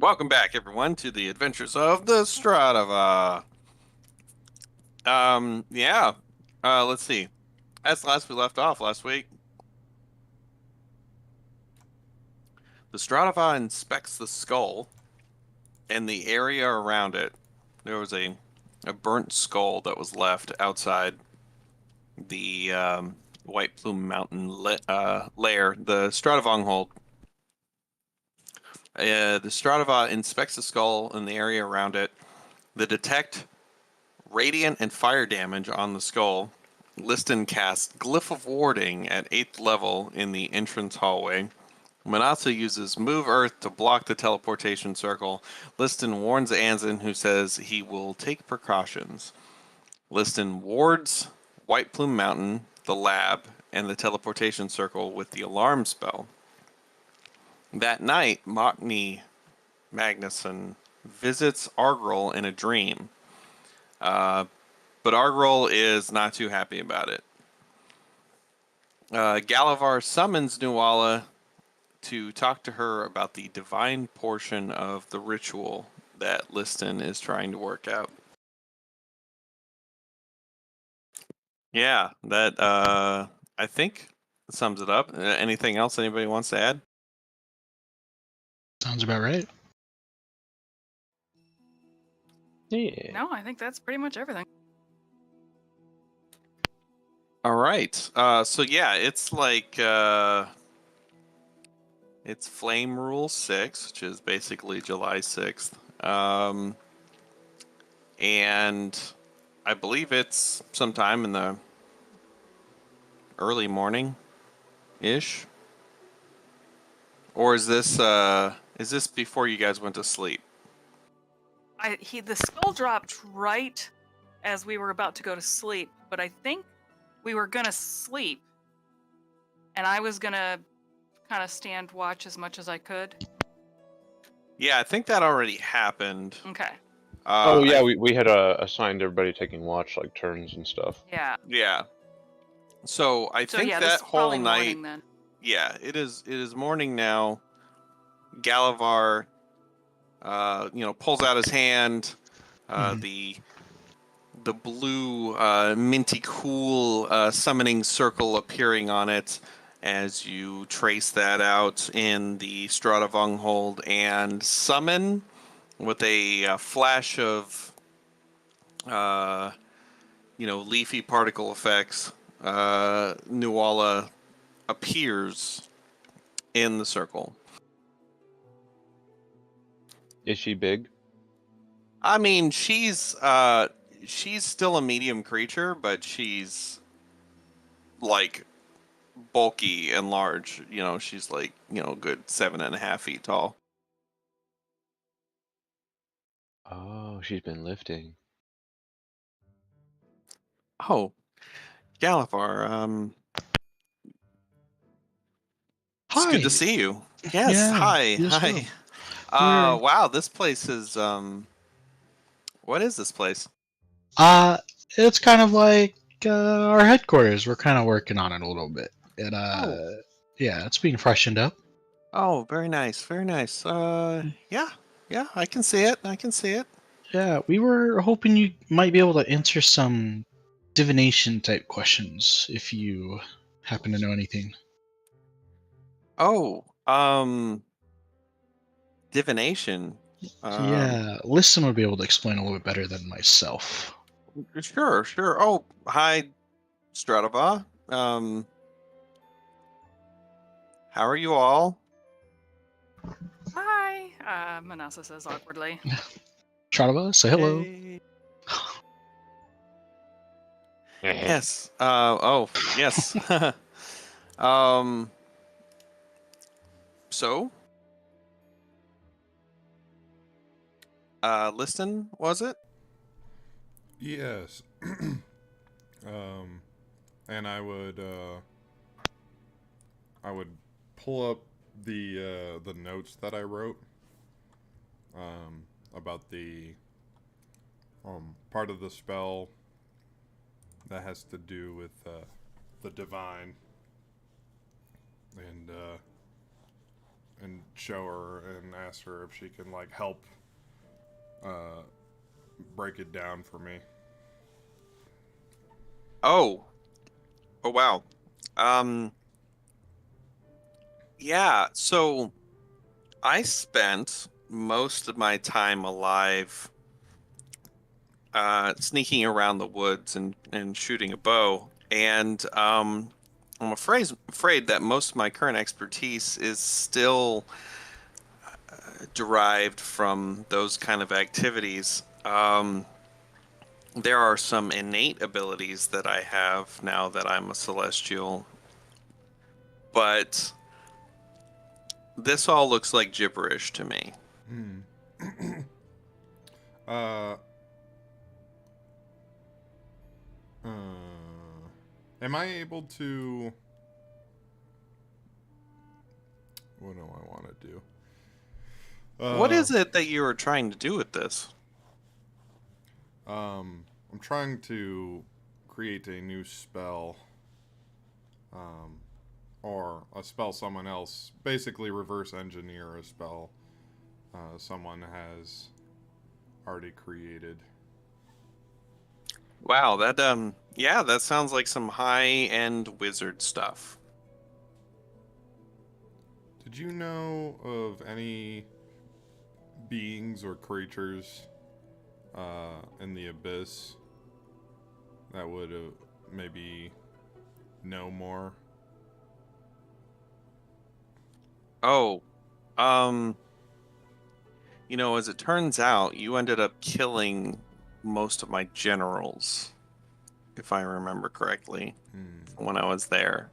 Welcome back, everyone, to the adventures of the Stradava. Yeah. Let's see. As last we left off last week, the Stradava inspects the skull and the area around it. There was a burnt skull that was left outside the White Plume Mountain lair, the Stradavonghold. The Stradava inspects the skull and the area around it. They detect radiant and fire damage on the skull. Liston casts Glyph of Warding at 8th level in the entrance hallway. Manasa uses Move Earth to block the teleportation circle. Liston warns Anzin, who says he will take precautions. Liston wards White Plume Mountain, the lab, and the teleportation circle with the alarm spell. That night, Mockney Magnuson visits Argrol in a dream. But Argrol is not too happy about it. Galavar summons Nuala to talk to her about the divine portion of the ritual that Liston is trying to work out. Yeah, that I think sums it up. Anything else anybody wants to add? Sounds about right. Yeah. No, I think that's pretty much everything. All right. So yeah, it's like it's Flame Rule 6, which is basically July 6th. And I believe it's sometime in the early morning ish. Or is this before you guys went to sleep? The skull dropped right as we were about to go to sleep, but I think we were gonna sleep, and I was gonna kind of stand watch as much as I could. Yeah, I think that already happened. Okay. Oh yeah, we had assigned everybody taking watch like turns and stuff. Yeah. Yeah. So I So think yeah, that this is whole probably night. morning then. Yeah, it is. It is morning now. Galavar, pulls out his hand. The blue, minty cool summoning circle appearing on it as you trace that out in the Stradavonghold and summon with a flash of, leafy particle effects. Nuala appears in the circle. Is she big? I mean, she's still a medium creature, but she's like bulky and large. She's like, good 7.5 feet tall. Oh, she's been lifting. Oh, Galavar, it's Hi. good to see you. Yes, Yeah, hi, you as hi. well. Wow, this place is what is this place? It's kind of like our headquarters. We're kind of working on it a little bit. And yeah, it's being freshened up. Oh, very nice, very nice. Yeah, I can see it. I can see it. Yeah, we were hoping you might be able to answer some divination type questions if you happen to know anything. Oh, divination. Yeah, Liston would be able to explain a little bit better than myself. Sure. Oh, hi, Stradava. How are you all? Hi, Manasa says awkwardly. Shadava, say hello. Hey. Yes. Yes. So, Liston, was it? Yes. And I would pull up the notes that I wrote about the part of the spell that has to do with the divine, and show her and ask her if she can like help break it down for me. Oh. Oh wow. Yeah, so I spent most of my time alive sneaking around the woods and shooting a bow. And I'm afraid that most of my current expertise is still derived from those kind of activities. There are some innate abilities that I have now that I'm a celestial, but this all looks like gibberish to me. uh, am I able to? What do I want to do? What is it that you are trying to do with this? I'm trying to create a new spell, or a spell someone else, basically reverse engineer a spell someone has already created. Wow, that yeah, that sounds like some high-end wizard stuff. Did you know of any beings or creatures in the abyss that would maybe know more? Oh, you know, as it turns out, you ended up killing most of my generals, if I remember correctly, when I was there.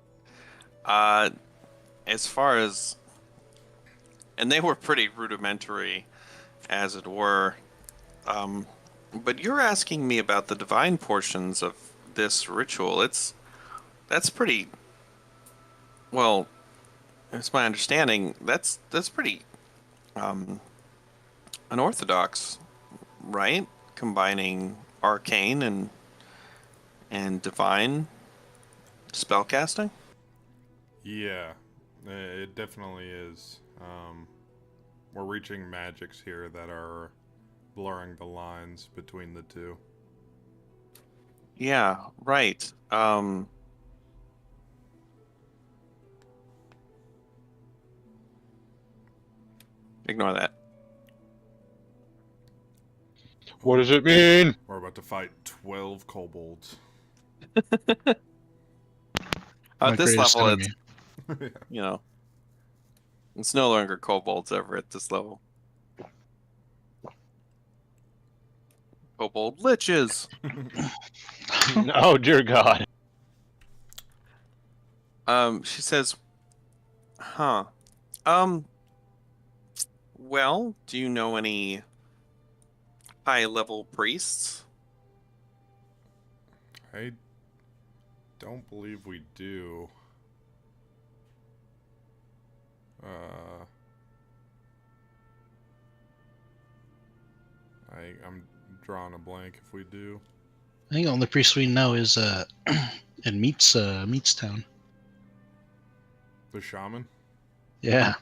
As far as, and they were pretty rudimentary, as it were. But you're asking me about the divine portions of this ritual. That's pretty, well, it's my understanding that's pretty unorthodox, right? Combining arcane and divine spellcasting. Yeah, it definitely is. We're reaching magics here that are blurring the lines between the two. Yeah, right. Ignore that. What does it mean? We're about to fight 12 kobolds. My At this greatest level, enemy. it's, you know, it's no longer kobolds ever at this level. Kobold liches. Oh dear God. She says, huh. Well, do you know any high-level priests? I don't believe we do. I'm drawing a blank if we do. I think the only priest we know is in Meatstown. The shaman? Yeah,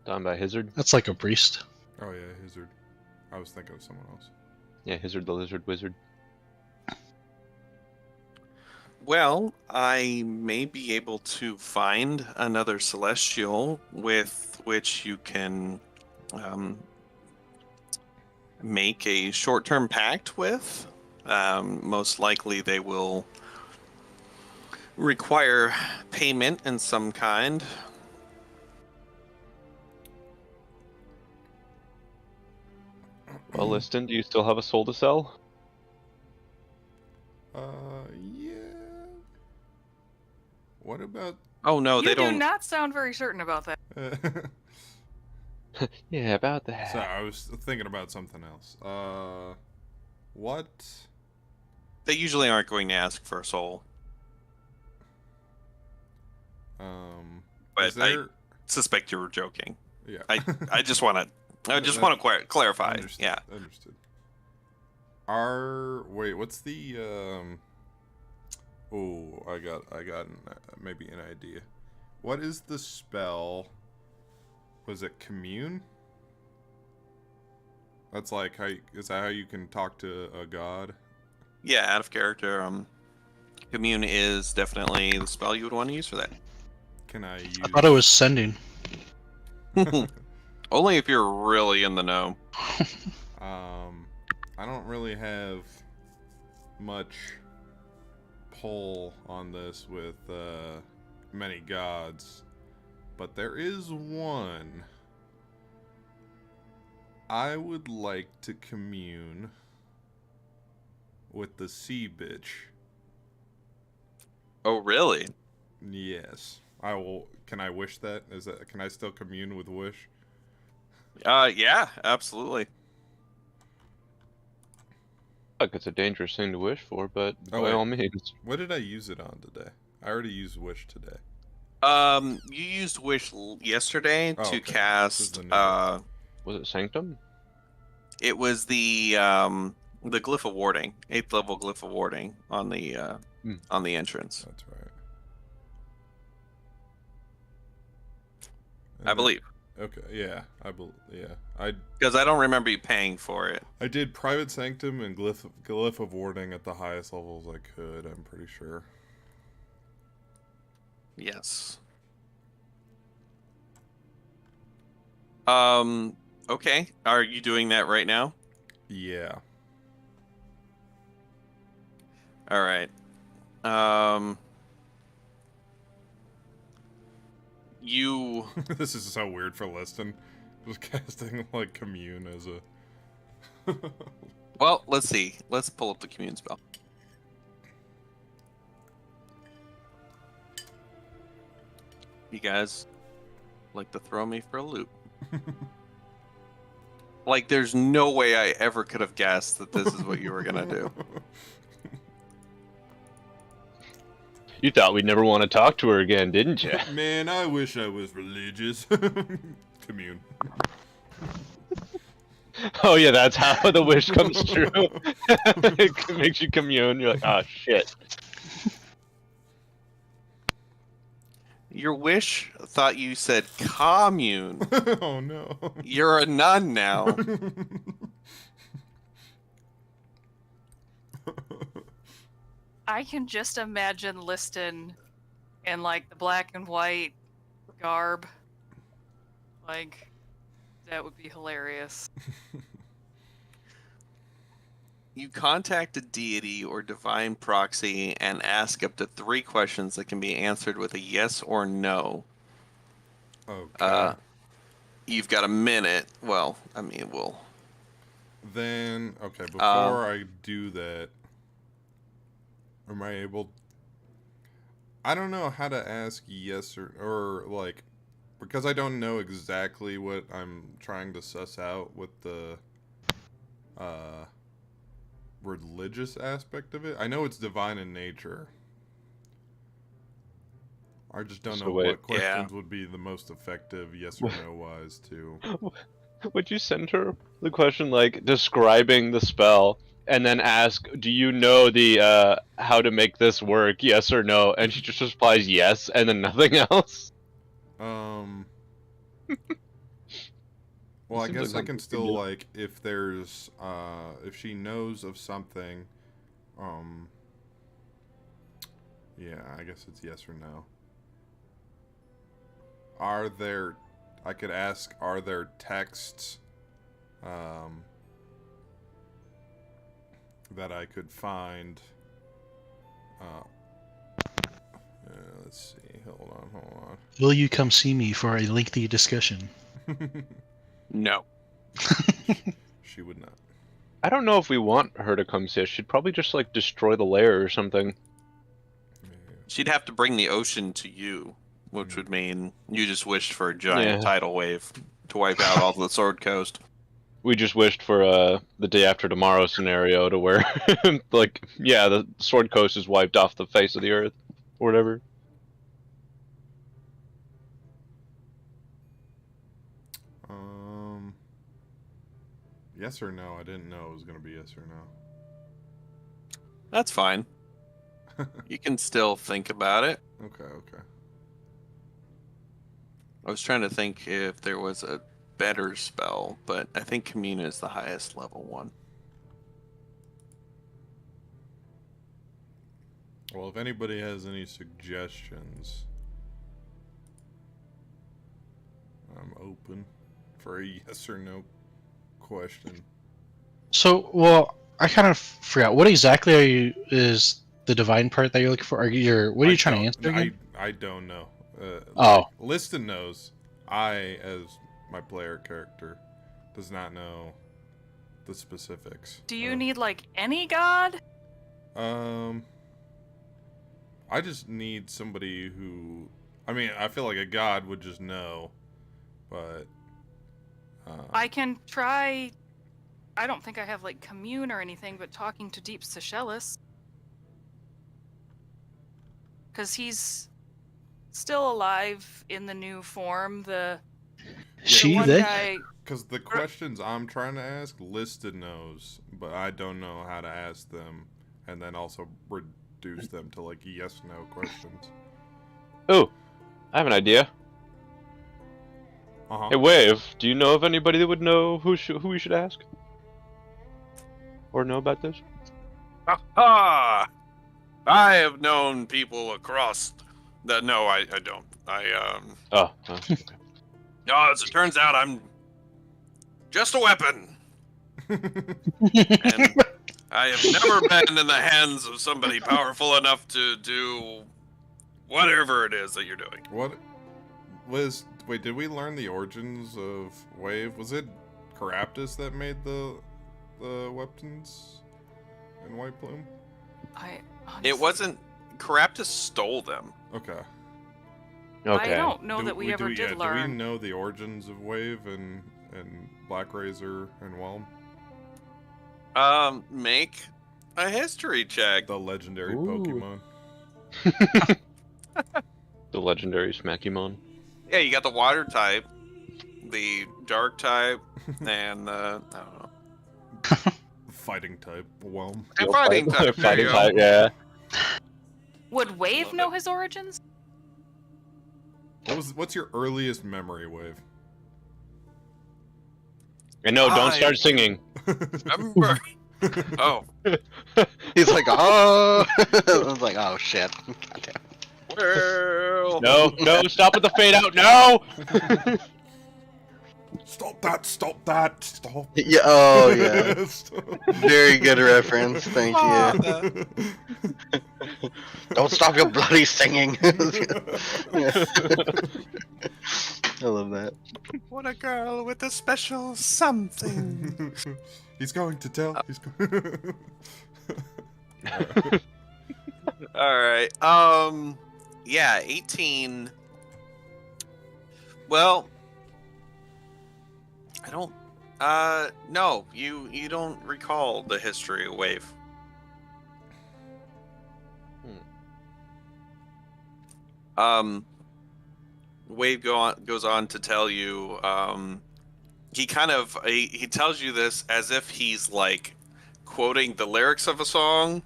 Done by Hizzard. that's like a priest. Oh yeah, Hizzard. I was thinking of someone else. Yeah, Hizzard the Lizard Wizard. Well, I may be able to find another celestial with which you can make a short-term pact with. Most likely they will require payment in some kind. Well, Liston, do you still have a soul to sell? Yeah. What about? Oh no, You they do don't. not sound very certain about that. Yeah, about that. So I was thinking about something else. What? They usually aren't going to ask for a soul. But Is there? suspect you were joking. Yeah. I just want to clarify. Understood. Yeah. Understood. Wait, what's the Oh, I got maybe an idea. What is the spell Was it commune? That's like is that how you can talk to a god? Yeah, out of character. Commune is definitely the spell you would want to use for that. Can I use? I thought it was sending. Only if you're really in the know. I don't really have much pull on this with many gods, but there is one. I would like to commune with the sea bitch. Oh, really? Yes. I will. Can I wish that? Is that? Can I still commune with wish? Yeah, absolutely. Like it's a dangerous thing to wish for, but Oh, by wait. all means. What did I use it on today? I already used wish today. You used wish yesterday Oh, to okay. This is cast. the new one. Was it Sanctum? It was the glyph of warding, 8th level glyph of warding on the entrance, That's right. I believe. Okay, yeah, I Because I don't remember you paying for it. I did private sanctum and glyph of warding at the highest levels I could. I'm pretty sure. Yes. Okay. Are you doing that right now? Yeah. All right. You This is so weird for Liston. Just casting like commune as a. well, let's see. Let's pull up the commune spell. You guys like to throw me for a loop. Like, there's no way I ever could have guessed that this is what you were gonna do. You thought we'd never want to talk to her again, didn't you? Man, I wish I was religious. Commune. Oh yeah, that's how the wish comes true. It makes you commune. You're like, oh shit. Your wish thought you said commune. Oh no. You're a nun now. I can just imagine Liston in like the black and white garb. Like, that would be hilarious. You contact a deity or divine proxy and ask up to 3 questions that can be answered with a yes or no. Okay. You've got a minute. Well, I mean, we'll. Then, okay, before I do that, am I able... I don't know how to ask yes or like, because I don't know exactly what I'm trying to suss out with the religious aspect of it. I know it's divine in nature. I just don't So know wait. what questions would be the most effective yes or no wise to... Would you send her the question like describing the spell and then ask, do you know the how to make this work, yes or no? And she just replies yes and then nothing else? Well, I Seems guess like I can something still, you do. like, if there's, if she knows of something, yeah, I guess it's yes or no. Are there, I could ask, are there texts, that I could find, let's see, hold on. Will you come see me for a lengthy discussion? No. She would not. I don't know if we want her to come see us. She'd probably just like destroy the lair or something. She'd have to bring the ocean to you, which would mean you just wished for a giant Yeah. tidal wave to wipe out all the Sword Coast. We just wished for the day after tomorrow scenario to where like yeah, the Sword Coast is wiped off the face of the earth or whatever. Yes or no? I didn't know it was gonna be yes or no. That's fine. You can still think about it. Okay. I was trying to think if there was a better spell, but I think Commune is the highest level one. Well, if anybody has any suggestions, I'm open for a yes or no question. So, well, I kind of forgot. What exactly is the divine part that you're looking for? What are you trying to answer again? I don't know. Oh. Like, Liston knows. I, as my player character, does not know the specifics. Do you need like any god? I just need somebody who, I mean, I feel like a god would just know, but I can try. I don't think I have like commune or anything, but talking to Deep Seychelles. Because he's still alive in the new form. The She, one they? guy. because the questions I'm trying to ask, Listed knows, but I don't know how to ask them, and then also reduce them to like yes/no questions. Oh, I have an idea. Uh huh. Hey, Wave, do you know of anybody that would know who we should ask? Or know about this? Aha! I have known people across the. No, I don't. Oh, okay. No, as it turns out, I'm just a weapon. And I have never been in the hands of somebody powerful enough to do whatever it is that you're doing. What was? Wait, did we learn the origins of Wave? Was it Caraptus that made the weapons in White Plume? It wasn't. Caraptus stole them. Okay. Okay. I don't know that we ever did Do we learn. know the origins of Wave and Black Razor and Whelm? Make a history check. The legendary Ooh. Pokemon. The legendary Smackymon. Yeah, you got the water type, the dark type, and I don't know. Fighting type, Whelm. And fighting type. There you Fighting go. type, yeah. Would Wave Love know it. his origins? What's your earliest memory, Wave? And no, don't I- start singing. Remember? Oh, He's like, oh. I was like, oh shit. Goddamn. well. No, stop with the fade out. No! Stop that! Stop! Yeah. Oh yeah. Stop. Very good reference. Thank you. Don't stop your bloody singing. I love that. What a girl with a special something. He's going to tell. He's going. All right. Yeah, 18. Well, I don't. No, you don't recall the history of Wave. Wave goes on to tell you. He kind of he tells you this as if he's like quoting the lyrics of a song.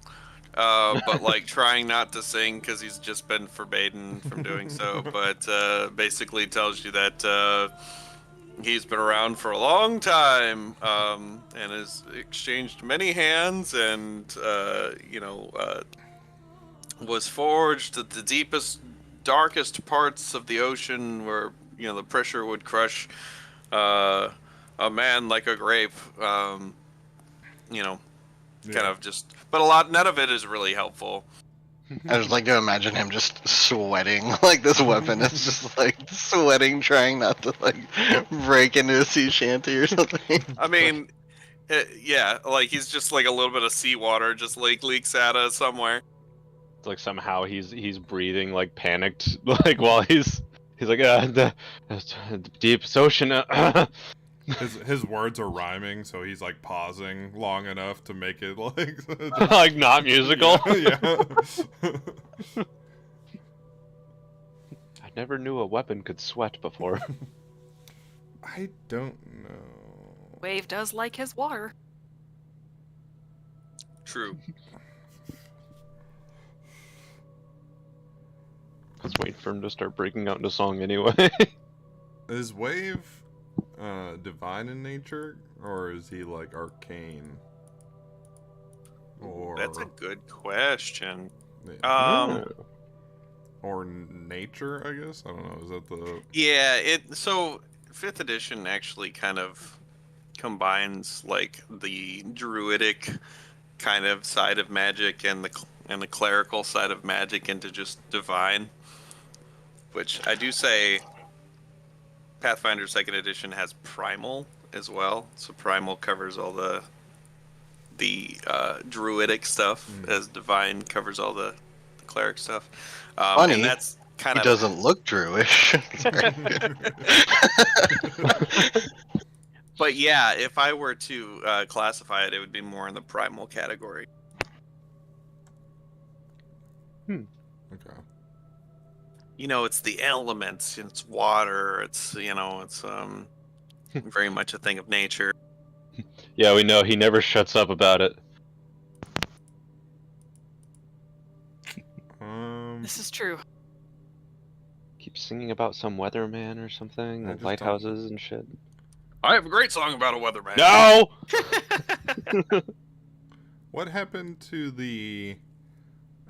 But like trying not to sing because he's just been forbidden from doing so. But basically tells you that he's been around for a long time and has exchanged many hands and was forged at the deepest, darkest parts of the ocean where the pressure would crush a man like a grape. Kind of just, but none of it is really helpful. I just like to imagine him just sweating like this weapon is just like sweating, trying not to like break into a sea shanty or something. I mean, yeah, like he's just like a little bit of seawater just like leaks out of somewhere. It's like somehow he's breathing like panicked, like while he's like the deep ocean. His words are rhyming, so he's like pausing long enough to make it like Like not musical. Yeah. I never knew a weapon could sweat before. I don't know. Wave does like his water. True. I was waiting for him to start breaking out into song anyway. Is Wave divine in nature, or is he like arcane? Or That's a good question. Yeah. Or nature, I guess. I don't know. Is that the? Yeah, so 5th edition actually kind of combines like the druidic kind of side of magic and the clerical side of magic into just divine, which I do say Pathfinder 2nd edition has primal as well. So primal covers all the druidic stuff, as divine covers all the cleric stuff. Funny, and that's kind He of doesn't look Druish. But yeah, if I were to classify it, it would be more in the primal category. Okay. You know, it's the elements, it's water, it's very much a thing of nature. Yeah, we know he never shuts up about it. This is true. Keeps singing about some weatherman or something, I and just lighthouses and shit. I have a great song about a weatherman. No! What happened to the?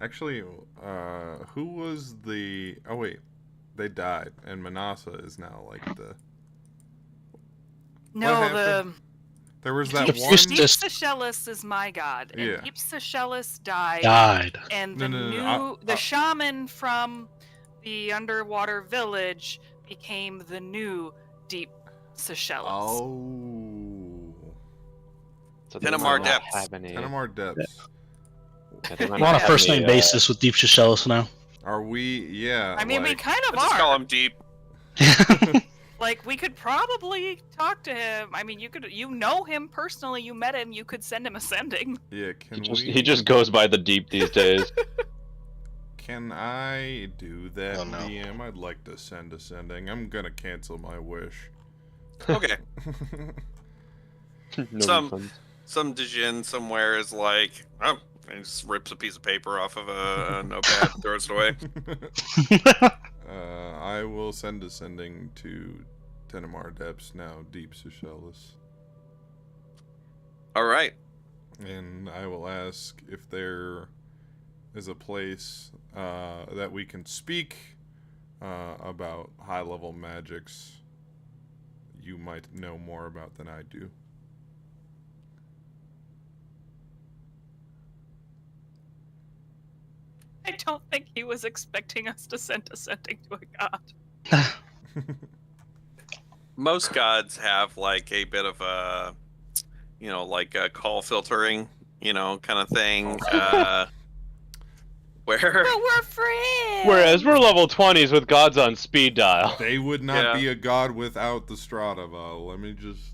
Actually, who was the? Oh wait, they died, and Manasa is now like the. No, happened? There was that Deep one. Seychelles is my god, and Yeah. Deep Seychelles died, Died. and No, the no, the shaman from the underwater village became the new Deep Seychelles. Oh. So they Tenamar might not Depths. have any- Tenamar Depths. yeah, they might We're on a not have first name any, basis with Deep Seychelles now. Are we? Yeah. I mean, we like, kind of Let's just call are. him Deep. Like, we could probably talk to him. I mean, you know him personally. You met him. You could send him a sending. Yeah. Can he just goes by the deep these days. Can I do that, Oh, no. DM? I'd like to send a sending. I'm gonna cancel my wish. Okay. No Some- refunds. Some Djinn somewhere is like, oh, and he just rips a piece of paper off of a notepad, throws it away. I will send a sending to Tenamar Depths, now Deep Seychelles. All right. And I will ask if there is a place that we can speak about high-level magics you might know more about than I do. I don't think he was expecting us to send a sending to a god. Most gods have like a bit of a, like a call filtering, kind of thing. Where But we're friends. Whereas we're level 20s with gods on speed dial. They would not Yeah. be a god without the Stradaval. Let me just.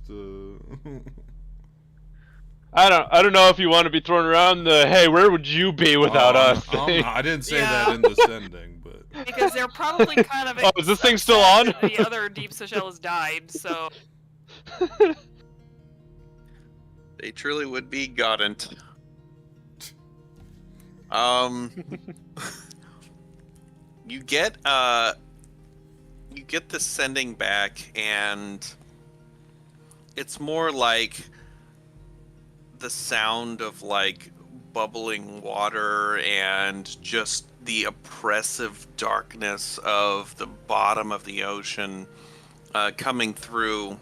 I don't know if you want to be throwing around the hey, where would you be without us? thing. I didn't say Yeah. that in the sending, but. Because they're probably kind of. Oh, is this thing still upset on? that The other Deep Seychelles died, so. they truly would be godant. You get the sending back, and it's more like the sound of like bubbling water and just the oppressive darkness of the bottom of the ocean coming through,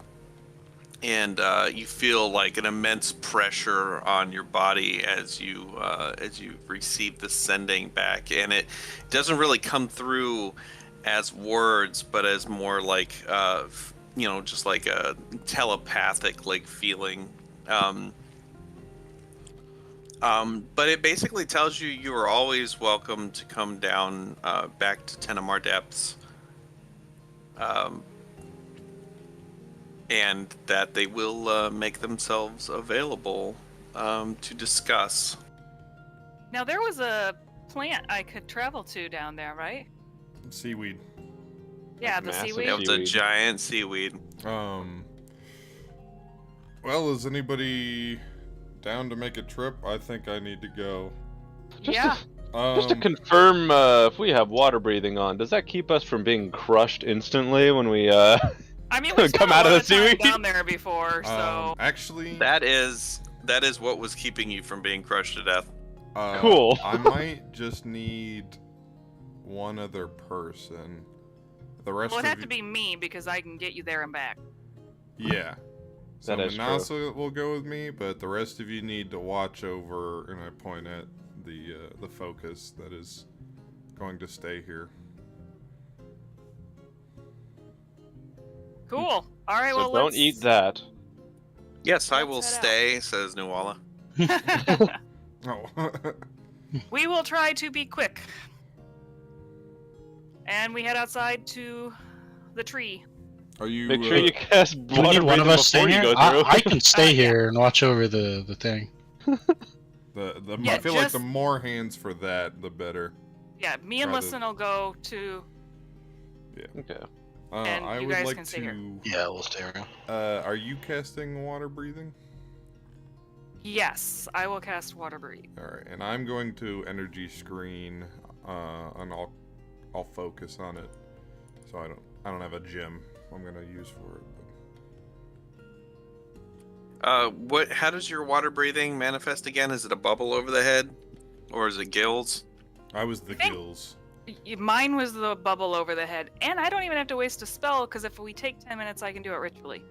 and you feel like an immense pressure on your body as you receive the sending back, and it doesn't really come through as words, but as more like just like a telepathic like feeling. But it basically tells you are always welcome to come down back to Tenamar Depths, and that they will make themselves available to discuss. Now, there was a plant I could travel to down there, right? Seaweed. Yeah, Like the massive seaweed. It was a Seaweed. giant seaweed. Well, is anybody down to make a trip? I think I need to go. Yeah. Just to confirm, if we have water breathing on, does that keep us from being crushed instantly when we I mean, we've Come spent a out of lot the time seaweed. down there before, so Actually, That is what was keeping you from being crushed to death. Cool. I might just need one other person. The rest well, of it'd have you... to be me because I can get you there and back. Yeah. So That is true. Manasa will go with me, but the rest of you need to watch over, and I point at the focus that is going to stay here. Cool. All right. So well, don't let's eat that. Yes, I Let's will head out. stay, says Nuala. Oh. We will try to be quick. And we head outside to the tree. Are you? Make sure you cast Do we water need one of breathing us before staying you here? go through. I can stay Yeah. here and watch over the thing. Yeah, I feel like the just- more hands for that, the better. Yeah, me and Try to- Listen will go to. Okay. And I you would guys like can stay here. to. Yeah, we'll stay around. Are you casting water breathing? Yes, I will cast Water Breathe. All right, and I'm going to energy screen, and I'll focus on it. So I don't have a gem I'm gonna use for it. How does your water breathing manifest again? Is it a bubble over the head, or is it gills? I was the think- gills. Mine was the bubble over the head, and I don't even have to waste a spell because if we take 10 minutes, I can do it ritually.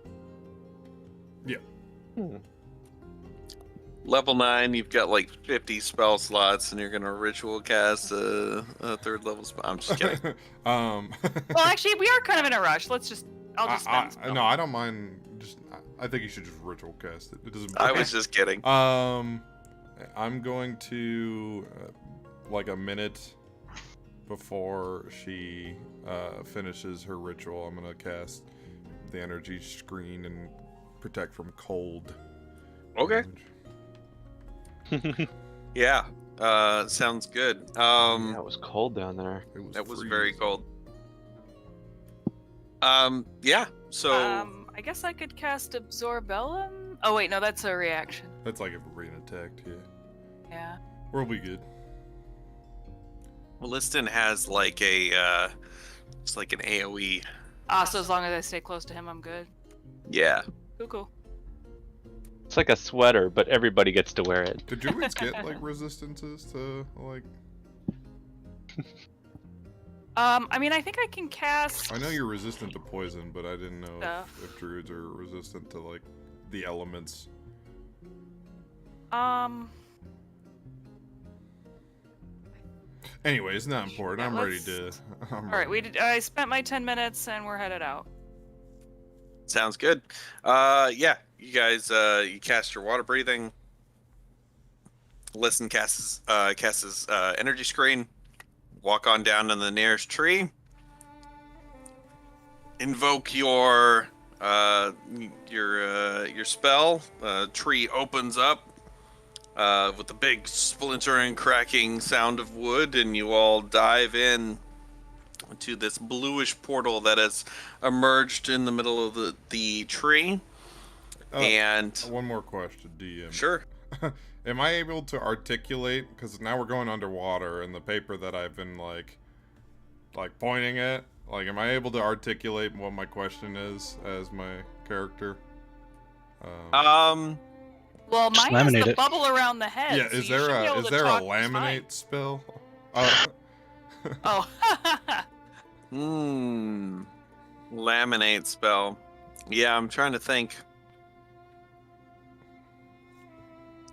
Level 9, you've got like 50 spell slots, and you're gonna ritual cast a third level spell. I'm just kidding. Well, actually, we are kind of in a rush. I'll just spend. spell. No, I don't mind. I think you should just ritual cast it. It doesn't. I was just kidding. I'm going to like a minute before she finishes her ritual. I'm gonna cast the energy screen and protect from cold. Okay. damage. Yeah. Sounds good. Yeah, it was cold down there. That was freezing. very cold. Yeah. So I guess I could cast Absorbellum. Oh wait, no, that's a reaction. That's like if we're being attacked. Yeah, Yeah. we'll be good. Liston has like a it's like an AOE. So as long as I stay close to him, I'm good. Yeah. Cool. It's like a sweater, but everybody gets to wear it. Did druids get like resistances to like? I mean, I think I can cast. I know you're resistant to poison, but I didn't know Stuff. if druids are resistant to like the elements. Anyway, it's not important. Yeah, I'm ready let's- to. I'm All right, ready. I spent my 10 minutes and we're headed out. Sounds good. Yeah, you guys, you cast your water breathing. Listen casts his energy screen. Walk on down to the nearest tree. Invoke your spell. Tree opens up with a big splintering, cracking sound of wood, and you all dive in to this bluish portal that has emerged in the middle of the tree. And One more question, DM. sure. Am I able to articulate? Because now we're going underwater, and the paper that I've been like pointing at. Like, am I able to articulate what my question is as my character? Well, Just mine has laminate the it. bubble around the head. Yeah, so is you there should be a able is to there a talk just fine. laminate spell? Oh. Laminate spell. Yeah, I'm trying to think.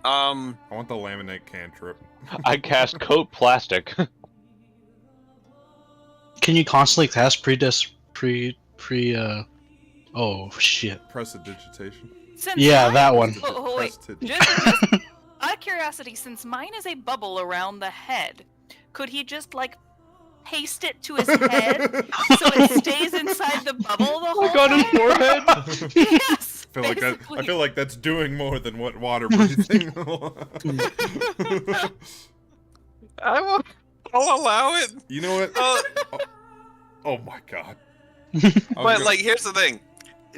I want the laminate cantrip. I cast coat plastic. Can you constantly cast oh shit. Prestidigitation. Since Yeah, mine- that one. Oh, wait. Prestid- Just out of curiosity, since mine is a bubble around the head, could he just like paste it to his head so it stays inside the bubble the whole Like on his time? forehead. Yes. I feel like that. I basically. feel like that's doing more than what water breathing. I'll allow it. You know what? Uh, Oh my god. but like, here's the thing.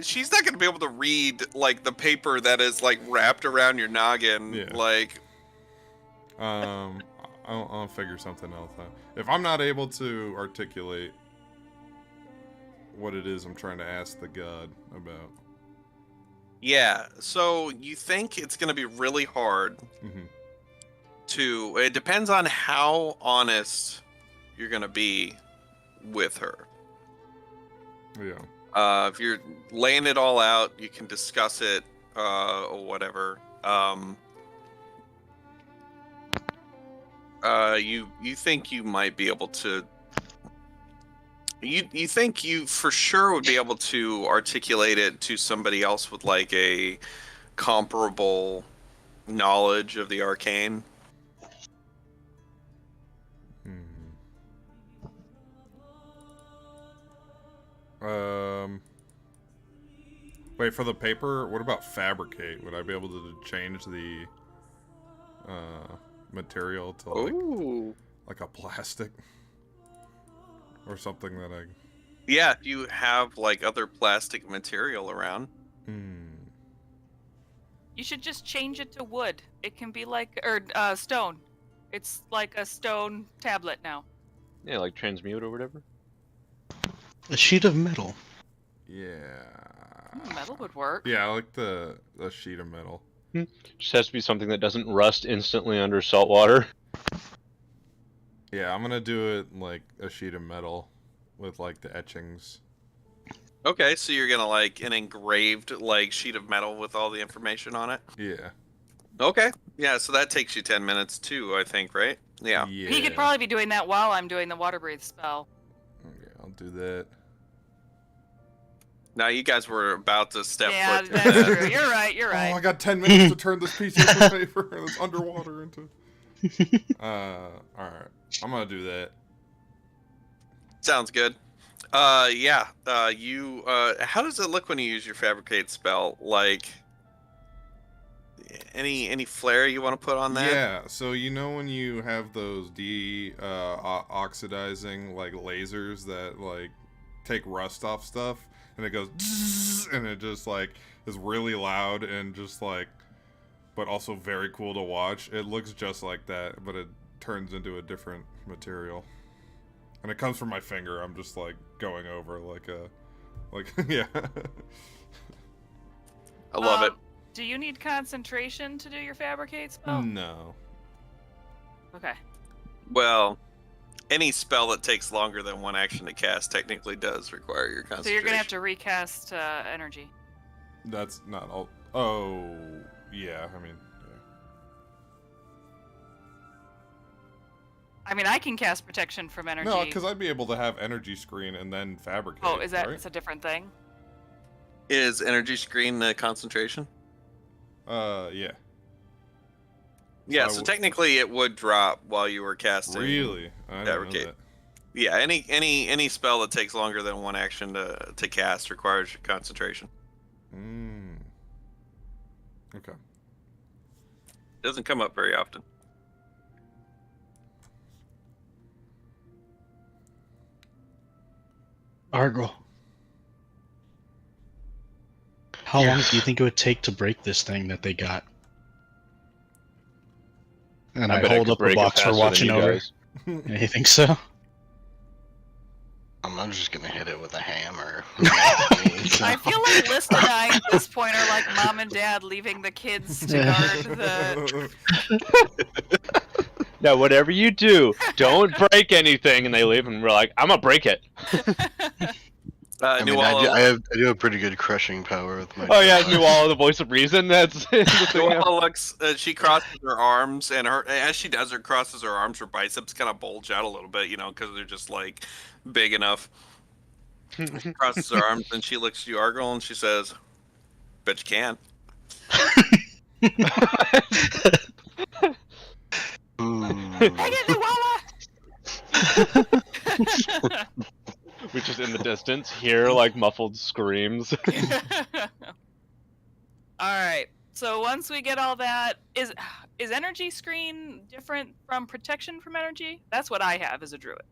She's not gonna be able to read like the paper that is like wrapped around your noggin. Yeah. Like, I'll figure something else out. If I'm not able to articulate, what it is I'm trying to ask the god about. Yeah, so you think it's going to be really hard Mhm. to. It depends on how honest you're going to be with her. Yeah. If you're laying it all out, you can discuss it or whatever. You think you might be able to. You think you for sure would be able to articulate it to somebody else with like a comparable knowledge of the arcane? Wait, for the paper, what about fabricate? Would I be able to change the material to like a plastic or something that I? Yeah, if you have like other plastic material around. You should just change it to wood. It can be like, or stone. It's like a stone tablet now. Yeah, like transmute or whatever. A sheet of metal. Yeah. Metal would work. Yeah, I like the sheet of metal. Just has to be something that doesn't rust instantly under salt water. Yeah, I'm gonna do it like a sheet of metal with like the etchings. Okay, so you're gonna like an engraved like sheet of metal with all the information on it. Yeah. Okay, yeah, so that takes you 10 minutes too, I think, right? Yeah. He could probably be doing that while I'm doing the water breathe spell. Yeah, I'll do that. Now you guys were about to step Yeah, foot. that's true. You're right. You're right. Oh, I got 10 minutes to turn this piece of paper that's underwater into. Alright. I'm gonna do that. Sounds good. Yeah. You. How does it look when you use your fabricate spell? Like, any flair you want to put on that? Yeah. So you know when you have those oxidizing like lasers that like take rust off stuff, and it goes, and it just like is really loud and just like, but also very cool to watch. It looks just like that, but it turns into a different material. And it comes from my finger. I'm just like going over like yeah. I love it. Do you need concentration to do your fabricate spell? No. Okay. Well, any spell that takes longer than one action to cast technically does require your concentration. So you're gonna have to recast energy. That's not all. Oh, yeah. I mean, I can cast protection from energy. no, because I'd be able to have energy screen and then fabricate. Oh, is that right? it's a different thing? Is energy screen concentration? Yeah. Yeah, So so technically it would drop while you were casting. Really? I didn't know fabricate. that. Yeah, any spell that takes longer than one action to cast requires your concentration. Okay. Doesn't come up very often. Argo. How long do you think it would take to break this thing that they got? And I bet hold could up the break it box faster we're than watching you over. guys. Yeah, you think so? I'm just gonna hit it with a hammer. I feel like List and I at this point are like mom and dad leaving the kids to guard the. Now, whatever you do, don't break anything. And they leave, and we're like, I'm gonna break it. I mean, I do have pretty good crushing power with my. Oh yeah, Nuala, the voice of reason. That's the thing. Nuala looks. She crosses her arms, and as she does, crosses her arms. Her biceps kind of bulge out a little bit, because they're just like big enough. She crosses her arms, and she looks at you, Argyle, and she says, "Bet you can." Hang it, Nuala! Which is in the distance, hear like muffled screams. Alright, so once we get all that, is energy screen different from protection from energy? That's what I have as a druid.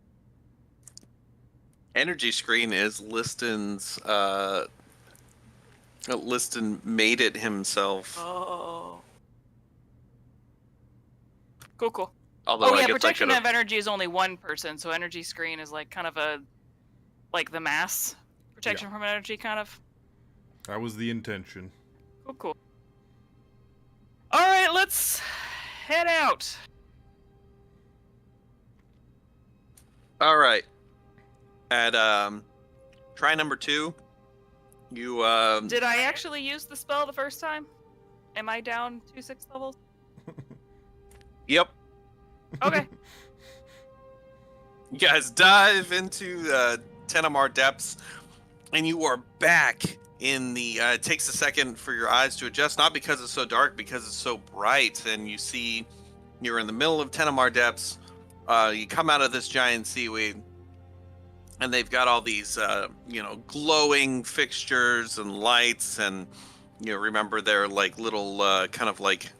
Energy screen is Liston's. Liston made it himself. Oh. Cool. Although I guess protection I of energy is only one person, so energy screen is like kind of a, like the mass protection from energy, kind of. That was the intention. Cool, cool. All right, let's head out. All right. At try number 2, you Did I actually use the spell the first time? Am I down 2 6 levels? Yep. Okay. You guys dive into Tenamar depths, and you are back in the. It takes a second for your eyes to adjust, not because it's so dark, because it's so bright, and you see you're in the middle of Tenamar depths. You come out of this giant seaweed, and they've got all these, glowing fixtures and lights, and remember they're like little, kind of like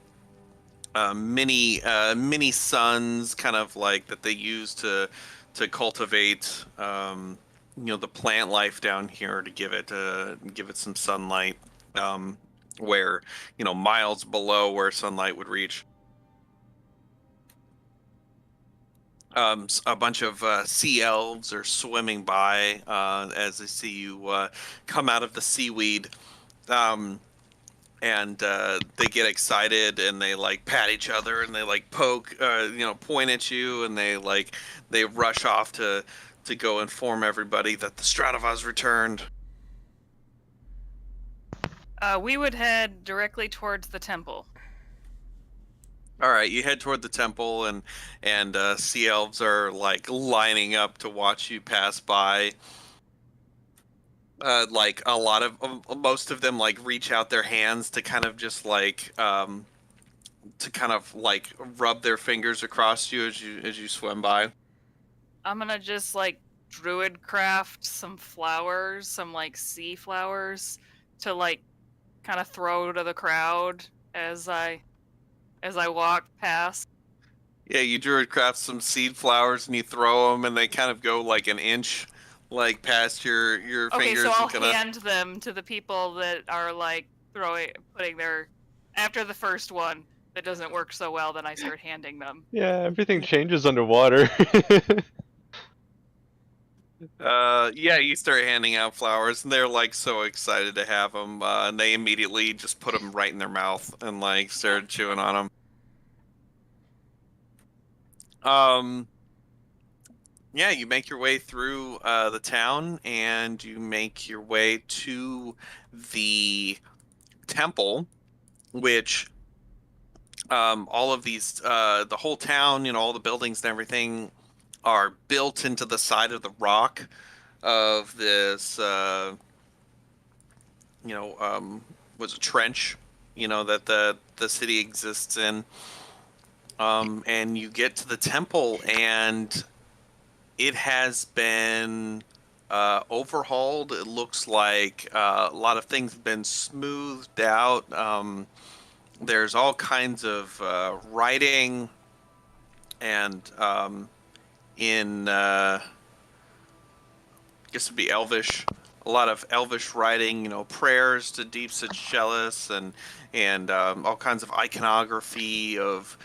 mini suns, kind of like that they use to cultivate the plant life down here to give it some sunlight, where miles below where sunlight would reach. A bunch of sea elves are swimming by as they see you come out of the seaweed. And they get excited and they like pat each other and they like poke, point at you, and they rush off to go inform everybody that the Stradivari's returned. We would head directly towards the temple. All right, you head toward the temple, and sea elves are like lining up to watch you pass by. Like a lot of most of them like reach out their hands to kind of just like rub their fingers across you as you swim by. I'm gonna just like druid craft some flowers, some like sea flowers, to like kind of throw to the crowd as I walk past. Yeah, you druid craft some seed flowers and you throw them, and they kind of go like an inch, like past your Okay, fingers. so I'll and kinda... hand them to the people that are like putting their, after the first one that doesn't work so well, then I start handing them. Yeah, everything changes underwater. Yeah, you start handing out flowers, and they're like so excited to have them, and they immediately just put them right in their mouth and like started chewing on them. Yeah, you make your way through the town, and you make your way to the temple, which all of these, the whole town, all the buildings and everything are built into the side of the rock of this, was a trench, that the city exists in. And you get to the temple, and it has been overhauled. It looks like a lot of things have been smoothed out. There's all kinds of writing and in I guess it'd be Elvish. A lot of Elvish writing, prayers to Deep Seychelles, and all kinds of iconography of,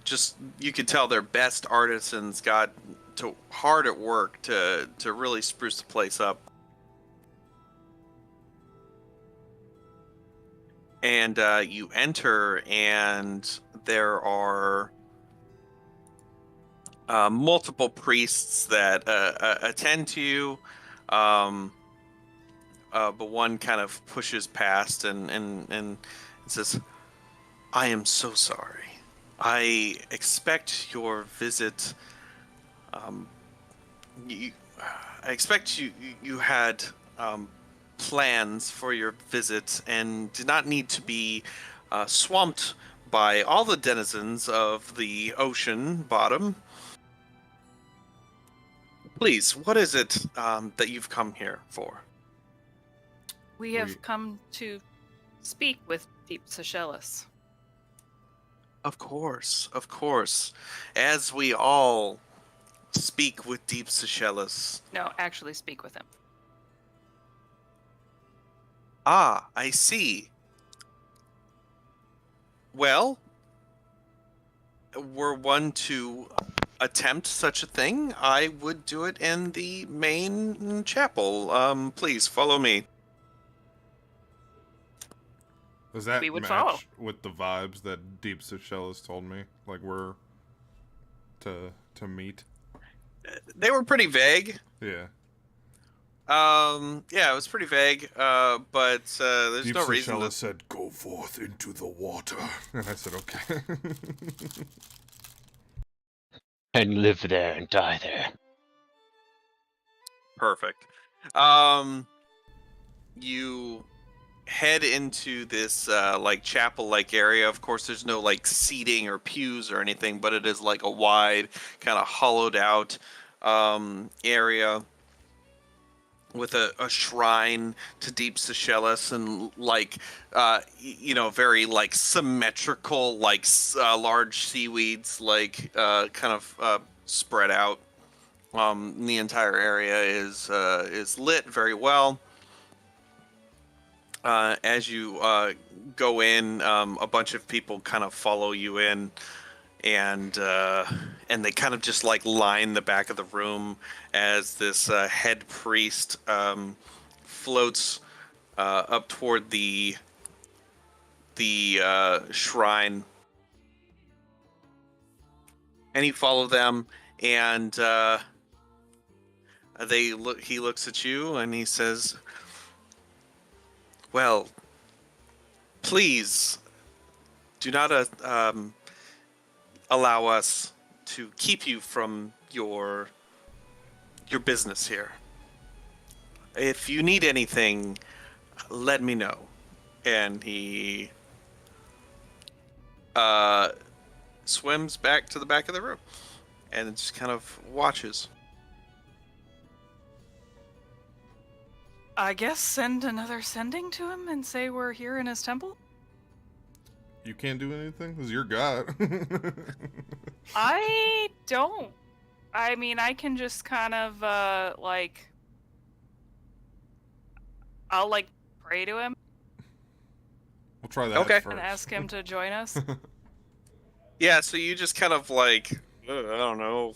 just you could tell their best artisans got hard at work to really spruce the place up. And you enter, and there are multiple priests that attend to you, but one kind of pushes past and says, "I am so sorry. I expect your visit. I expect you had plans for your visit and did not need to be swamped by all the denizens of the ocean bottom. Please, what is it that you've come here for?" We have come to speak with Deep Seychelles. Of course, of course. As we all speak with Deep Seychelles. No, actually speak with him. Ah, I see. Well, we're one to attempt such a thing, I would do it in the main chapel. Please follow me. Does that We would follow. match with the vibes that Deep Seychelles told me? Like we're to meet? They were pretty vague. Yeah. Yeah, it was pretty vague. But there's Deep no reason Seychelles to. said, "Go forth into the water," and I said, "Okay." And live there and die there. Perfect. You head into this like chapel-like area. Of course, there's no like seating or pews or anything, but it is like a wide, kind of hollowed out area with a shrine to Deep Seychelles and like very like symmetrical like large seaweeds like kind of spread out. The entire area is lit very well. As you go in, a bunch of people kind of follow you in, and they kind of just like line the back of the room as this head priest floats up toward the shrine, and you follow them, and they look. He looks at you and he says, "Well, please do not allow us to keep you from your business here. If you need anything, let me know." And he swims back to the back of the room and just kind of watches. I guess send another sending to him and say we're here in his temple? You can't do anything? This is your god. I don't. I mean, I can just kind of, I'll, pray to him We'll try that Okay. first. and ask him to join us. Yeah, so you just kind of like, I don't know,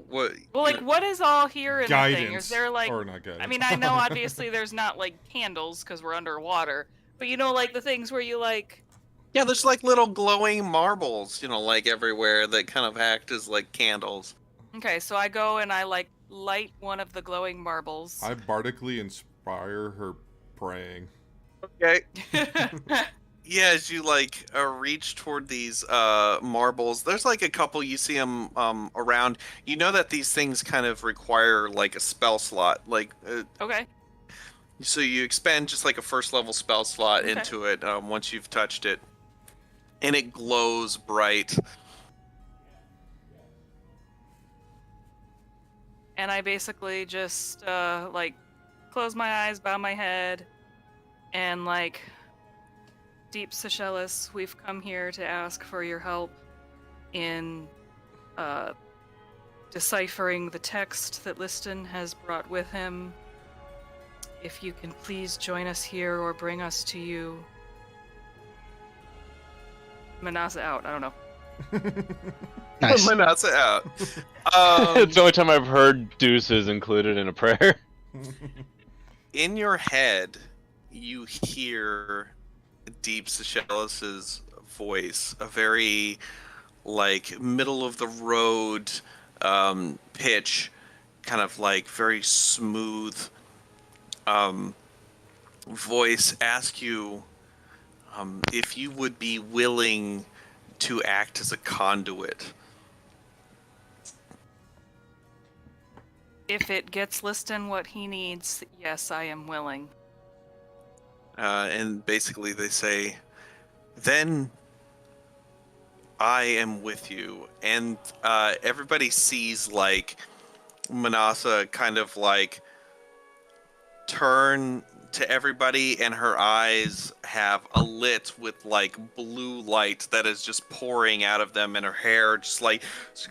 what? Well, what is all here in the thing? Guidance. Is there, or not guidance. I mean, I know obviously there's not, candles because we're underwater, but the things where you, Yeah, there's like little glowing marbles, like everywhere that kind of act as like candles. Okay, so I go and I, light one of the glowing marbles. I bardically inspire her praying. Okay. Yeah, as you reach toward these marbles, there's like a couple you see them around. You know that these things kind of require like a spell slot, Okay. so you expend just like a first level spell slot Okay. into it once you've touched it, and it glows bright. And I basically just, close my eyes, bow my head, and, Deep Seychelles, we've come here to ask for your help in, deciphering the text that Liston has brought with him. If you can please join us here or bring us to you. Manasa out, I don't know. Nice. Manasa out. It's the only time I've heard deuces included in a prayer. In your head, you hear Deep Seychelles' voice, a very middle of the road pitch, kind of very smooth voice, ask you if you would be willing to act as a conduit. If it gets Liston what he needs, yes, I am willing. And basically they say, then I am with you. And everybody sees Manasa kind of turn to everybody, and her eyes have a lit with blue light that is just pouring out of them, and her hair just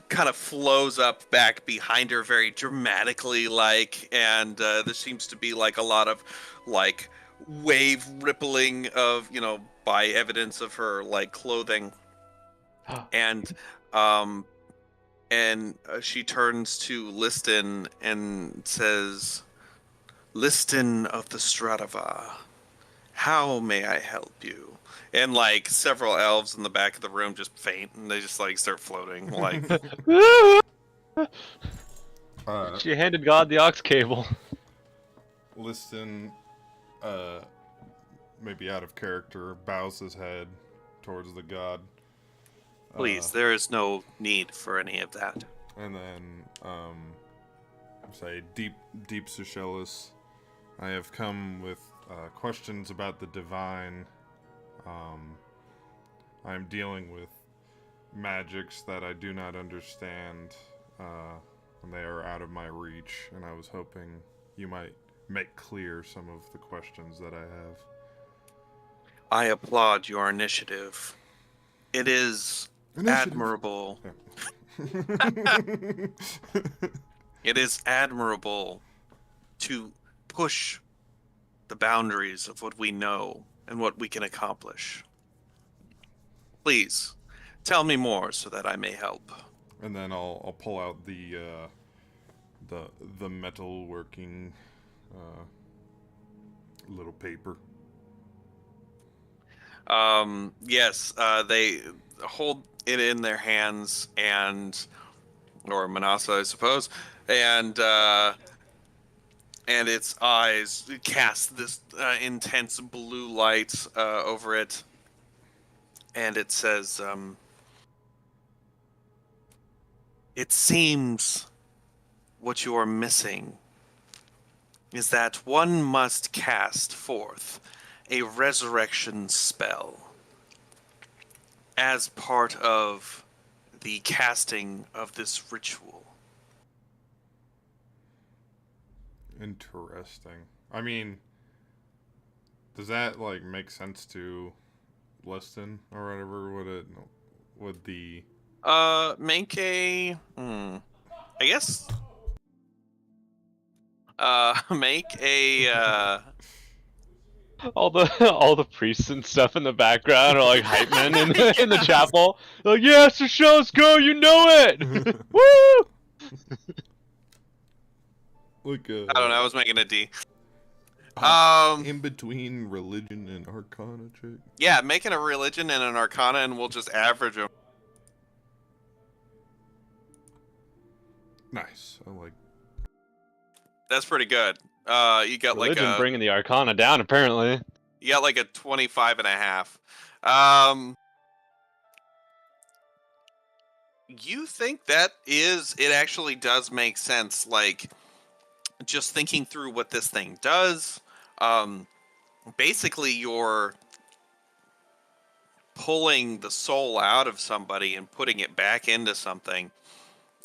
kind of flows up back behind her very dramatically, and there seems to be a lot of wave rippling of by evidence of her clothing. And And she turns to Liston and says, "Liston of the Stradava, how may I help you?" And like several elves in the back of the room just faint and they just like start floating. Like, She handed God the aux cable. Liston, maybe out of character, bows his head towards the god. please, there is no need for any of that. And then, say, Deep Sucellus, I have come with questions about the divine. I am dealing with magics that I do not understand, and they are out of my reach, and I was hoping you might make clear some of the questions that I have. I applaud your initiative. It is admirable. It is admirable to push the boundaries of what we know and what we can accomplish. Please, tell me more so that I may help. And then I'll pull out the metalworking little paper. Yes, they hold it in their hands or Manasa, I suppose, and its eyes cast this intense blue light over it, and it says, "It seems what you are missing is that one must cast forth a resurrection spell as part of the casting of this ritual." Interesting. I mean, does that like make sense to Liston or whatever? Would the Make a I guess make a All the priests and stuff in the background are like hype men in in the chapel. They're like, yes, the show's go, you know it. Woo! like I don't know, I was making a D. in between religion and arcana check? Yeah, making a religion and an arcana, and we'll just average them. Nice. I like. That's pretty good. You got Religion like a bringing the arcana down, apparently. you got like a 25.5. You think that it actually does make sense, like just thinking through what this thing does. Basically you're pulling the soul out of somebody and putting it back into something.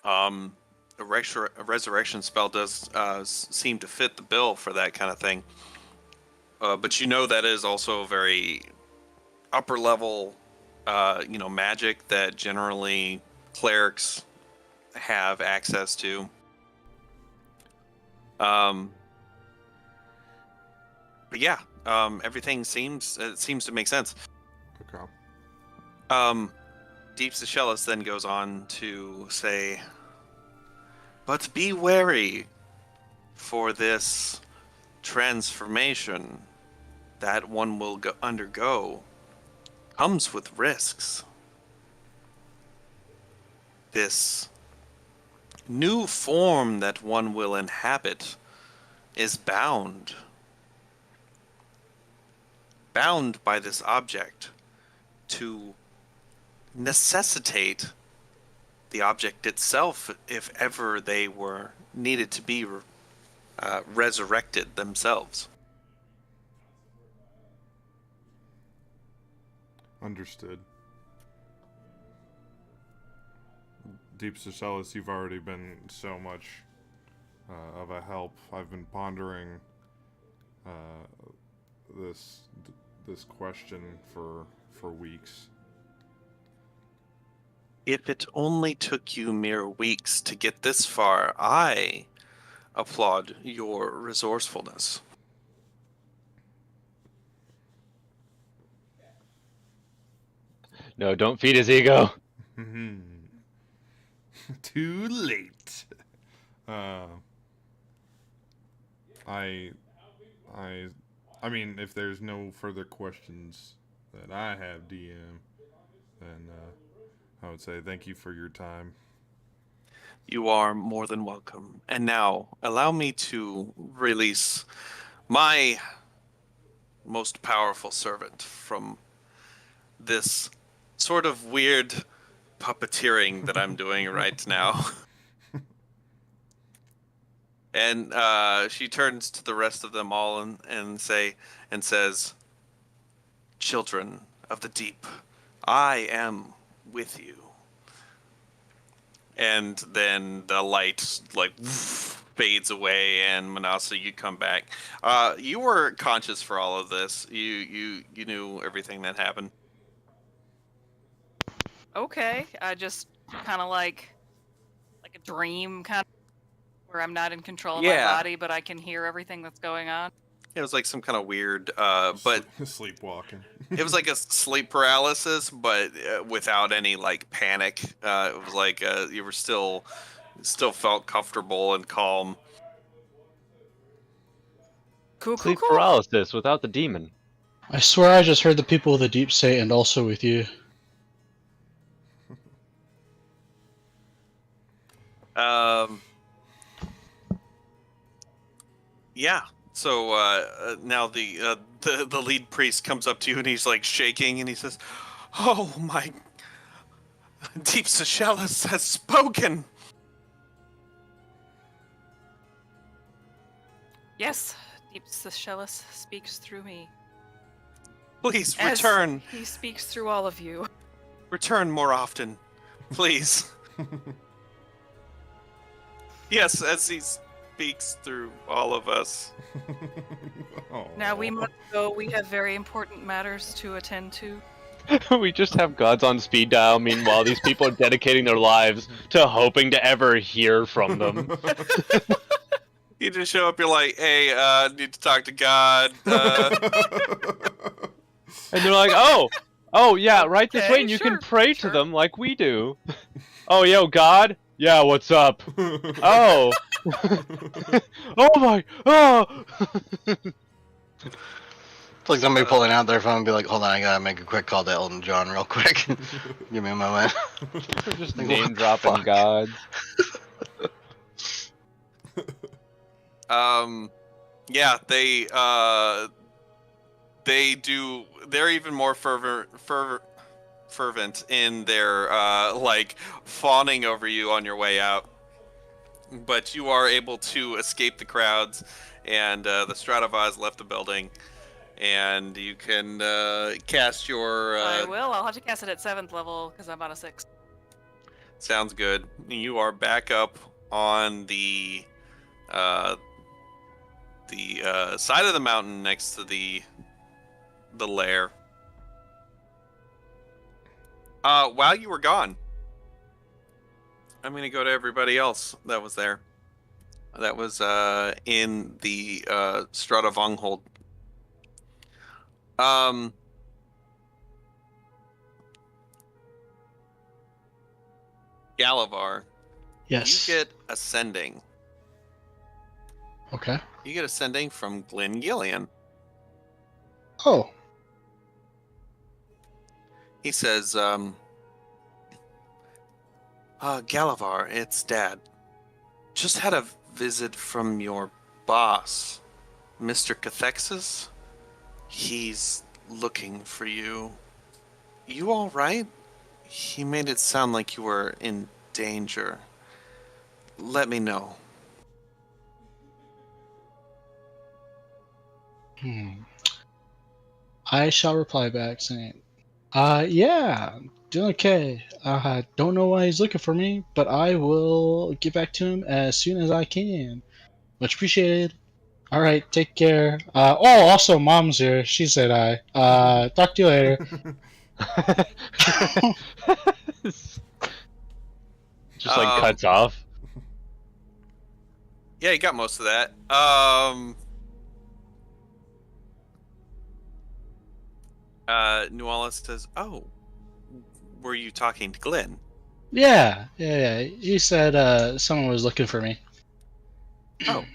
A resurrection spell does seem to fit the bill for that kind of thing. But you know that is also very upper level, magic that generally clerics have access to. But yeah, everything seems to make sense. Okay. Deep Seychelles then goes on to say, "But be wary, for this transformation that one will undergo comes with risks. This new form that one will inhabit is bound by this object to necessitate the object itself if ever they were needed to be resurrected themselves." Understood. Deep Seychelles, you've already been so much of a help. I've been pondering this question for weeks. If it only took you mere weeks to get this far, I applaud your resourcefulness. No, don't feed his ego. Too late. I mean, if there's no further questions that I have, DM, then I would say thank you for your time. You are more than welcome. And now, allow me to release my most powerful servant from this sort of weird puppeteering that I'm doing right now. And she turns to the rest of them all and says, "Children of the deep, I am with you." And then the light like fades away, and Manasa, you come back. You were conscious for all of this. You knew everything that happened. Okay, I just kind of like a dream, kind of where I'm not in control of my Yeah. body, but I can hear everything that's going on. It was like some kind of weird, but Sleepwalking. it was like a sleep paralysis, but without any like panic. It was like you were still felt comfortable and calm. Cool, cool, Sleep cool. paralysis without the demon. I swear I just heard the people of the deep say, and also with you. Yeah. So now the lead priest comes up to you and he's like shaking and he says, "Oh my, Deep Seychelles has spoken." Yes, Deep Seychelles speaks through me. Please As return. He speaks through all of you. Return more often, please. Yes, as he speaks through all of us. Now we must go. We have very important matters to attend to. We just have gods on speed dial. Meanwhile, these people are dedicating their lives to hoping to ever hear from them. You just show up, you're like, "Hey, need to talk to God." And they're like, oh yeah, right this way, and you can sure, pray sure. to them like we do. Oh, yo, God? Yeah, what's up? Oh. Oh my, oh! It's like somebody pulling out their phone and be like, hold on, I gotta make a quick call to Elton John real quick. Give me a moment. They're just Like, name what the dropping fuck? gods. Yeah, they do. They're even more fervent in their like fawning over you on your way out. But you are able to escape the crowds, and the Stradivarius left the building, and you can cast your. I will. I'll have to cast it at 7th level because I'm on a 6. Sounds good. You are back up on the side of the mountain next to the lair. While you were gone, I'm gonna go to everybody else that was there. That was in the Strata Vonghold. Galavar, Yes. you get ascending. Okay. You get ascending from Glen Gillian. Oh. He says, Galavar, it's Dad. Just had a visit from your boss, Mr. Cathexis. He's looking for you. You all right? He made it sound like you were in danger. Let me know. I shall reply back saying, yeah, doing okay. Don't know why he's looking for me, but I will get back to him as soon as I can. Much appreciated. All right, take care. Also, Mom's here. She said hi. Talk to you later. Just like cuts off. Yeah, you got most of that. Nuala says, "Oh, were you talking to Glenn?" Yeah. He said someone was looking for me. Oh.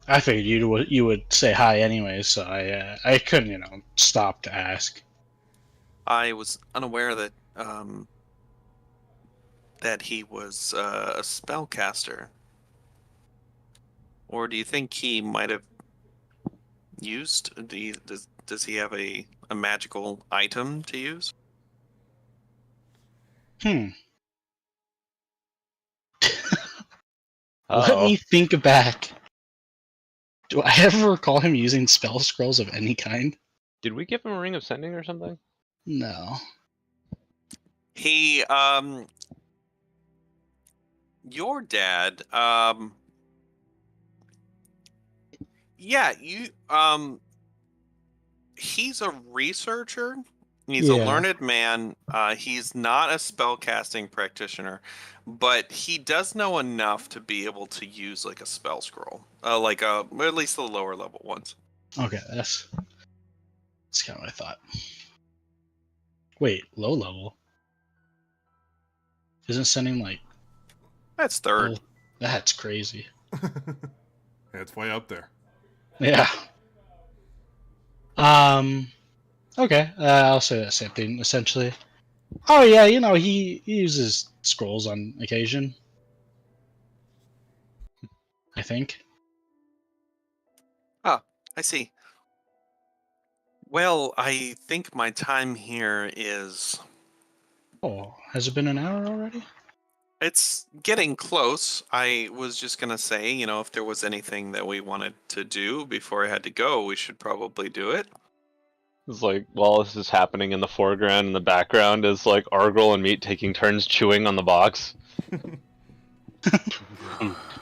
I figured you would say hi anyway, so I couldn't stop to ask. I was unaware that that he was a spellcaster. Or do you think he might have used? Does he have a magical item to use? Let Uh-oh. me think back. Do I ever recall him using spell scrolls of any kind? Did we give him a ring of sending or something? No. He your dad yeah, he's a researcher. He's a Yeah. learned man. He's not a spellcasting practitioner, but he does know enough to be able to use like a spell scroll, at least the lower level ones. Okay, that's kind of what I thought. Wait, low level? Isn't sending like? That's third. Oh, that's crazy. Yeah, it's way up there. Yeah. Okay. I'll say that same thing essentially. Oh yeah, he uses scrolls on occasion. I think. I see. Well, I think my time here is. Oh, has it been an hour already? It's getting close. I was just gonna say, if there was anything that we wanted to do before I had to go, we should probably do it. It's like, while this is happening in the foreground, in the background is like Argyle and Meat taking turns chewing on the box.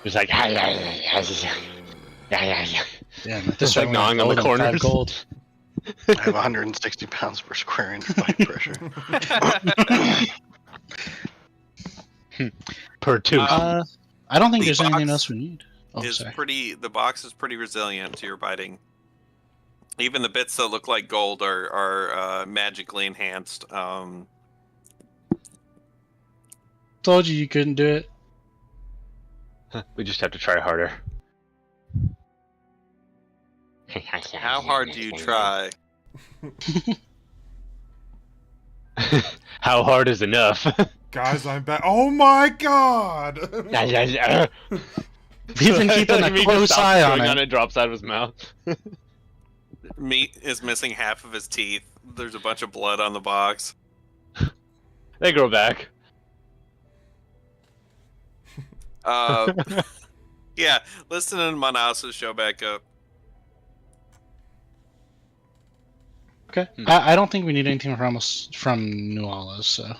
It's like, Damn, Just like gnawing on the corners. Gold. I have 160 pounds per square inch bite pressure. Per tooth. I don't think The there's anything box else we need. Oh, is sorry. the box is pretty resilient to your biting. Even the bits that look like gold are magically enhanced. Told you couldn't do it. We just have to try harder. How hard do you try? How hard is enough? Guys, I'm back. Oh my god! We've been keeping a Meat close stops eye on chewing it. it, drops out of his mouth. Meat is missing half of his teeth. There's a bunch of blood on the box. They grow back. Yeah, listen to Manasa's show back up. Okay. I don't think we need anything from Nuala, so.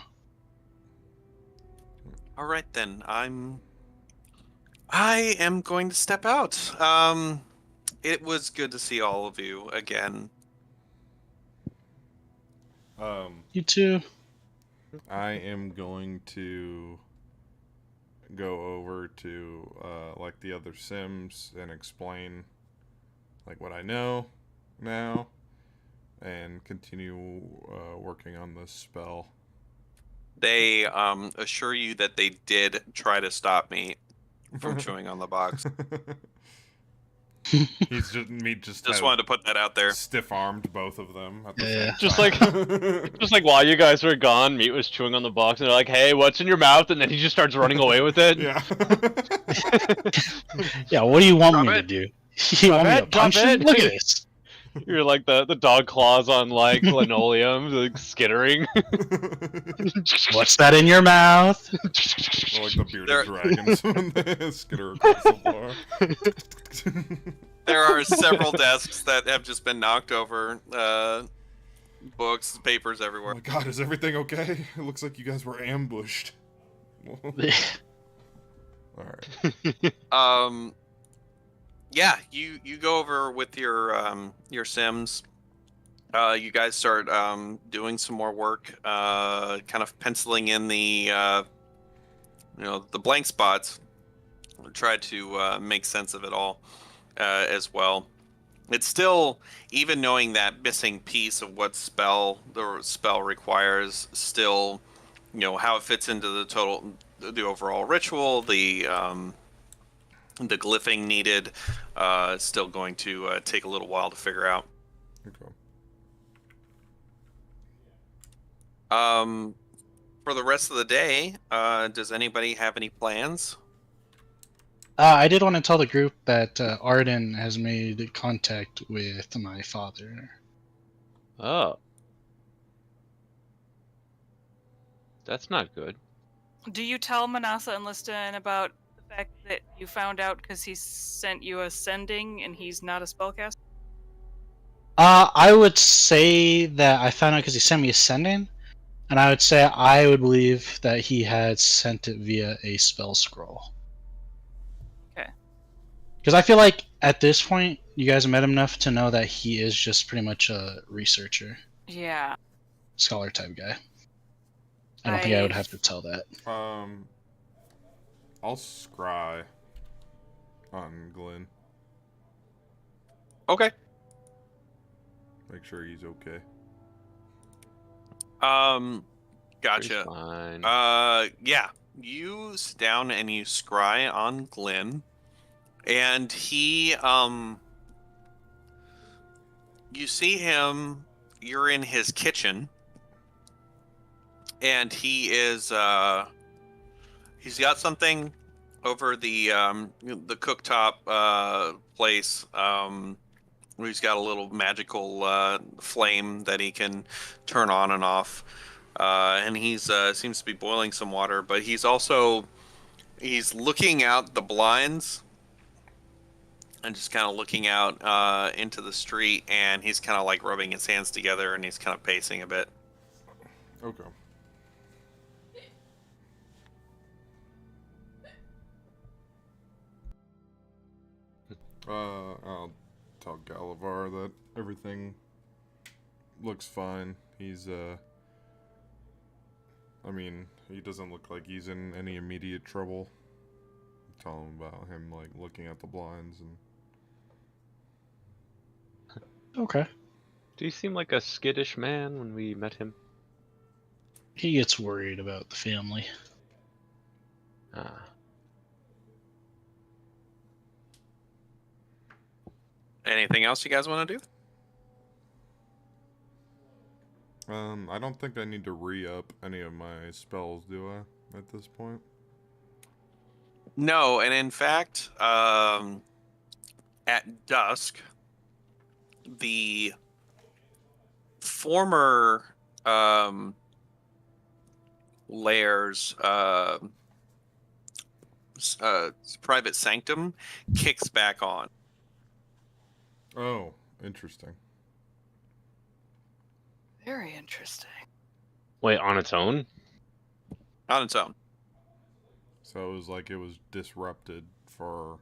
All right then, I am going to step out. It was good to see all of you again. You too. I am going to go over to like the other Sims and explain like what I know now and continue working on this spell. They assure you that they did try to stop me from chewing on the box. He's just Just wanted to put that out there. stiff-armed both of them at the Yeah. same Just time. Just like while you guys were gone, Meat was chewing on the box, and they're like, "Hey, what's in your mouth?" And then he just starts running away with it. Yeah. Yeah, what do you want me Drop to it. do? You want me to it, drop punch you? it. Look at this. You're like the dog claws on like linoleum, like skittering. What's that in your mouth? Or like the bearded There- dragons when they skitter across the floor. There are several desks that have just been knocked over. Books, papers Oh everywhere. my god, is everything okay? It looks like you guys were ambushed. Alright. Yeah, you go over with your Sims. You guys start doing some more work, kind of penciling in the the blank spots. Try to make sense of it all as well. It's still, even knowing that missing piece of what the spell requires, still how it fits into the overall ritual, the glyphing needed, is still going to take a little while to figure out. Okay. For the rest of the day, does anybody have any plans? I did want to tell the group that Arden has made contact with my father. Oh. That's not good. Do you tell Manasa and Liston about the fact that you found out because he sent you a sending and he's not a spellcaster? I would say that I found out because he sent me a sending, and I would say I would believe that he had sent it via a spell scroll. Okay. Because I feel like at this point, you guys met him enough to know that he is just pretty much a researcher, Yeah. scholar type guy. I don't think I would have to tell that. I'll scry on Glenn. Okay. Make sure he's okay. Gotcha. Fine. Yeah. You sit down and you scry on Glenn, and he, you see him. You're in his kitchen, and he is, he's got something over the cooktop place. He's got a little magical flame that he can turn on and off, and he's seems to be boiling some water. But he's looking out the blinds and just kind of looking out into the street, and he's kind of like rubbing his hands together, and he's kind of pacing a bit. Okay. I'll tell Galavar that everything looks fine. He's, I mean, he doesn't look like he's in any immediate trouble. Tell him about him, like, looking at the blinds and... Okay. Do you seem like a skittish man when we met him? He gets worried about the family. Ah. Anything else you guys want to do? I don't think I need to re-up any of my spells, do I, at this point? No, and in fact, at dusk, the former Lair's private sanctum kicks back on. Oh, interesting. Very interesting. Wait, on its own? On its own. So it was like it was disrupted for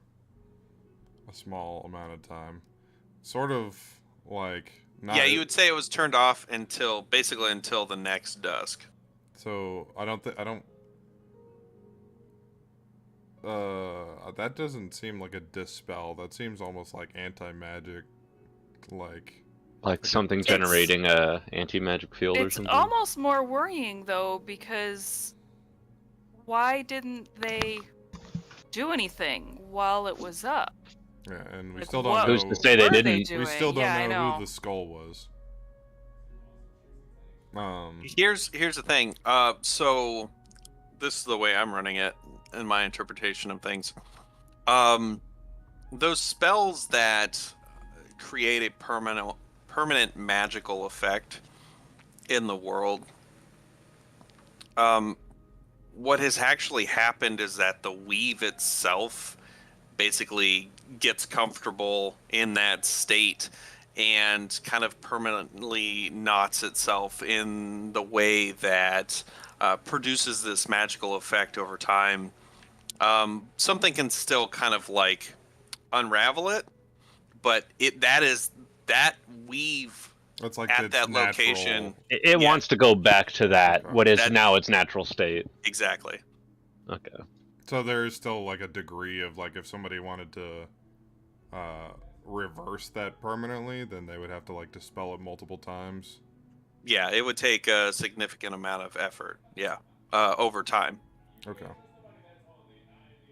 a small amount of time. Sort of like... not Yeah, you would say it was turned off basically until the next dusk. So, I don't think... that doesn't seem like a dispel. That seems almost like anti-magic, Like something It's- generating a anti-magic field or It's something? almost more worrying though, because why didn't they do anything while it was up? Yeah, and we Like, still what don't know... Who's to say they were they didn't? doing? We still don't Yeah, I know know. who the skull was. Here's the thing. So this is the way I'm running it in my interpretation of things. Those spells that create a permanent magical effect in the world. What has actually happened is that the weave itself basically gets comfortable in that state and kind of permanently knots itself in the way that produces this magical effect over time. Something can still kind of like unravel it, but that weave That's like at its that natural... location. It Yeah. wants to go back to that, Okay. what is That- now its natural state. Exactly. Okay. So there is still like a degree of like if somebody wanted to reverse that permanently, then they would have to like dispel it multiple times. Yeah, it would take a significant amount of effort. Yeah. over time. Okay.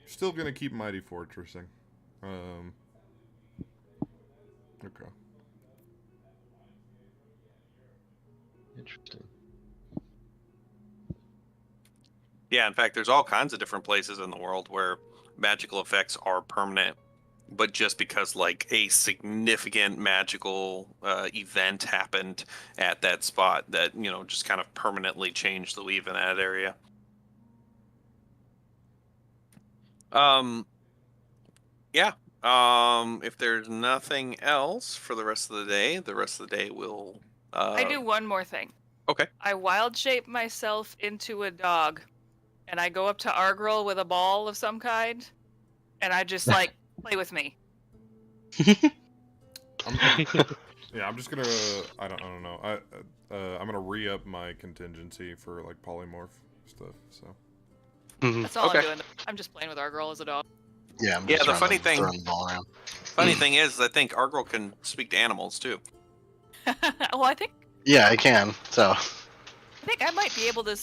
Still gonna keep Mighty Fortressing. Okay. Interesting. Yeah, in fact, there's all kinds of different places in the world where magical effects are permanent, but just because like a significant magical event happened at that spot that, you know, just kind of permanently changed the weave in that area. Yeah. If there's nothing else for the rest of the day will I do one more thing. Okay. I wild shape myself into a dog, and I go up to Argrel with a ball of some kind, and I just like play with me. I'm just gonna. I don't know. I'm gonna re-up my contingency for like polymorph stuff. So. That's all Okay. I'm doing. I'm just playing with Argrel as a dog. Yeah, I'm Yeah, just the funny thing- throwing the ball around. Funny thing is, I think Argrel can speak to animals too. Well, I think Yeah, I can. So I might be able to.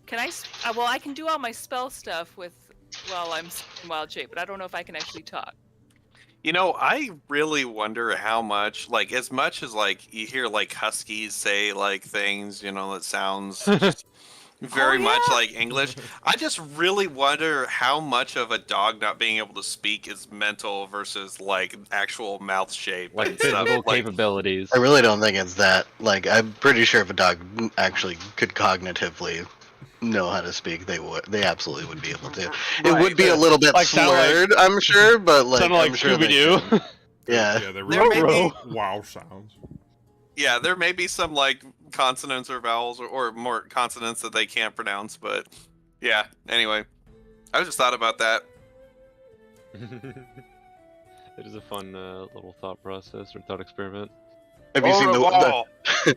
Can I? Well, I can do all my spell stuff while I'm in wild shape, but I don't know if I can actually talk. You know, I really wonder how much, like, as much as like you hear like huskies say like things, you know, that sounds just very much yeah. like English. I just really wonder how much of a dog not being able to speak is mental versus like actual mouth shape Like and stuff. physical Like, capabilities. I really don't think it's that. Like, I'm pretty sure if a dog actually could cognitively know how to speak, they absolutely would be able to. It Right, would be a little bit like, sound like- slurred, I'm sure, but like Sounded like I'm sure they Scooby-Doo. can. Yeah. Yeah, they There may really be- wow sounds. yeah, there may be some like consonants or vowels or more consonants that they can't pronounce, but yeah. Anyway, I just thought about that. It is a fun little thought process or thought experiment. Have you seen the Horrible!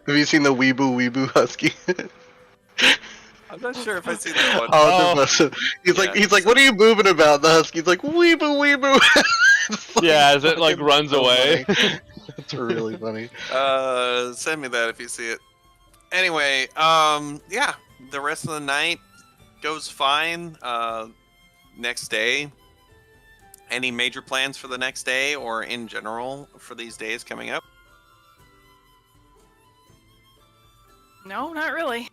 Have you seen the Weeboo Husky? I'm not sure if I see that one. Oh, he's Yeah. he's like, what are you moving about? The Husky's like, Weeboo. It's like Yeah, as it like fucking runs so away. funny. It's really funny. Send me that if you see it. Anyway, yeah, the rest of the night goes fine. Next day, any major plans for the next day or in general for these days coming up? No, not really.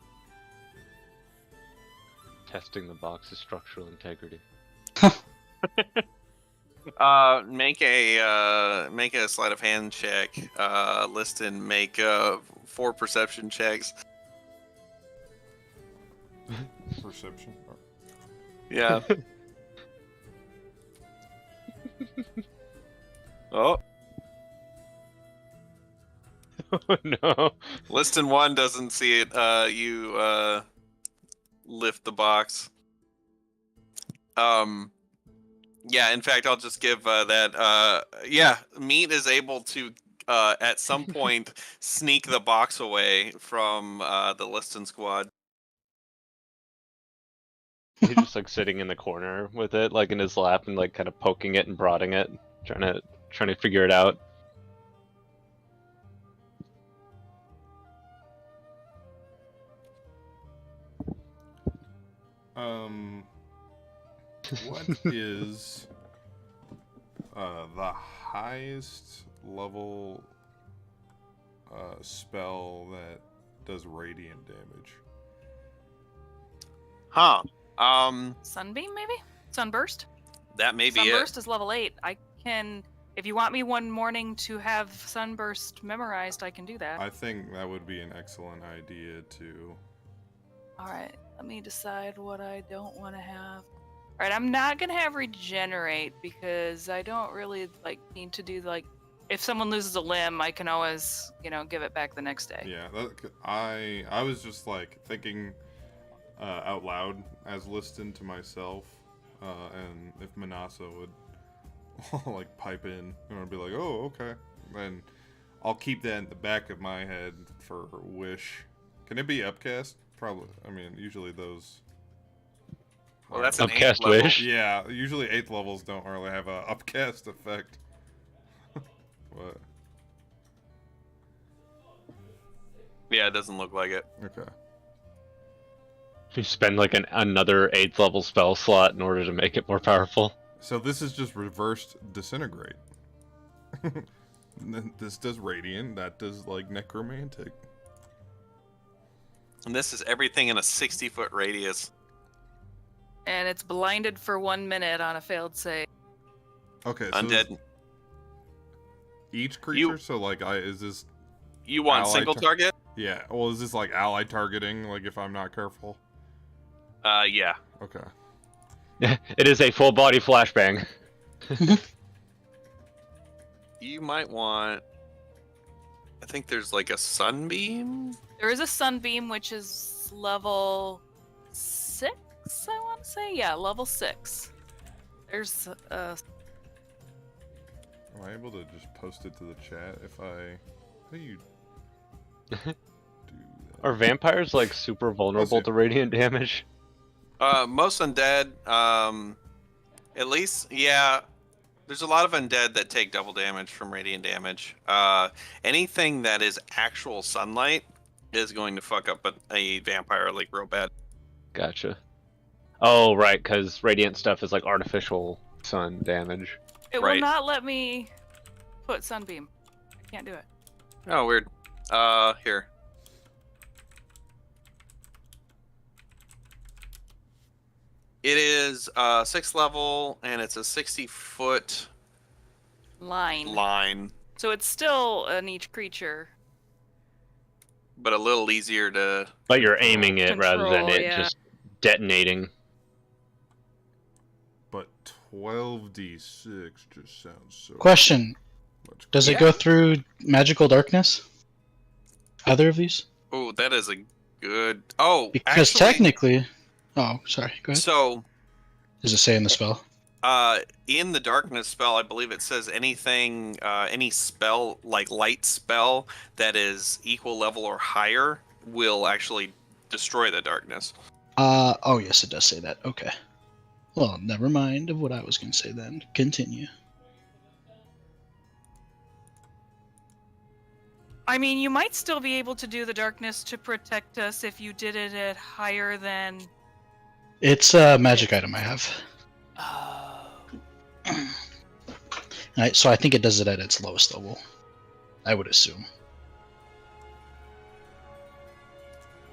Testing the box's structural integrity. Make a sleight of hand check. Liston, make 4 perception checks. Perception. Yeah. Oh, Oh no. Liston 1 doesn't see it. You lift the box. Yeah, in fact, I'll just give that. Yeah, Meat is able to at some point sneak the box away from the Liston squad. He's just like sitting in the corner with it, like in his lap, and like kind of poking it and prodding it, trying to figure it out. What is the highest level spell that does radiant damage? Huh. Sunbeam, maybe? Sunburst? That may be Sunburst it. is level 8. I can. If you want me one morning to have Sunburst memorized, I can do that. I think that would be an excellent idea too. Alright, let me decide what I don't want to have. Alright, I'm not gonna have Regenerate because I don't really like need to do like if someone loses a limb, I can always, give it back the next day. Yeah, I was just like thinking out loud as listening to myself, and if Manasa would like pipe in, and I'd be like, oh, okay, then I'll keep that in the back of my head for Wish. Can it be upcast? Probably. I mean, usually those. Well, that's an Upcast 8th level. Wish. Yeah, usually 8th levels don't really have a upcast effect. What? Yeah, it doesn't look like it. Okay. You spend like another 8th level spell slot in order to make it more powerful. So this is just reversed disintegrate. This does radiant, that does like necromantic. And this is everything in a 60-foot radius. And it's blinded for 1 minute on a failed save. Okay, so Undead. each creature. So like, is this? You want ally single target? Yeah. Well, is this like ally targeting? Like if I'm not careful. Yeah. Okay. It is a full body flashbang. You might want. I think there's like a sunbeam. There is a sunbeam, which is level 6, I want to say. Yeah, level 6. There's Am I able to just post it to the chat if I? How do you do that? Are vampires like super vulnerable to radiant damage? Most undead, at least, yeah. There's a lot of undead that take double damage from radiant damage. Anything that is actual sunlight is going to fuck up a vampire like real bad. Gotcha. Oh, right, because radiant stuff is like artificial sun damage. It Right. will not let me put sunbeam. I can't do it. Oh, weird. Here. It is 6th level, and it's a 60-foot line, So it's still an each creature. but a little easier to. But you're aiming it rather than Control, it yeah. just detonating. But 12d6 just sounds so. Question: Much Does it Yeah. go through magical darkness? Either of these? Oh, that is a good. Oh, Because actually, technically, oh, sorry. Go ahead. So, Does it say in the spell? in the darkness spell, I believe it says anything, any spell like light spell that is equal level or higher will actually destroy the darkness. Oh yes, it does say that. Okay. Well, never mind of what I was going to say then. Continue. I mean, you might still be able to do the darkness to protect us if you did it at higher than. It's a magic item I have. Oh. So I think it does it at its lowest level. I would assume.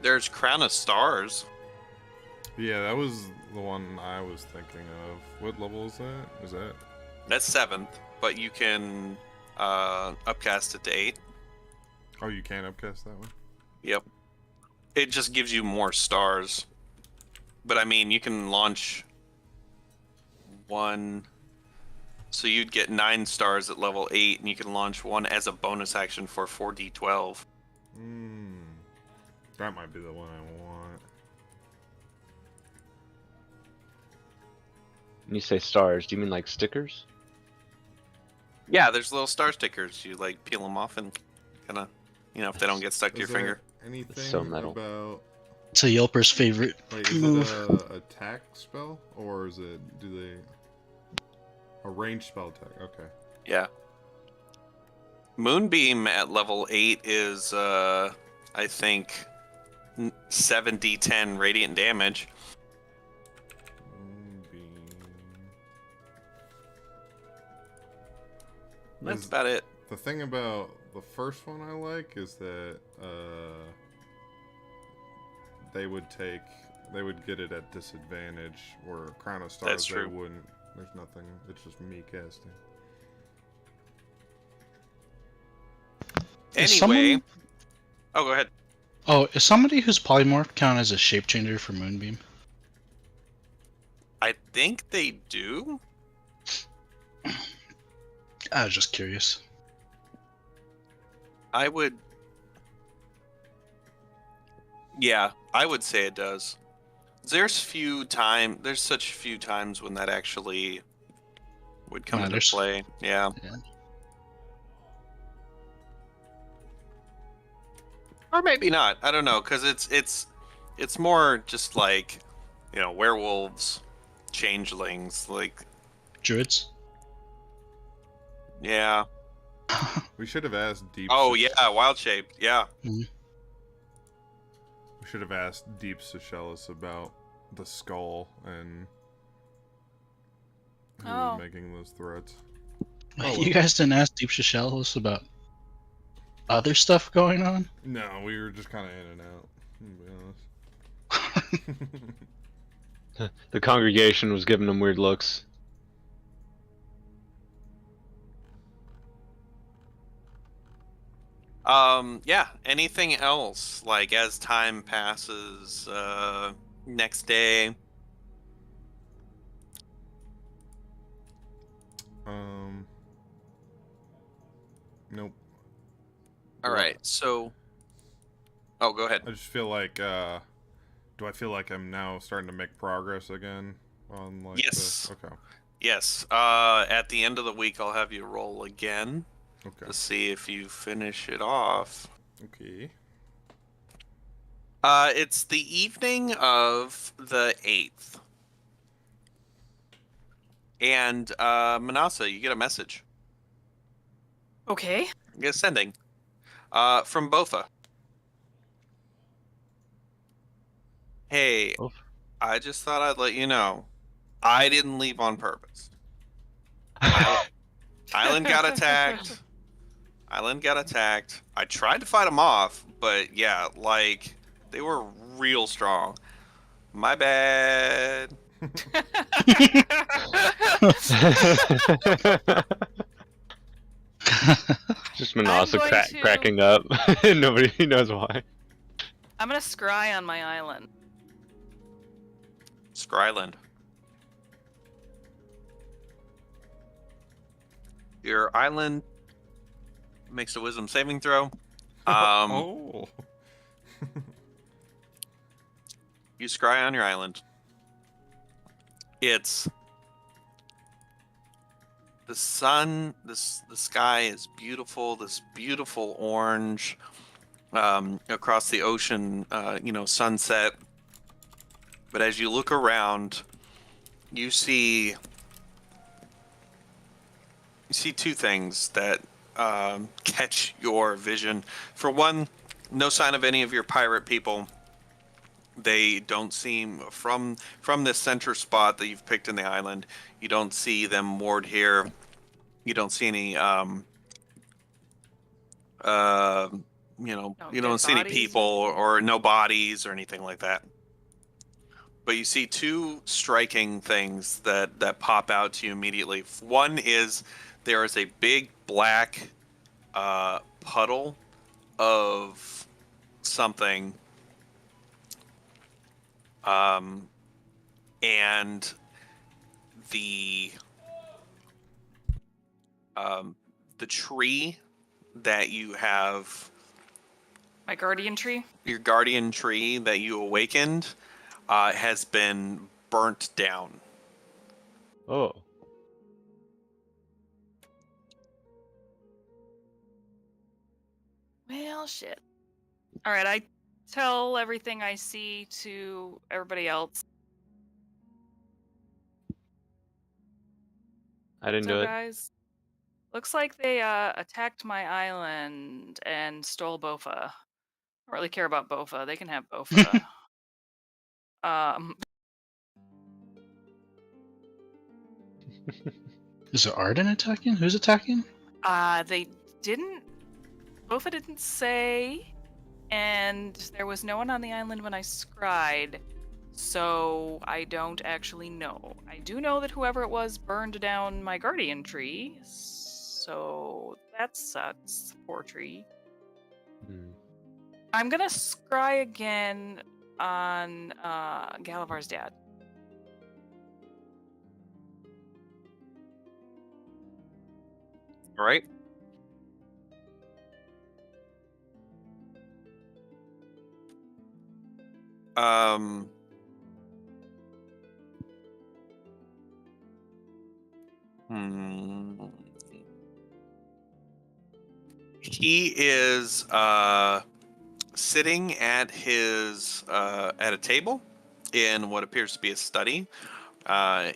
There's Crown of Stars. Yeah, that was the one I was thinking of. What level is that? Is that? That's 7th, but you can upcast it to 8. Oh, you can't upcast that one. Yep. It just gives you more stars. But I mean, you can launch one. So you'd get 9 stars at level 8, and you can launch one as a bonus action for 4d12. That might be the one I want. When you say stars, do you mean like stickers? Yeah, there's little star stickers. You like peel them off and kind of, if they don't get stuck to your Is there finger. anything so metal. about? It's a Yelper's favorite Like, is move. it a attack spell or is it? Do they? A ranged spell attack. Okay. Yeah. Moonbeam at level 8 is, I think, 7d10 radiant damage. Moonbeam. That's Is- about it. The thing about the first one I like is that they would get it at disadvantage, where Crown of Stars That's true. they wouldn't. There's nothing. It's just me casting. Is Anyway. someone- Oh, go ahead. Oh, is somebody who's polymorph count as a shape changer for Moonbeam? I think they do. I was just curious. I would. Yeah, I would say it does. There's such few times when that actually would come into Matters. play. Yeah. Yeah. Or maybe not. I don't know, because it's more just like, werewolves, changelings, like, Druids? yeah. We should have asked Deep. Oh yeah, wild shape. Yeah. We We should have asked Deep Seychelles about the skull and who was making those threats. Wait, you guys didn't ask Deep Seychelles about other stuff going on? No, we were just kind of in and out, to be honest. The congregation was giving them weird looks. Yeah, anything else? Like, as time passes, next day? Nope. Alright, so... Oh, go ahead. I just feel like, do I feel like I'm now starting to make progress again on, like, Yes. Okay. Yes, at the end of the week, I'll have you roll again Okay. to see if you finish it off. Okay. It's the evening of the 8th. And, Manasa, you get a message. Okay. You get a sending. From Bofa. Hey, Bofa? I just thought I'd let you know. I didn't leave on purpose. Island got attacked. I tried to fight them off, but yeah, like, they were real strong. My bad. Just Manasa I'm going to- cracking up. Nobody knows why. I'm gonna scry on my island. Skryland. Your island makes a wisdom saving throw. Oh. You scry on your island. It's the sun, the sky is beautiful, this beautiful orange across the ocean, sunset. But as you look around, you see two things that catch your vision. For one, no sign of any of your pirate people. They don't seem from this center spot that you've picked in the island. You don't see them moored here. You don't see any you don't see any bodies? people or no bodies or anything like that. But you see two striking things that pop out to you immediately. One is there is a big black puddle of something, and the tree that you have, My guardian tree. your guardian tree that you awakened, has been burnt down. Oh. Well, shit. All right, I tell everything I see to everybody else. I didn't do So, it. guys, looks like they attacked my island and stole Bofa. I don't really care about Bofa. They can have Bofa. Is it Arden attacking? Who's attacking? They didn't. Bofa didn't say, and there was no one on the island when I scried, so I don't actually know. I do know that whoever it was burned down my guardian tree, so that sucks. Poor tree. Hmm. I'm gonna scry again on Galavar's dad. All right. Um. He is sitting at his at a table in what appears to be a study.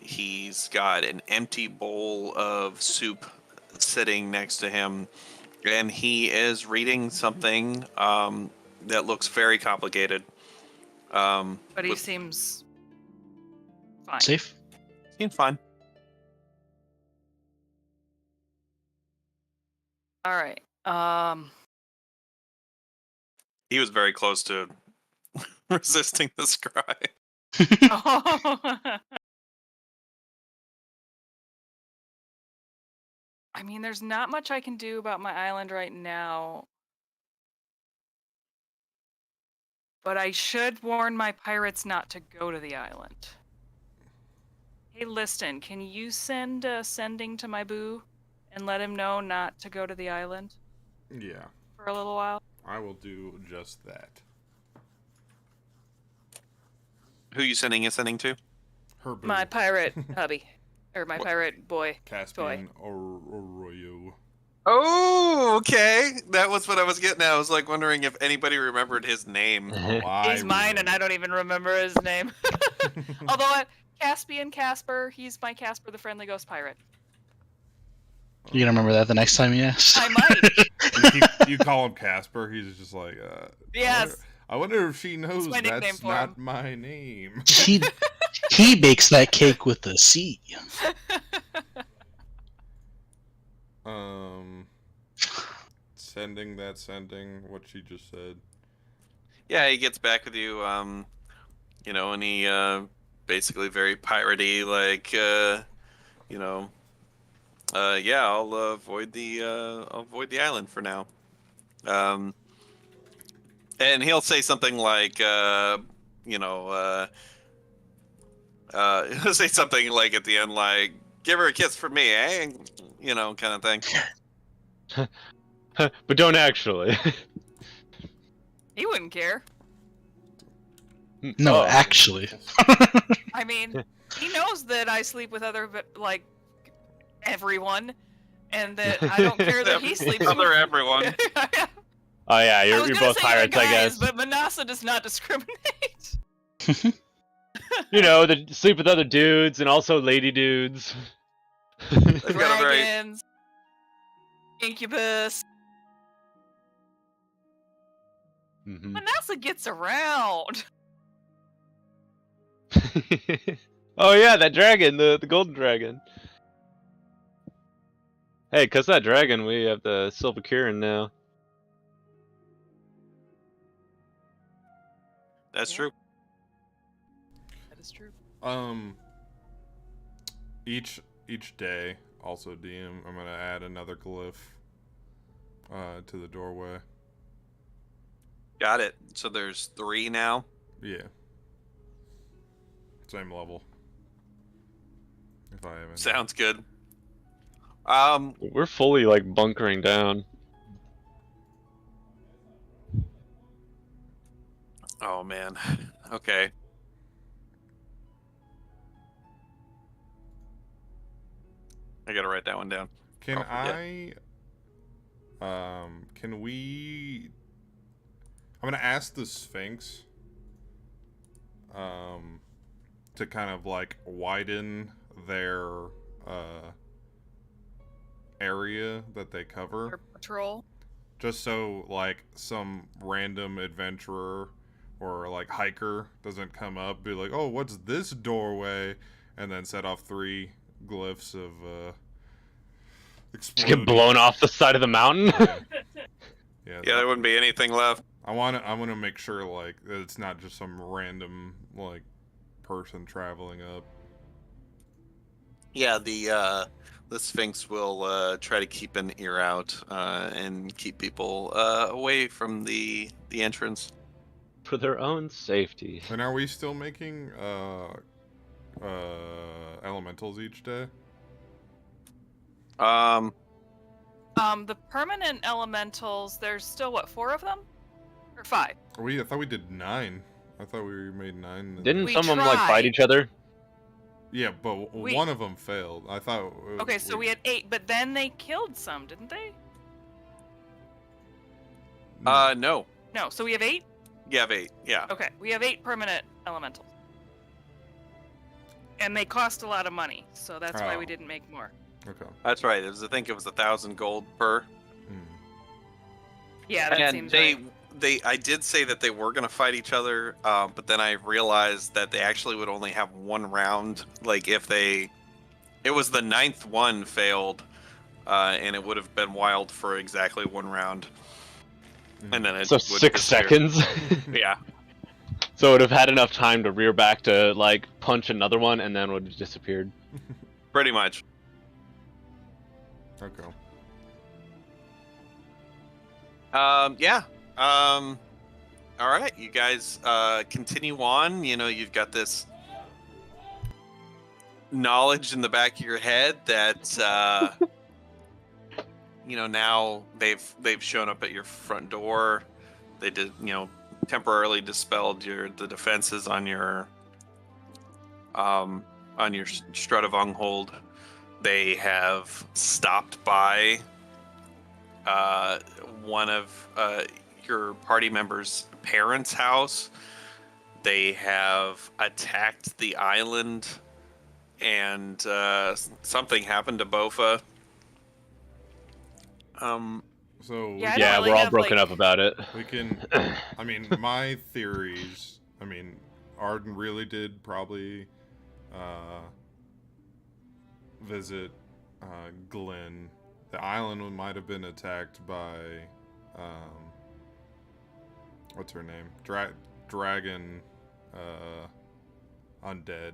He's got an empty bowl of soup sitting next to him, and he is reading something that looks very complicated. But he with- seems fine. Safe? seems fine. All right. He was very close to resisting the scry. I mean, there's not much I can do about my island right now. But I should warn my pirates not to go to the island. Hey, Liston, can you send sending to my boo and let him know not to go to the island Yeah, for a little while? I will do just that. Who you sending to? Her boo. My pirate hubby. Or my What? pirate boy. Caspian Arroyo. Oh, okay. That was what I was getting at. I was like wondering if anybody remembered his name. He's mine and I don't even remember his name. Although, Caspian Casper, he's my Casper the Friendly Ghost Pirate. You gonna remember that the next time you ask? I might. You call him Casper. He's just like, Yes. I wonder if she knows my nickname that's for not him. my name. He bakes that cake with a C. Sending what she just said. Yeah, he gets back with you, and he basically very piratey, like, yeah, I'll avoid the island for now. And he'll say something like, he'll say something like at the end, like, give her a kiss for me, eh? Kind of thing. But don't actually. He wouldn't care. No, Oh. actually. I mean, he knows that I sleep with everyone, and that I don't care that he sleeps Other with everyone. Oh yeah, I you're was gonna both say pirates, the I guys, guess. but Manasa does not discriminate. They sleep with other dudes and also lady dudes. They've got a very Dragons, incubus. Mhm. Manasa gets around. Oh yeah, that dragon, the golden dragon. Hey, cause that dragon, we have the Silver Kieran now. That's Yeah. true. That is true. Each day, also DM, I'm gonna add another glyph to the doorway. Got it. So there's 3 now. Yeah. Same level. If I haven't. Sounds good. We're fully like bunkering down. Oh man. Okay. I gotta write that one down. Can I'll forget. can we? I'm gonna ask the Sphinx. To kind of like widen their area that they cover. Or patrol. Just so like some random adventurer or like hiker doesn't come up, be like, oh, what's this doorway, and then set off 3 glyphs of Just exploding. get blown off the side of the mountain. Yeah, Yeah, there wouldn't be anything left. I wanna make sure like that it's not just some random like person traveling up. Yeah, the Sphinx will try to keep an ear out and keep people away from the entrance. For their own safety. And are we still making elementals each day? The permanent elementals, there's still what, 4 of them? Or 5? I thought we did 9. I thought we made 9. and- Didn't We some of them like tried. fight each other? Yeah, but one of them failed. I thought. Okay, so we had 8, but then they killed some, didn't they? No. No, so we have 8? You have 8. Yeah. Okay, we have 8 permanent elementals. And they cost a lot of money, so that's why we Oh. didn't make more. Okay. That's right. I think it was 1,000 gold per. Hmm. Yeah, that And seems they right. I did say that they were gonna fight each other, but then I realized that they actually would only have one round. Like if it was the 9th one failed, and it would have been wild for exactly one round, and then it So would 6 disappear. seconds. Yeah. So it would have had enough time to rear back to like punch another one, and then would have disappeared. Pretty much. Okay. Yeah. All right, you guys continue on. You know, you've got this knowledge in the back of your head that you know, now they've shown up at your front door. They did, you know, temporarily dispelled the defenses on your Strutavonghold. They have stopped by one of your party members' parents' house. They have attacked the island, and something happened to Bofa. So Yeah, I don't Yeah, really we're all have, broken like- up about it. we can. I mean, my theories. I mean, Arden really did probably visit Glenn. The island might have been attacked by what's her name? Dragon undead.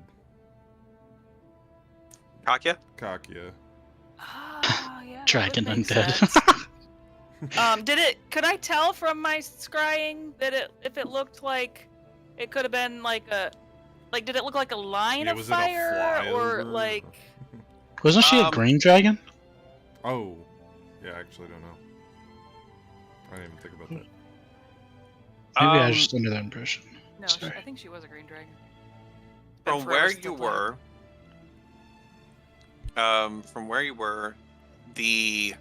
Katya? Kakia. Ah, yeah. that Dragon would make undead. sense. Could I tell from my scrying that if it looked like it could have been like did it look like a line Yeah, of was it a fire or flyover? like? Wasn't she a green dragon? Oh, yeah. I actually don't know. I didn't even think about that. Maybe I Um, was just under that impression. No, Sorry. I think she was a green dragon. Been From forever where since I you played. were, the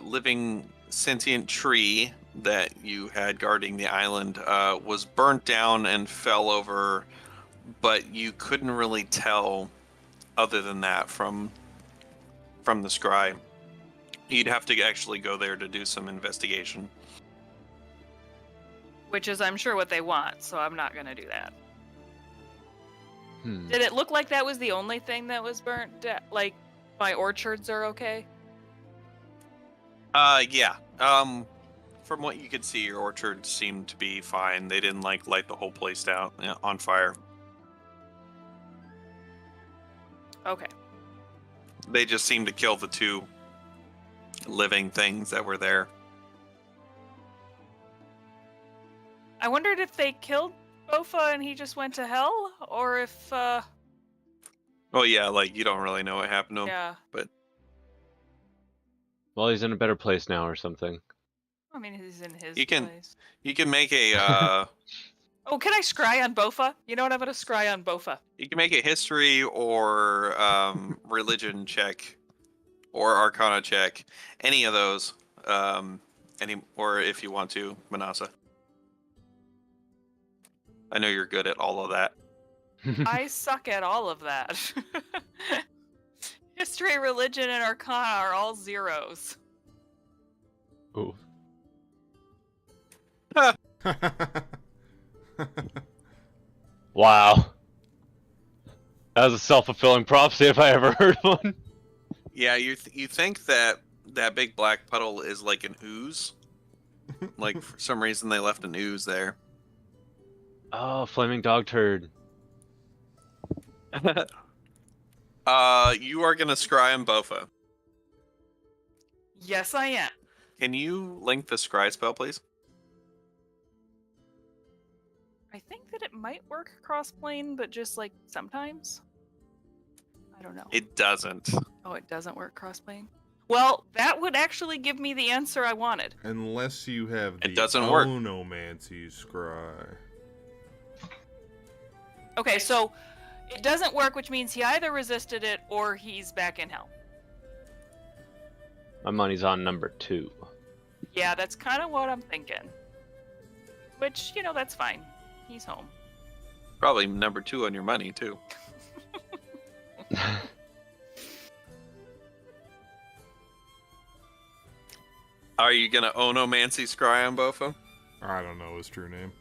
living sentient tree that you had guarding the island was burnt down and fell over, but you couldn't really tell other than that from the scry. You'd have to actually go there to do some investigation. Which is, I'm sure, what they want, so I'm not gonna do that. Hmm. Did it look like that was the only thing that was burnt? Like, my orchards are okay? Yeah. From what you could see, your orchard seemed to be fine. They didn't like light the whole place down on fire. Okay. They just seemed to kill the two living things that were there. I wondered if they killed Bofa and he just went to hell, or if, Oh yeah, like you don't really know what happened to him. yeah. Well, he's in a better place now or something. I mean, he's in his You can- place. You can make a Oh, can I scry on Bofa? You know what? I'm gonna scry on Bofa. you can make a history or religion check or arcana check. Any of those. Or if you want to, Manasa. I know you're good at all of that. I suck at all of that. History, religion, and arcana are all zeros. Ooh. Wow. That was a self-fulfilling prophecy if I ever heard one. Yeah, you think that big black puddle is like an ooze? Like for some reason they left an ooze there. Oh, flaming dog turd. You are gonna scry on Bofa. Yes, I am. Can you link the scry spell, please? I think that it might work cross-plane, but just like sometimes. I don't know. It doesn't. Oh, it doesn't work cross-plane? Well, that would actually give me the answer I wanted. Unless you have the It doesn't work. Onomancy scry. Okay, so it doesn't work, which means he either resisted it or he's back in hell. My money's on number 2. Yeah, that's kind of what I'm thinking. Which, you know, that's fine. He's home. Probably number 2 on your money too. Are you gonna onomancy scry on both of them? I don't know his true name.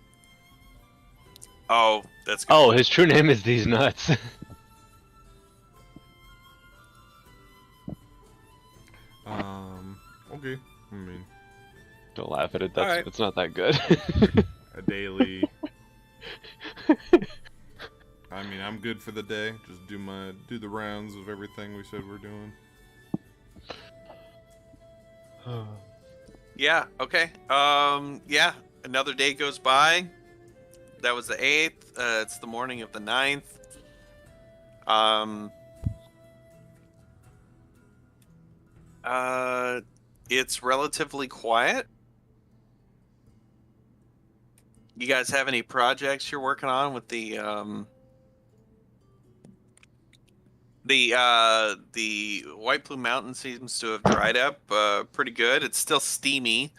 Oh, that's good. Oh, his true name is These Nuts. Okay. I mean, Don't laugh at it. That's Alright. it's not that good. a daily. I mean, I'm good for the day. Just do the rounds of everything we said we're doing. Yeah. Okay. Yeah. Another day goes by. That was the 8th. It's the morning of the 9th. It's relatively quiet. You guys have any projects you're working on with the White Plume Mountain seems to have dried up pretty good. It's still steamy,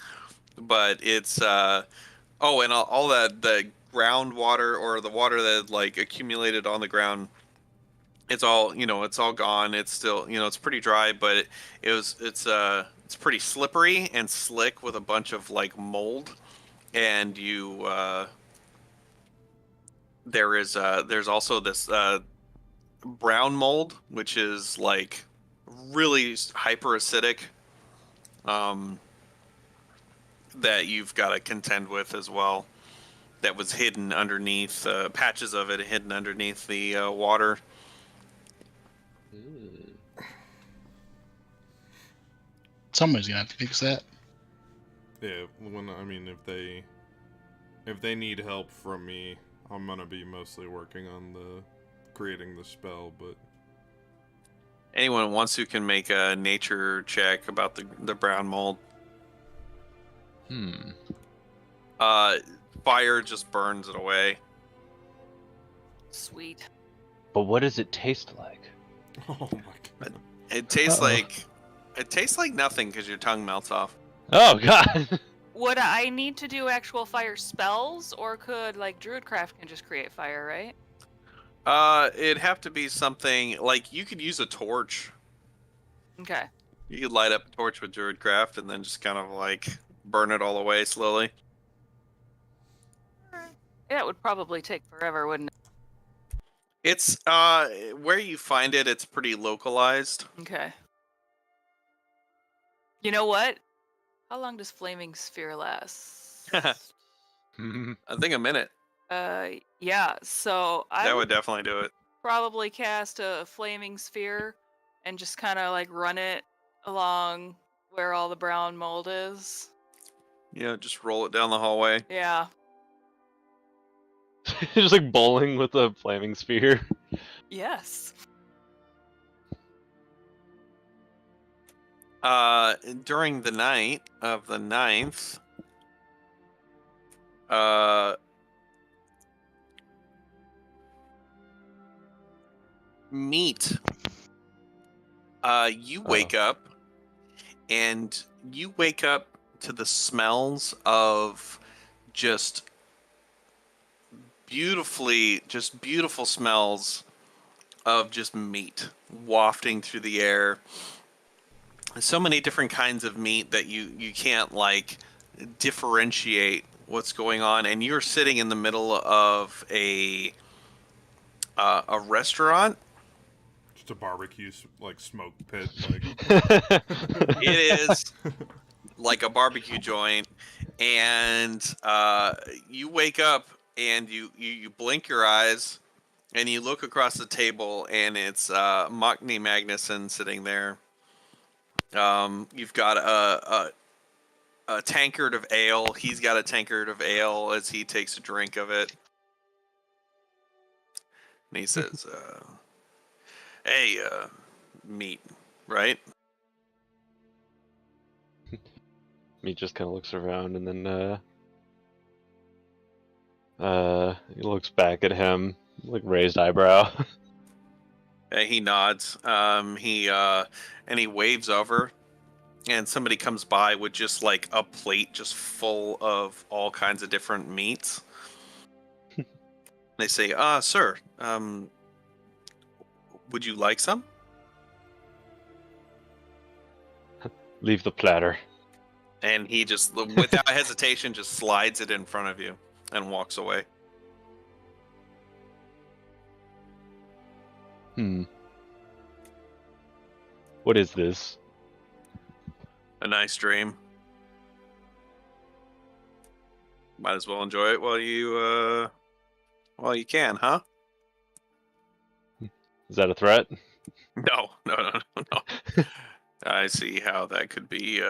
but it's oh, and all that the groundwater or the water that like accumulated on the ground, it's all it's all gone. It's still it's pretty dry, but it's pretty slippery and slick with a bunch of like mold, and there's also this brown mold, which is like really hyper acidic, that you've got to contend with as well. That was hidden underneath patches of it hidden underneath the water. Somebody's gonna have to fix that. Yeah. I mean, if they need help from me, I'm gonna be mostly working on creating the spell. But Anyone who wants to can make a nature check about the brown mold. Fire just burns it away. Sweet. But what does it taste like? oh my god. It tastes Uh-oh. like nothing because your tongue melts off. Oh god. Would I need to do actual fire spells, or could like Druidcraft can just create fire, right? It'd have to be something like you could use a torch. Okay. You could light up a torch with Druidcraft and then just kind of like burn it all away slowly. Yeah, it would probably take forever, wouldn't it? It's where you find it, it's pretty localized. Okay. You know what? How long does Flaming Sphere last? I think a minute. Yeah, so I That would would definitely do it. probably cast a Flaming Sphere and just kind of like run it along where all the brown mold is. Just roll it down the hallway. Yeah. Just like bowling with a flaming sphere. Yes. During the night of the 9th, meat. You wake up, and you wake up to the smells of just beautiful smells of just meat wafting through the air. So many different kinds of meat that you can't like differentiate what's going on, and you're sitting in the middle of a restaurant. Just a barbecue like smoke pit. Like It is like a barbecue joint, and you wake up and you blink your eyes and you look across the table, and it's Mockney Magnuson sitting there. You've got a tankard of ale. He's got a tankard of ale as he takes a drink of it. And he says, hey, meat, right? He just kind of looks around and then he looks back at him, like raised eyebrow. He nods. And he waves over, and somebody comes by with just like a plate just full of all kinds of different meats. They say, sir, would you like some? Leave the platter. And he just, without hesitation, just slides it in front of you and walks away. What is this? A nice dream. Might as well enjoy it while you can, huh? Is that a threat? No. I see how that could be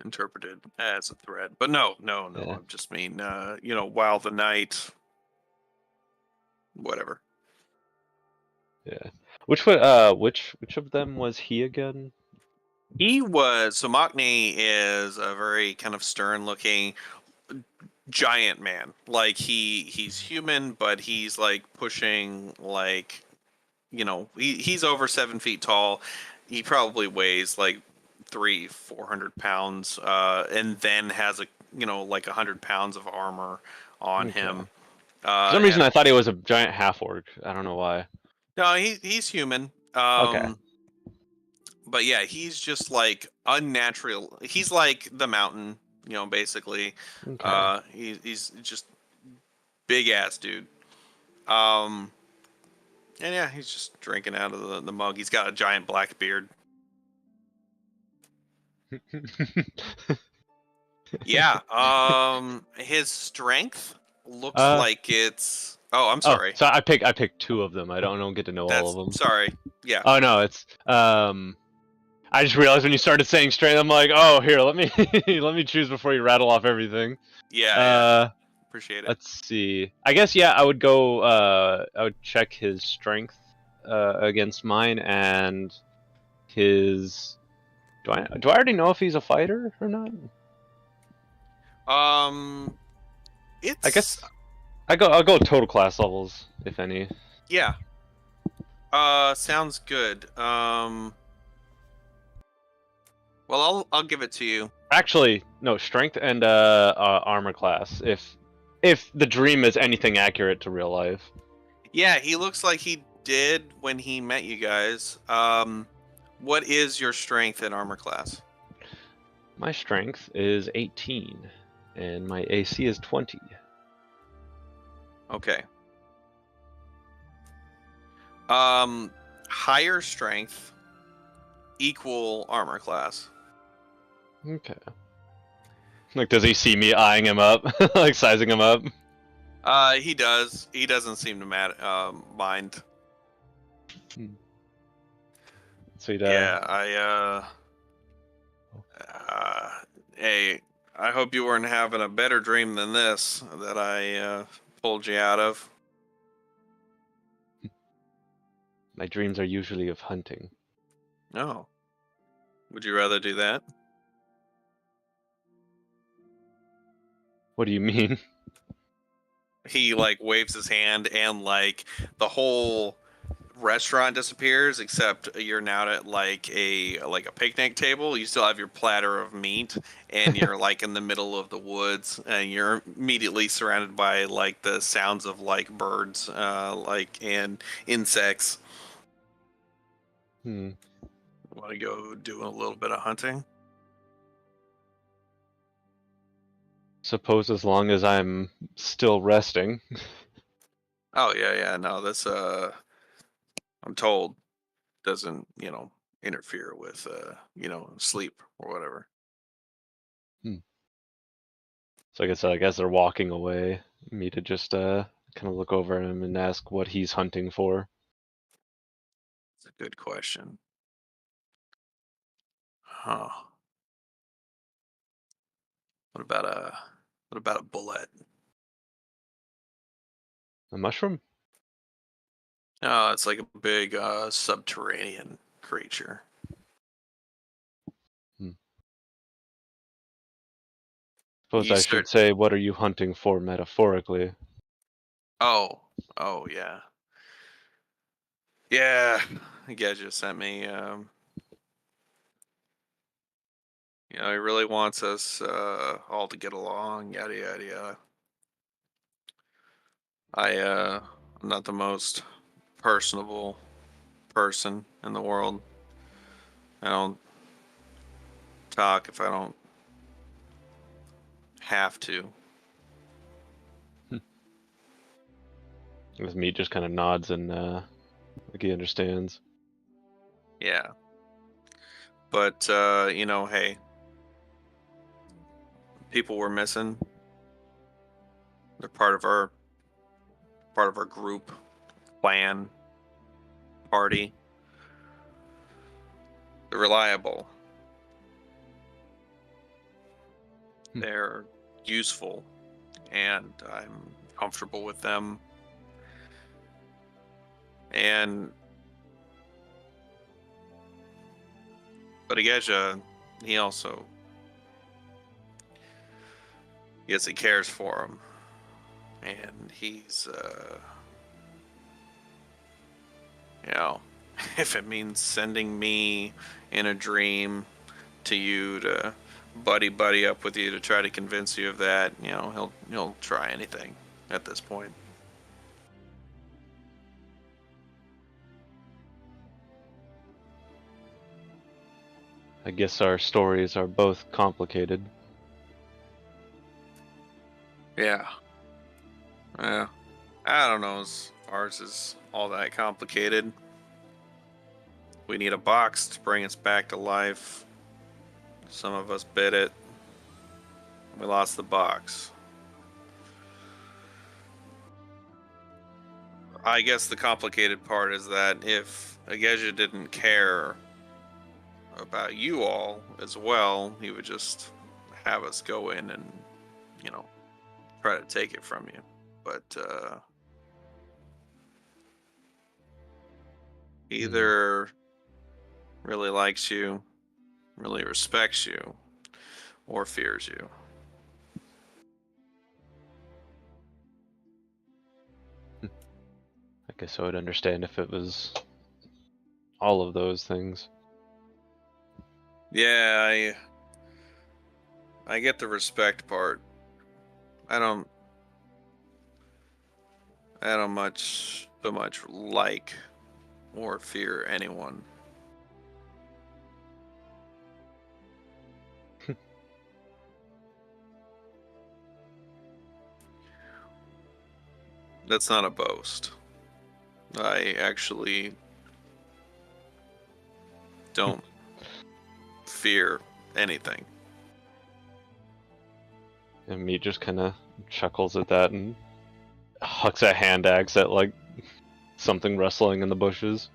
interpreted as a threat, but no. Yeah. I just mean, while the night, whatever. Yeah. Which of them was he again? He was, so Machni is a very kind of stern-looking giant man. Like he's human, but he's like pushing like, he's over 7 feet tall. He probably weighs like 400 pounds, and then has like 100 pounds of armor on Okay. him. For some reason, I thought he was a giant half orc. I don't know why. No, he's human. Okay. But yeah, he's just like unnatural. He's like the mountain, basically. Okay. He's just big ass dude. And yeah, he's just drinking out of the mug. He's got a giant black beard. Yeah. His strength looks like it's. Oh, I'm sorry. So I picked two of them. I don't get to know all of them. Sorry. Yeah. Oh no, it's I just realized when you started saying strength, I'm like, oh, here, let me let me choose before you rattle off everything. Yeah. Appreciate it. Let's see. I guess I would go. I would check his strength against mine and his. Do I already know if he's a fighter or not? It's. I guess I'll go total class levels, if any. Yeah. Sounds good. Well, I'll give it to you. Actually, no, strength and armor class. If the dream is anything accurate to real life. Yeah, he looks like he did when he met you guys. What is your strength and armor class? My strength is 18, and my AC is 20. Okay. Higher strength, equal armor class. Okay. Like, does he see me eyeing him up, like sizing him up? He does. He doesn't seem to mind. Sweet. Yeah, hey, I hope you weren't having a better dream than this that I pulled you out of. My dreams are usually of hunting. No. Would you rather do that? What do you mean? He like waves his hand and like the whole restaurant disappears, except you're now at like a picnic table. You still have your platter of meat, and you're like in the middle of the woods, and you're immediately surrounded by like the sounds of like birds, and insects. Hmm. Want to go do a little bit of hunting? Suppose as long as I'm still resting. Oh yeah. No, that's I'm told doesn't interfere with sleep or whatever. So I guess they're walking away. Me to just kind of look over him and ask what he's hunting for. It's a good question. Huh. What about a bullet? A mushroom? Oh, it's like a big subterranean creature. Suppose You I start- should say, what are you hunting for metaphorically? Oh yeah. Yeah, the guy just sent me. He really wants us all to get along. Yada yada yada. I'm not the most personable person in the world. I don't talk if I don't have to. With me, just kind of nods and like he understands. Yeah. But hey, people we're missing. They're part of our group, clan, party. They're reliable. They're useful, and I'm comfortable with them. But Ageja, he also, yes, he cares for him, and he's, if it means sending me in a dream to you to buddy up with you to try to convince you of that, he'll try anything at this point. I guess our stories are both complicated. Yeah. Yeah. I don't know if ours is all that complicated. We need a box to bring us back to life. Some of us bit it. We lost the box. I guess the complicated part is that if Ageja didn't care about you all as well, he would just have us go in and, try to take it from you. But either really likes you, really respects you, or fears you. I guess I would understand if it was all of those things. Yeah, I get the respect part. I don't much like or fear anyone. That's not a boast. I actually don't fear anything. And me just kind of chuckles at that and hucks a hand axe at like something rustling in the bushes.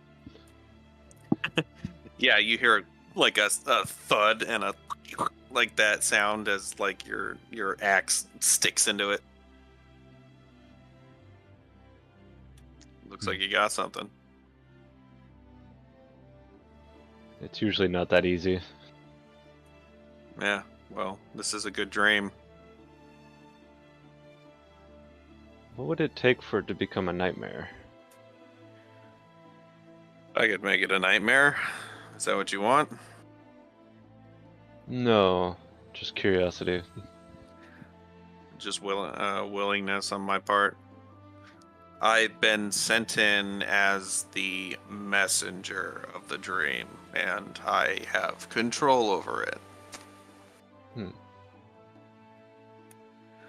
Yeah, you hear like a thud and a like that sound as like your axe sticks into it. Looks like you got something. It's usually not that easy. Yeah, well, this is a good dream. What would it take for it to become a nightmare? I could make it a nightmare. Is that what you want? No, just curiosity. Just willingness on my part. I've been sent in as the messenger of the dream, and I have control over it.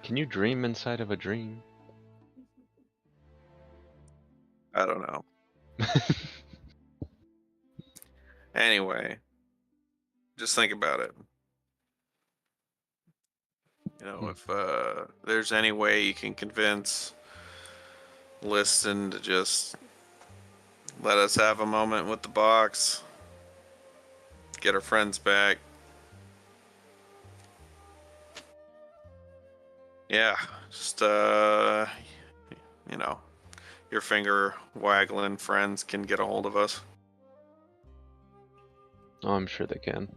Can you dream inside of a dream? I don't know. Anyway, just think about it. If there's any way you can convince Liston to just let us have a moment with the box, get our friends back. Yeah, just your finger waggling friends can get a hold of us. Oh, I'm sure they can.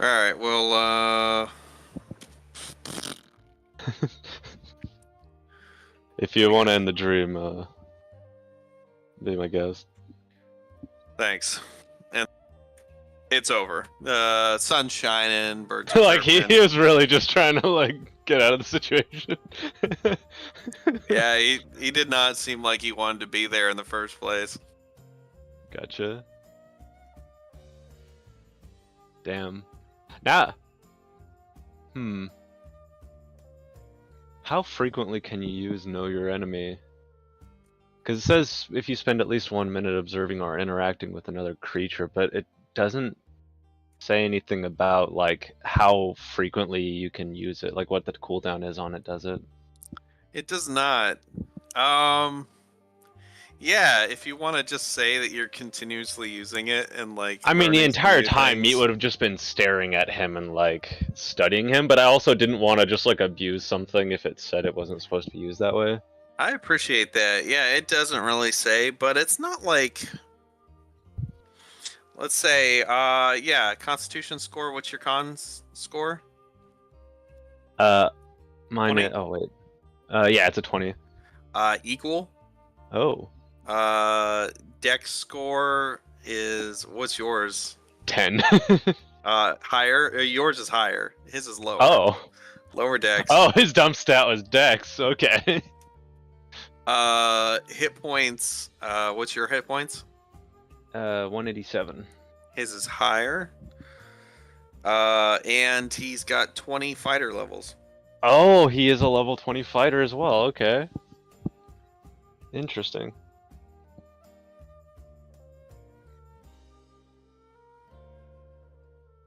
All right, well, If you want to end the dream, be my guest. thanks. And it's over. Sun's shining, birds. Like he chirping. was really just trying to like get out of the situation. Yeah, he did not seem like he wanted to be there in the first place. Gotcha. Damn. Now, how frequently can you use Know Your Enemy? Because it says if you spend at least 1 minute observing or interacting with another creature, but it doesn't say anything about like how frequently you can use it, like what the cooldown is on it, does it? It does not. Yeah, if you want to just say that you're continuously using it and like. I mean, the learning some entire new time Meat things. would have just been staring at him and like studying him, but I also didn't want to just like abuse something if it said it wasn't supposed to be used that way. I appreciate that. Yeah, it doesn't really say, but it's not like. Let's say, yeah, Constitution score. What's your cons score? Mine 20? is, oh wait. Yeah, it's a 20. Equal. Oh. Dex score is what's yours? 10. Higher. Yours is higher. His is lower. Oh. Lower dex. Oh, his dump stat was Dex. Okay. Hit points. What's your hit points? 187. His is higher. And he's got 20 fighter levels. Oh, he is a level 20 fighter as well. Okay. Interesting.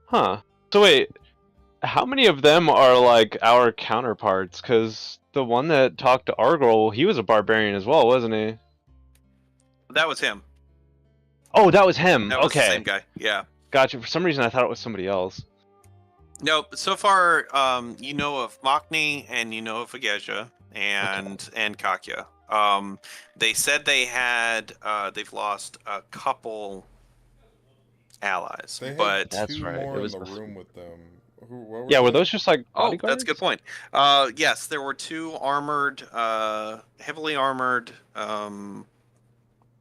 Huh. So wait, how many of them are like our counterparts? Because the one that talked to Argol, he was a barbarian as well, wasn't he? That was him. Oh, that was him. That was okay. the same guy. Yeah. Gotcha. For some reason, I thought it was somebody else. No, so far, you know of Machni and you know of Ageja and Kakya. They said they had, they've lost a couple allies, They had but That's two right, more it in was the the- room with them. What Yeah, were they? those just like oh, bodyguards? that's a good point. Yes, there were two armored, heavily armored,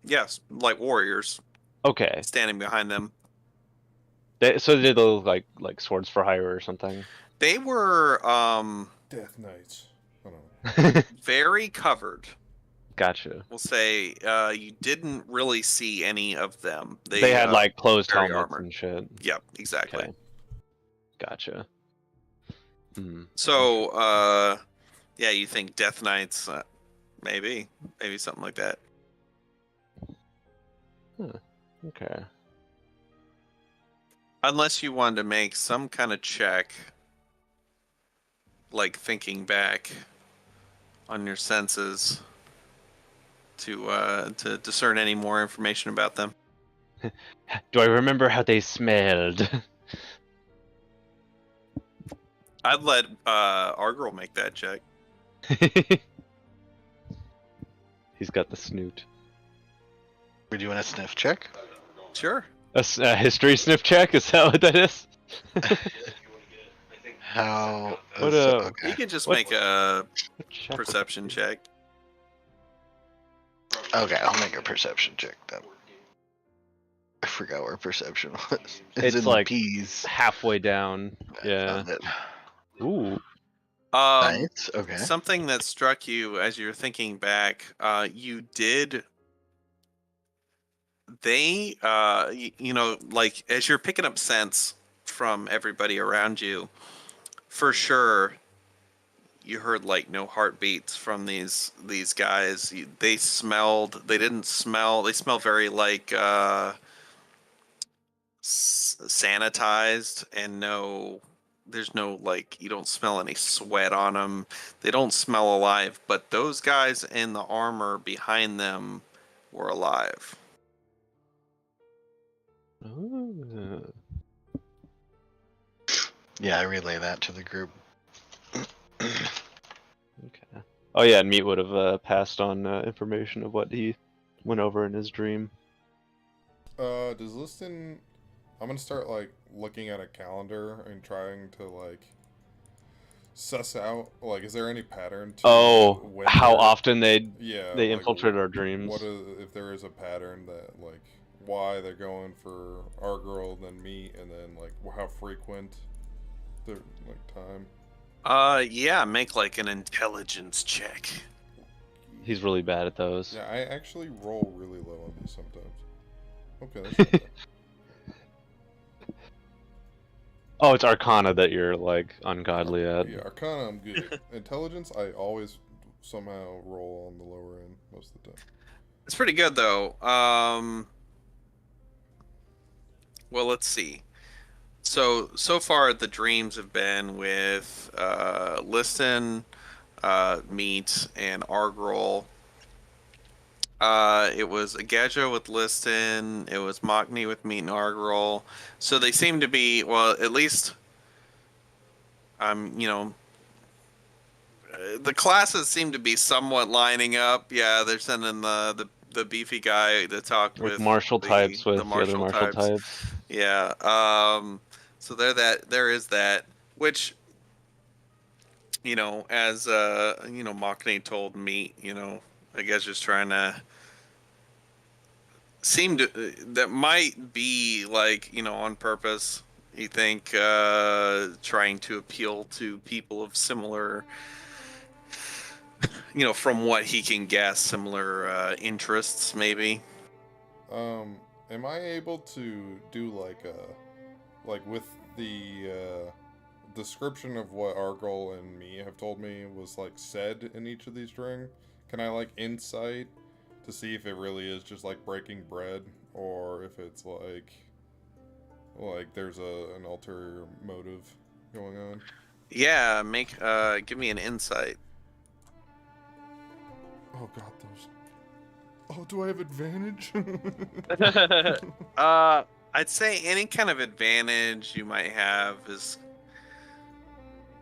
yes, like warriors Okay. standing behind them. So did they look like swords for hire or something? They were Death Knights. I don't know. very covered. Gotcha. We'll say you didn't really see any of them. They had like closed very helmets armored. and shit. Yep, exactly. Okay. Gotcha. Hmm. So, yeah, you think Death Knights, maybe something like that. Okay. Unless you wanted to make some kind of check, like thinking back on your senses to discern any more information about them. Do I remember how they smelled? I'd let Argirl make that check. He's got the snoot. We're doing a sniff check. Sure. A history sniff check? Is that what that is? How? What, okay. You can just What- make a Check. perception check. Okay, I'll make a perception check then. I forgot where perception was. It's in like the P's. halfway down. Yeah. Found it. Ooh. Nice. Okay. Something that struck you as you're thinking back, you did. They, you know, like as you're picking up scents from everybody around you, for sure, you heard like no heartbeats from these guys. They smelled. They didn't smell. They smell very like sanitized, and no. There's no like you don't smell any sweat on them. They don't smell alive, but those guys in the armor behind them were alive. Ooh. Yeah, I relay that to the group. Okay. Oh yeah, and Meat would have passed on information of what he went over in his dream. Does Liston? I'm gonna start like looking at a calendar and trying to like suss out like is there any pattern to Oh, when how they're- often they like, infiltrate our dreams. What is, if there is a pattern that like why they're going for our girl then me and then like how frequent the like time. Yeah, make like an intelligence check. He's really bad at those. Yeah, I actually roll really low on these sometimes. Okay, that's not bad. Oh, it's Arcana that you're like ungodly at. Yeah, Arcana I'm good at. Intelligence I always somehow roll on the lower end most of the time. It's pretty good though. Well, let's see. So far the dreams have been with Liston, Meat, and Argrol. It was Agajo with Liston. It was Mockney with Meat and Argrol. So they seem to be, well, at least the classes seem to be somewhat lining up. Yeah, they're sending the beefy guy to talk With with martial types with the other martial martial types. types. Yeah. So there is that, which, as Mockney told me, I guess just trying to seem to that might be like, on purpose. You think trying to appeal to people of similar, from what he can guess, similar interests, maybe. Am I able to do like with the description of what Argol and me have told me was like said in each of these string? Can I like insight to see if it really is just like breaking bread, or if it's like there's an ulterior motive going on? Yeah, give me an insight. Oh god, those. Oh, do I have advantage? I'd say any kind of advantage you might have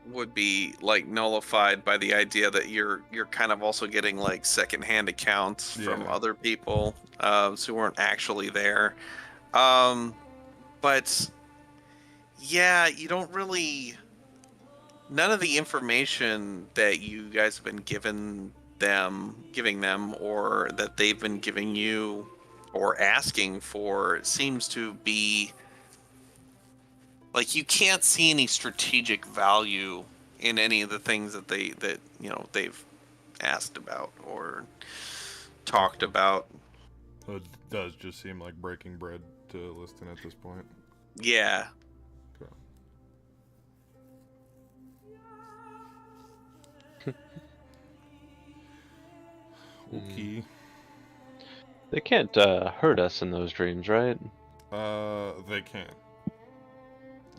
would be like nullified by the idea that you're kind of also getting like secondhand accounts from Yeah. other people who weren't actually there. But yeah, you don't really. None of the information that you guys have been giving them, or that they've been giving you or asking for, seems to be like you can't see any strategic value in any of the things that they've asked about or talked about. So it does just seem like breaking bread to Liston at this point. Yeah. Okay. They can't hurt us in those dreams, right? They can.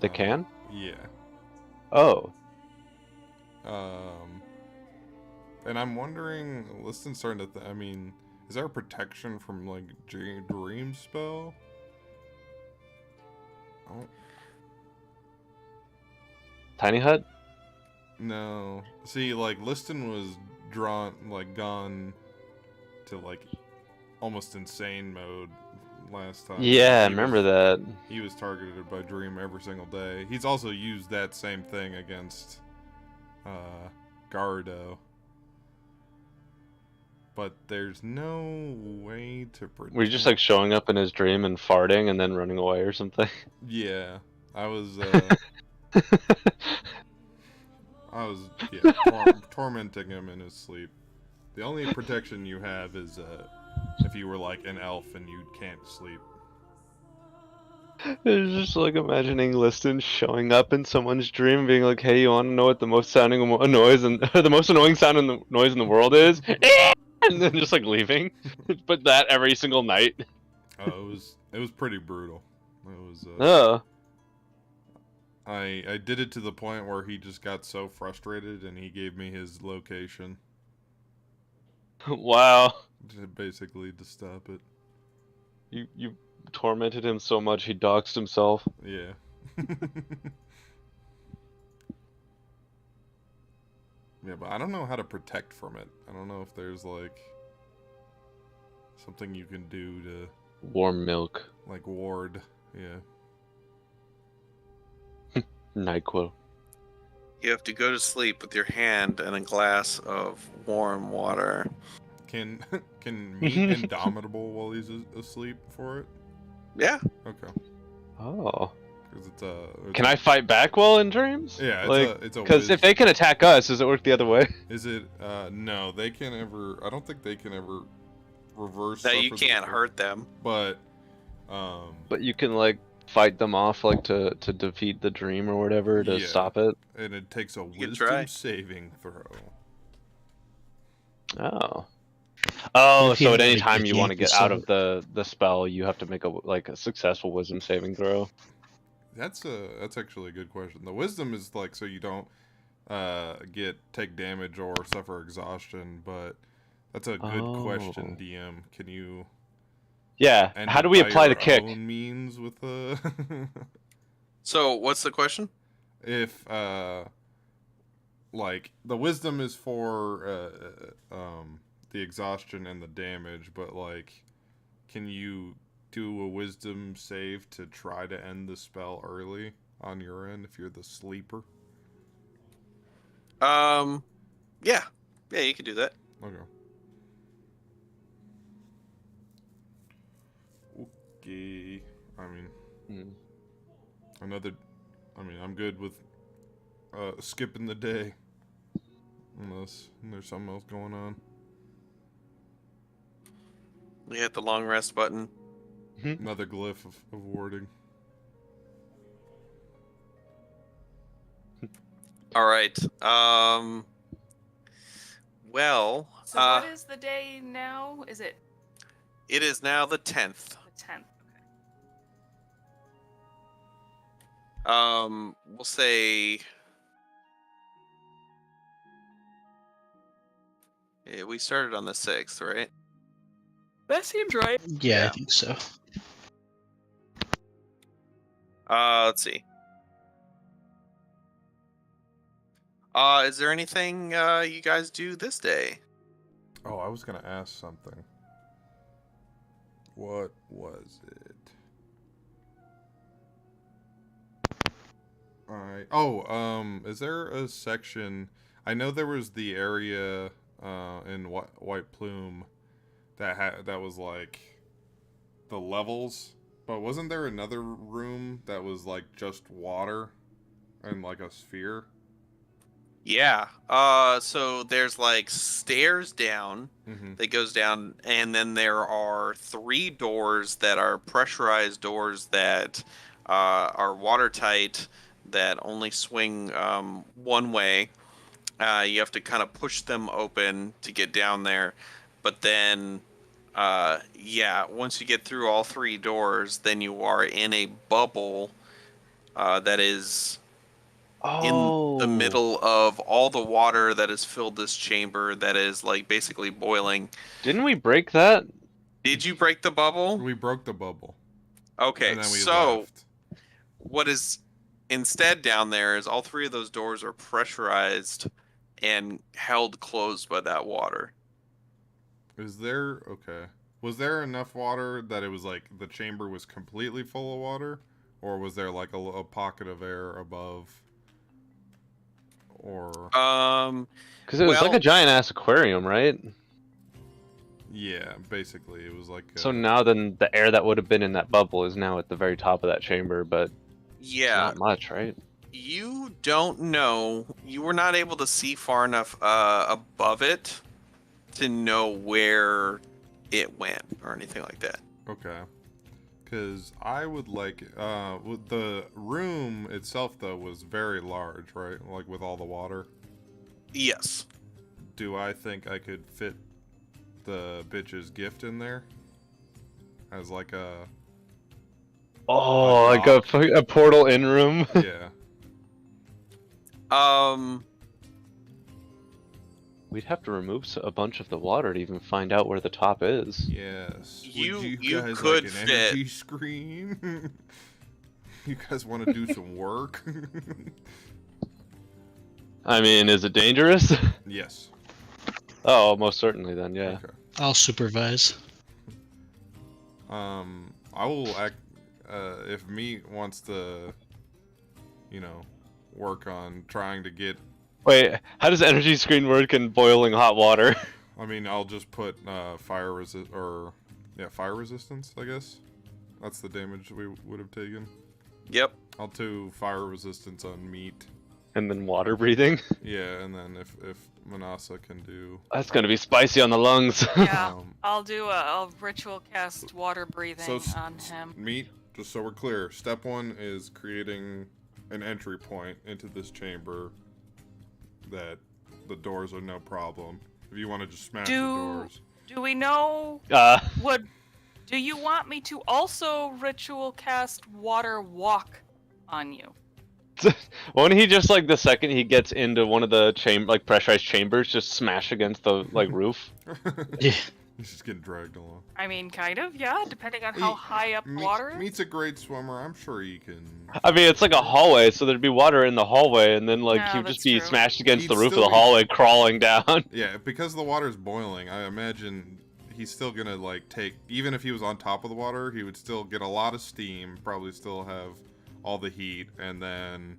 They can? Yeah. Oh. And I'm wondering, Liston's starting to I mean, is there a protection from like dream spell? Oh. Tiny Hut? No. See, like Liston was gone to like almost insane mode last time. Yeah, I remember that. He was targeted by Dream every single day. He's also used that same thing against Gardo. But there's no way to protect. Were you just like showing up in his dream and farting and then running away or something? Yeah. I was tormenting him in his sleep. The only protection you have is if you were like an elf and you can't sleep. It's just like imagining Liston showing up in someone's dream, being like, "Hey, you want to know what the most noise and the most annoying noise in the world is?" And then just like leaving. But that every single night. Oh, it was pretty brutal. It was. Oh. I did it to the point where he just got so frustrated and he gave me his location. Wow. Basically to stop it. You tormented him so much he doxed himself. Yeah. Yeah, but I don't know how to protect from it. I don't know if there's like something you can do to Warm milk. like ward. Yeah. NyQuil. You have to go to sleep with your hand in a glass of warm water. Can meet Indomitable while he's asleep for it? Yeah. Okay. Oh. Because it's Can I fight back while in dreams? Yeah, it's a because if they can attack us, does it work the other way? Is it? No, they can ever. I don't think they can ever reverse. That you suffer the can't effect, hurt them. But But you can like fight them off, like to defeat the dream or whatever, to Yeah. stop it? And it takes a could try. wisdom saving throw. Oh. Oh, If you so have at any a time you want to Yankee get out sword. of the spell, you have to make a successful wisdom saving throw. That's actually a good question. The wisdom is like so you don't take damage or suffer exhaustion, but that's a good question, Oh. DM. Can you Yeah. end How it do we by apply the your kick? own means with So, what's the question? if like the wisdom is for the exhaustion and the damage, but like can you do a wisdom save to try to end the spell early on your end if you're the sleeper? Yeah, you could do that. Okay. Okay. I mean, I'm good with skipping the day. Unless there's something else going on. You hit the long rest button. Another glyph of warding. All right. Well, So what is the day now? Is it it is now the 10th. the 10th? Okay. We'll say we started on the 6th, right? That seems right. Yeah, Yeah. I think so. Let's see. Is there anything you guys do this day? Oh, I was gonna ask something. What was it? Is there a section? I know there was the area in White Plume that was like the levels, but wasn't there another room that was like just water and like a sphere? Yeah. So there's like stairs down Mm-hmm. that goes down, and then there are 3 doors that are pressurized doors that are watertight that only swing one way. You have to kind of push them open to get down there, but then once you get through all 3 doors, then you are in a bubble that is in the middle of all the water that has filled this chamber that is like basically boiling. Didn't we break that? Did you break the bubble? We broke the bubble. Okay, And then we so left. what is instead down there is all 3 of those doors are pressurized and held closed by that water. Was there enough water that it was like the chamber was completely full of water, or was there like a pocket of air above? Or Because it was like a giant ass aquarium, right? yeah, basically it was like. So now then the air that would have been in that bubble is now at the very top of that chamber, but yeah, not much, right? you don't know. You were not able to see far enough above it to know where it went or anything like that. Okay. Because I would like, with the room itself though was very large, right? Like with all the water. Yes. Do I think I could fit the bitch's gift in there? As like a... Oh, like a portal in room. Yeah. We'd have to remove a bunch of the water to even find out where the top is. Yes. You Would you guys could like an fit- energy screen? You guys want to do some work? I mean, is it dangerous? Yes. Oh, most certainly then, yeah. Okay. I'll supervise. I will act, if Meat wants to, work on trying to get... Wait, how does energy screen work in boiling hot water? I mean, I'll just put, fire resistance, I guess. That's the damage we would have taken. Yep. I'll do fire resistance on Meat. And then water breathing? Yeah, and then if Manasa can do... That's gonna be spicy on the lungs. Yeah, Um, I'll do a ritual cast water breathing So on him. Meat, just so we're clear, step 1 is creating an entry point into this chamber that the doors are no problem. If you want to just smash the doors. Do we know? What? Do you want me to also ritual cast water walk on you? Won't he just like the second he gets into one of the pressurized chambers, just smash against the roof? Yeah. He's just getting dragged along. I mean, kind of, yeah, depending on how high up water is. Meat's a great swimmer. I'm sure he can. I mean, it's like a hallway, so there'd be water in the hallway, and then Yeah, he'd just that's be true. smashed against the He'd roof of still the be- hallway, crawling down. Yeah, because the water's boiling, I imagine he's still gonna take. Even if he was on top of the water, he would still get a lot of steam. Probably still have all the heat, and then,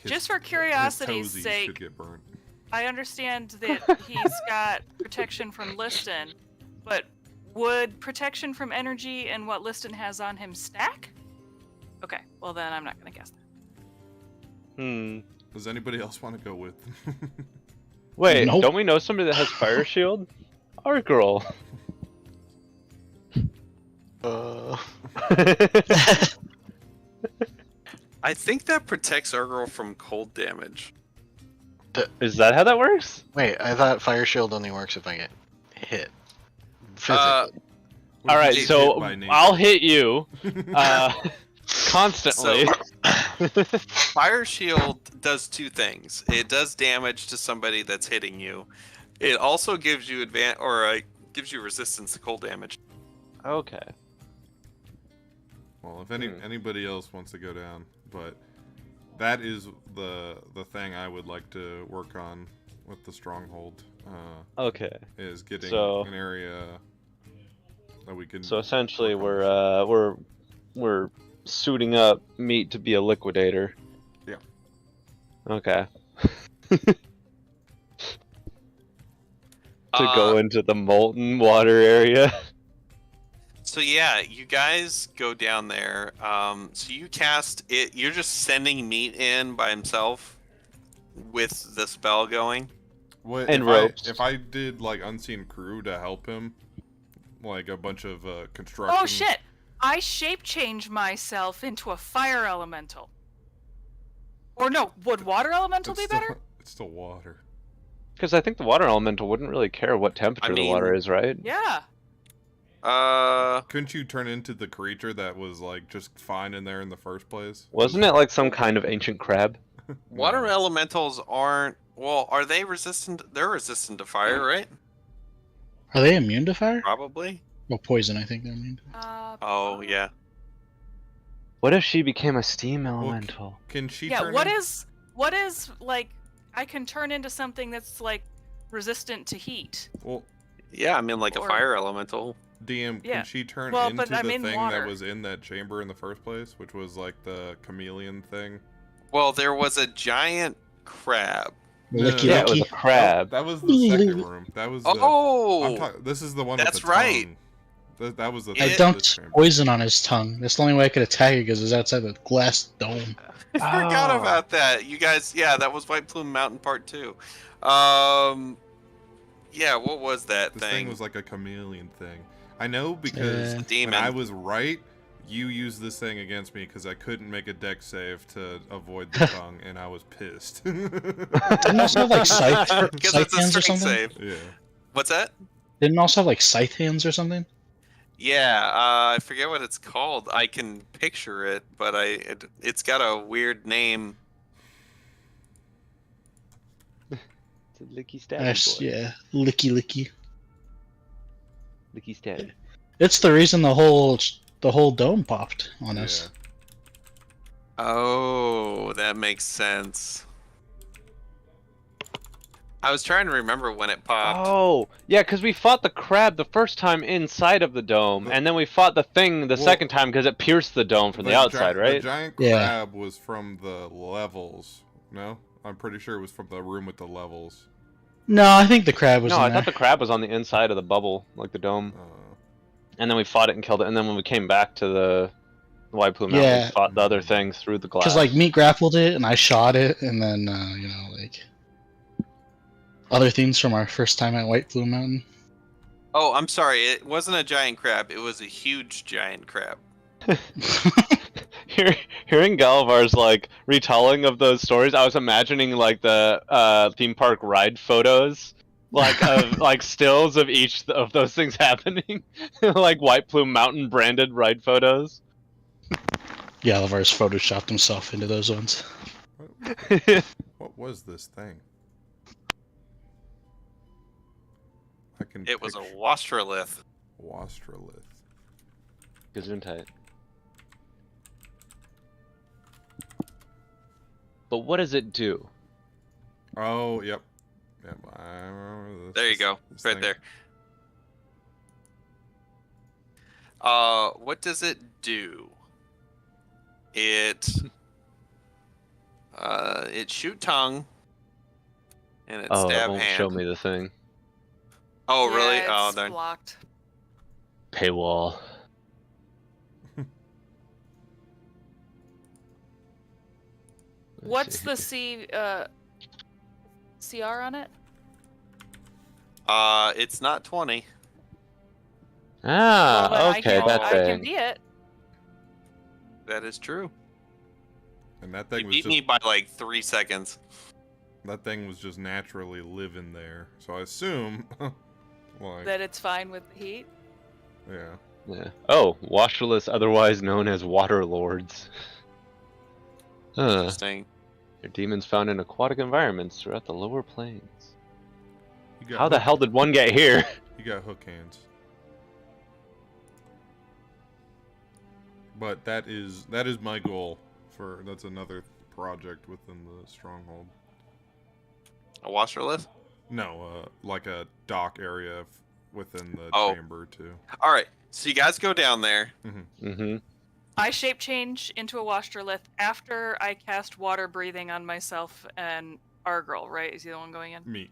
Just for curiosity's his toesies sake, should get burnt. I understand that he's got protection from Liston, but would protection from energy and what Liston has on him stack? Okay, well then I'm not gonna guess that. Does anybody else want to go with? Wait, Nope. don't we know somebody that has fire shield? Our girl. I think that protects our girl from cold damage. Is that how that works? Wait, I thought fire shield only works if I get hit. Physically. All What if right, you get so hit by nature? I'll hit you constantly. Fire shield does two things. It does damage to somebody that's hitting you. It also gives you gives you resistance to cold damage. Okay. Well, if anybody else wants to go down, but that is the thing I would like to work on with the stronghold. Okay. Is getting So- an area that we can. So essentially, we're suiting up meat to be a liquidator. Yeah. Okay. To go into the molten water area. So yeah, you guys go down there. So you cast it. You're just sending meat in by himself with the spell going. What, And if ropes. if I did like unseen crew to help him, like a bunch of construction. Oh shit! I shape change myself into a fire elemental. Or no, would water elemental be better? It's still water. Because I think the water elemental wouldn't really care what temperature the water mean- is, right? Yeah. Couldn't you turn into the creature that was like just fine in there in the first place? Wasn't it like some kind of ancient crab? Water No. elementals aren't. Well, are they resistant? They're resistant to fire, right? Are they immune to fire? Probably. Well, poison, I think they're immune to. Oh yeah. What if she became a steam elemental? Can she? Yeah, turn what in- is like I can turn into something that's like resistant to heat. Well, Yeah, I mean like a Or- fire elemental. DM, Yeah. can she turn Well, into but I'm the in thing water. that was in that chamber in the first place, which was like the chameleon thing? Well, there was a giant crab. Licky Yeah, it was a licky. crab. That was the second room. That was the. Oh, This is the one. That's with the right. tongue. That was the. I It- thing. dumped poison on his tongue. That's the only way I could attack it because it's outside the glass dome. I forgot Oh. about that. You guys, yeah, that was White Plume Mountain Part 2. Yeah, what was that This thing? thing was like a chameleon thing. I know because when Demon. I was right, you used this thing against me because I couldn't make a deck save to avoid the tongue, and I was pissed. Didn't also have like scythe, Because scythe it's a hands or strength something? save. yeah. What's that? Didn't also have like scythe hands or something? Yeah, I forget what it's called. I can picture it, but it's got a weird name. It's a licky stabby boy. Yeah, licky licky. Licky stabby. It's the reason the whole dome popped on us. Oh, that makes sense. I was trying to remember when it popped. Oh, yeah, because we fought the crab the first time inside of the dome, and then we fought the thing the Well, second time because it pierced the dome from the outside, The right? giant Yeah. crab was from the levels. No, I'm pretty sure it was from the room with the levels. No, I think the crab was No, in I there. thought the crab was on the inside of the bubble, like the dome. And then we fought it and killed it, and then when we came back to the White Plume Mountain, Yeah. we fought the other thing through the glass. Because like meat grappled it and I shot it, and then like other things from our first time at White Plume Mountain. Oh, I'm sorry. It wasn't a giant crab. It was a huge giant crab. Hearing Galavar's like retelling of those stories, I was imagining like the theme park ride photos, like of like stills of each of those things happening, like White Plume Mountain branded ride photos. Galavar's photoshopped himself into those ones. What was this thing? I can. It was a picture- wastrolith. Wastrolith. Gesundheit. But what does it do? Oh, yep. Yep, I remember this. There you go. This Right thing. there. What does it do? It shoot tongue and it Oh, it stab won't hand. show me the thing. Oh, Yeah, really? It's Oh, darn. blocked. Paywall. What's the CR on it? It's not 20. Ah, Well, then okay, can- that I can thing. be it. That is true. And that You thing was beat just me by like 3 seconds. that thing was just naturally living there. So I assume, like, That it's fine with the heat. yeah. Yeah. Oh, Wastroliths, otherwise known as Water Lords. Interesting. They're demons found in aquatic environments throughout the lower plains. You got How the hook- hell did one get here? You got hook hands. But that is my goal for that's another project within the stronghold. A wastrolith? No, like a dock area within the Oh. chamber too. All right. So you guys go down there. Mm-hmm. I shape change into a wastrolith after I cast water breathing on myself and Argyle, right? Is he the one going in? Meat.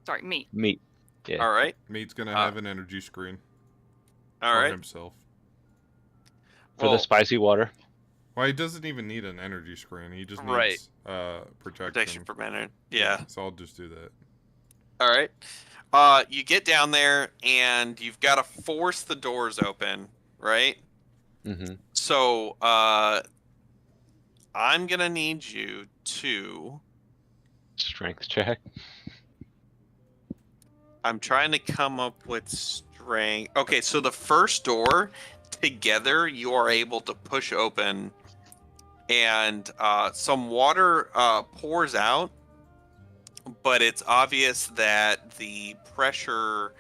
Sorry, me. Meat. Yeah. All right. Meat's gonna have an energy screen All for right. himself. For Well, the spicy water. Well, he doesn't even need an energy screen. He just needs Right. protection. protection for mana. Yeah. So I'll just do that. All right. You get down there and you've got to force the doors open, right? Mm-hmm. So, I'm gonna need you to. Strength check. I'm trying to come up with strength. Okay, so the first door together you are able to push open, and some water pours out, but it's obvious that the pressure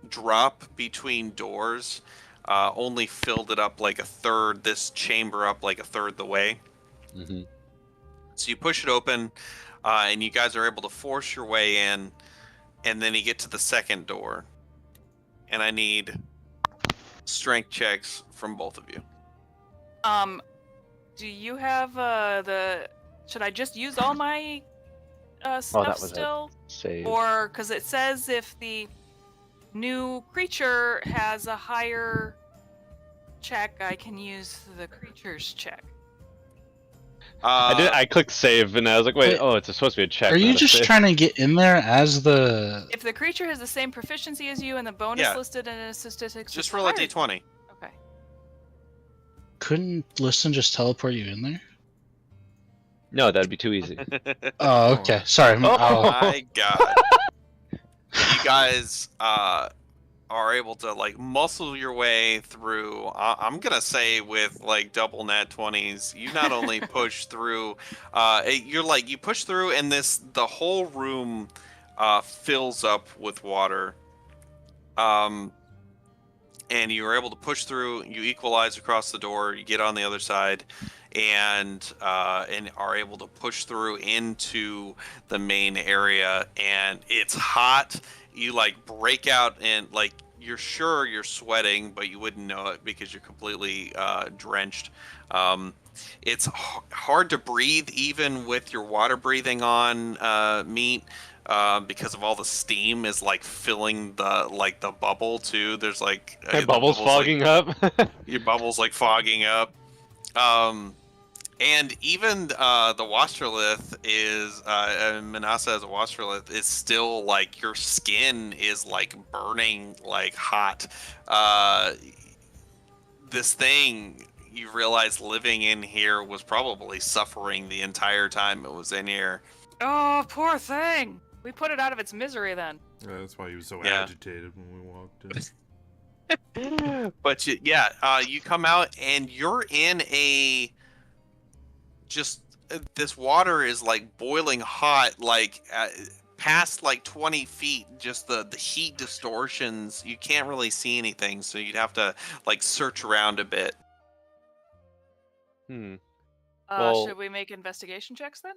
drop between doors only filled it up like a third. This chamber up like a third the way. Mm-hmm. So you push it open, and you guys are able to force your way in, and then you get to the second door. And I need strength checks from both of you. Do you have the? Should I just use all my stuff that was it. still, Save. or because it says if the new creature has a higher check, I can use the creature's check. I clicked save and I was like, wait, Wait, oh, it's supposed to be a check. Are you not a just save. trying to get in there as the? If the creature has the same proficiency as you and the bonus Yeah. listed in its statistics, Just is roll a higher- d20. Okay. Couldn't Liston just teleport you in there? No, that'd be too easy. Oh, okay. Sorry. Oh. My God. You guys are able to like muscle your way through. I'm gonna say with like double nat 20s, you not only push through, you push through, and the whole room fills up with water. And you are able to push through. You equalize across the door. You get on the other side, and are able to push through into the main area. And it's hot. You like break out and like you're sure you're sweating, but you wouldn't know it because you're completely drenched. It's hard to breathe even with your water breathing on, Meat. Because of all the steam is like filling the bubble too. There's like My the bubble's fogging up. your bubble's like fogging up. And even the Wastrolith is, Manasa as a Wastrolith is still like your skin is like burning like hot. This thing you realize living in here was probably suffering the entire time it was in here. Oh, poor thing. We put it out of its misery then. Yeah, that's why he was so Yeah. agitated when we walked in. But you come out and you're in a just this water is like boiling hot, like past like 20 feet. Just the heat distortions. You can't really see anything, so you'd have to like search around a bit. Well- Should we make investigation checks then?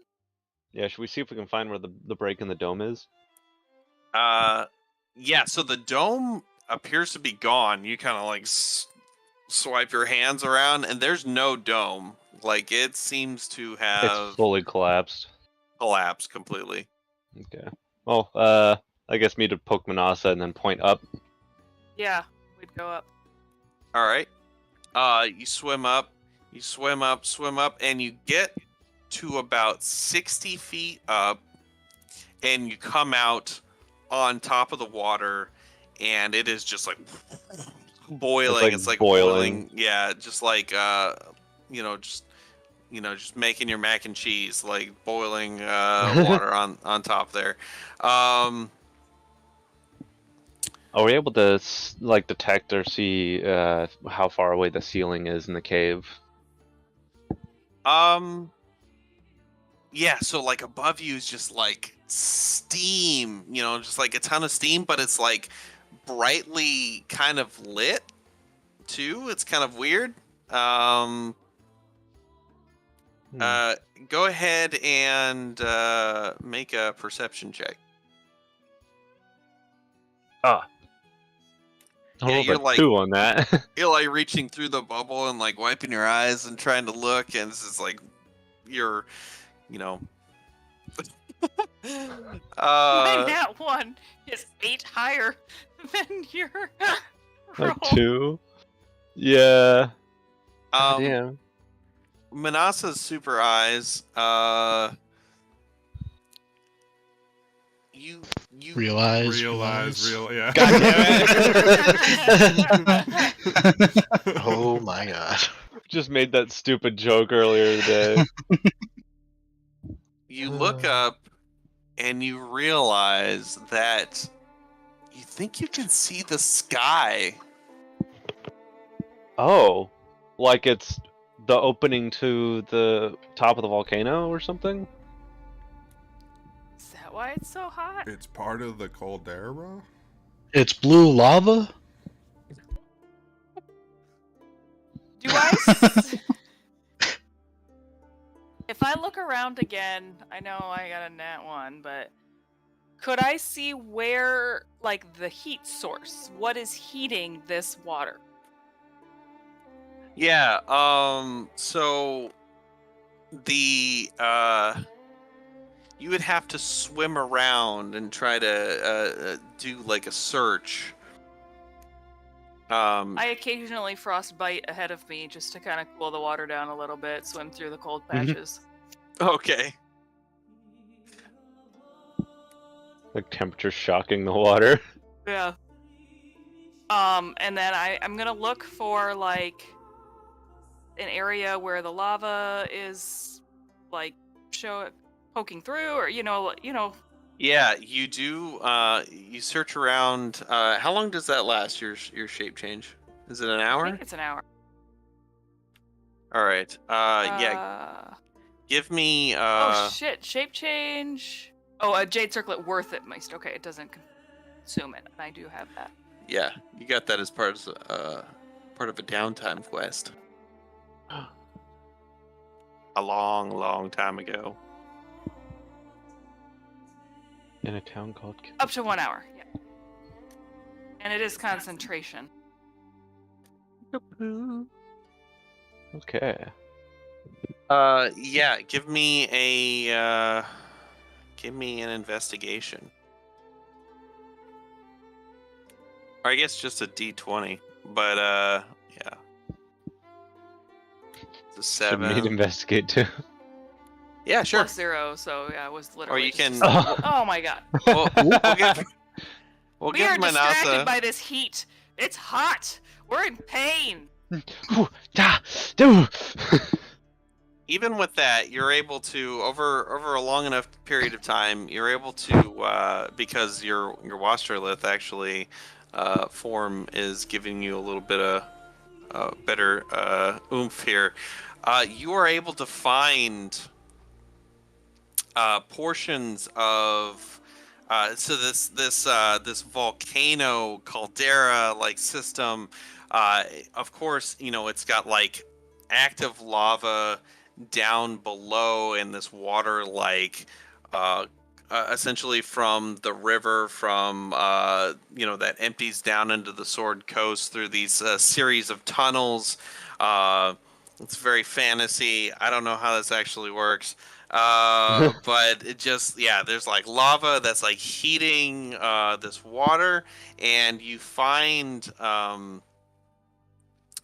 Yeah, should we see if we can find where the break in the dome is? Yeah. So the dome appears to be gone. You kind of like swipe your hands around, and there's no dome. Like it seems to have It's fully collapsed. collapsed completely. Okay. Well, I guess me to poke Manasa and then point up. Yeah, we'd go up. All right. You swim up, swim up, and you get to about 60 feet up, and you come out on top of the water, and it is just like boiling. It's like boiling. Yeah, just like just making your mac and cheese, like boiling water on top there. Are we able to like detect or see how far away the ceiling is in the cave? Yeah, so like above you is just like steam, just like a ton of steam, but it's like brightly kind of lit too. It's kind of weird. Go ahead and make a perception check. I'll Yeah, roll you're a like- 2 on that. You're like reaching through the bubble and like wiping your eyes and trying to look, and this is like you're, My nat 1 is 8 higher than your roll. Like 2. Yeah. um, Damn. Manasa's super eyes. You Realize. Yeah. God damn it! Oh my god. Just made that stupid joke earlier today. you look up and you realize that you think you can see the sky. Oh, like it's the opening to the top of the volcano or something? Is that why it's so hot? It's part of the caldera? It's blue lava. Do I? If I look around again, I know I got a nat 1, but could I see where, like, the heat source? What is heating this water? Yeah. So the you would have to swim around and try to do like a search. I occasionally frostbite ahead of me just to kind of cool the water down a little bit, swim through the cold patches. Okay. Like temperature shocking the water. Yeah. And then I'm gonna look for like an area where the lava is like poking through, or Yeah, you do. You search around. How long does that last? Your shape change? Is it an I hour? think it's an hour. All right. Yeah. Give me. Oh shit! Shape change. Oh, a jade circlet worth it, Meist. Okay, it doesn't consume it, and I do have that. Yeah, you got that as part of a downtime quest. A long, long time ago. In a town called... Up to 1 hour. Yeah. And it is concentration. Okay. Yeah. Give me an investigation. Or I guess just a D20. But yeah. So we need to 7. investigate too. Yeah, sure. +0, so yeah, it was literally. you just a can- second. Oh my god. We'll give. We'll We give are distracted Manasa. by this heat. It's hot. We're in pain. Ooh, da, do. Even with that, you're able to over a long enough period of time, you're able to because your Wasterlith actually form is giving you a little bit of better oomph here. You are able to find portions of so this volcano caldera like system. Of course, it's got like active lava down below, and this water like essentially from the river from that empties down into the Sword Coast through these series of tunnels. It's very fantasy. I don't know how this actually works. But it just, there's like lava that's like heating this water, and you find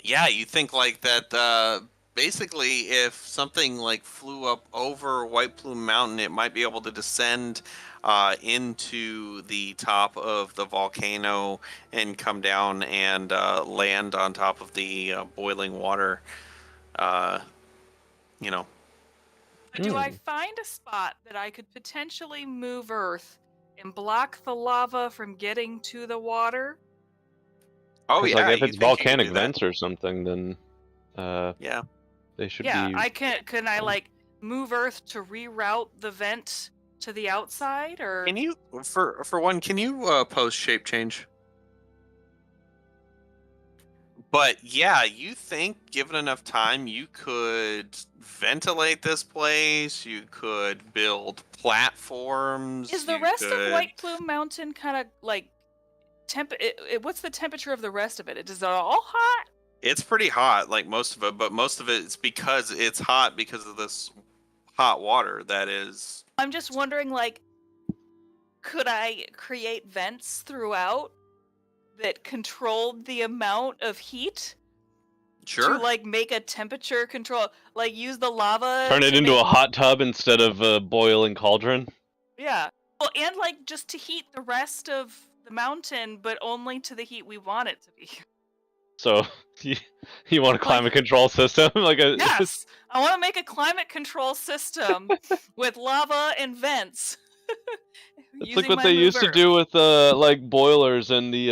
you think like that basically if something like flew up over White Plume Mountain, it might be able to descend into the top of the volcano and come down and land on top of the boiling water. But do I find a spot that I could potentially move Earth and block the lava from getting to the water? Oh 'Cause, yeah, like if you it's think you can volcanic do that. vents or something, then Yeah. they should Yeah, be. I can I like move Earth to reroute the vent to the outside, or Can you, for one, can you post shape change? But yeah, you think given enough time, you could ventilate this place. You could build platforms. is the you rest could... of White Plume Mountain kind of like what's the temperature of the rest of it? Is it all hot? It's pretty hot, like most of it, but most of it's because it's hot because of this hot water that is. I'm just wondering, like, could I create vents throughout that controlled the amount of heat Sure. to like make a temperature control, like use the lava Turn it to into make- a hot tub instead of a boiling cauldron. Yeah. Well, and like just to heat the rest of the mountain, but only to the heat we want it to be. So you want a climate control system? Like a Yes, I want to make a climate control system with lava and vents. It's using like what my they move used to Earth. do with like boilers and the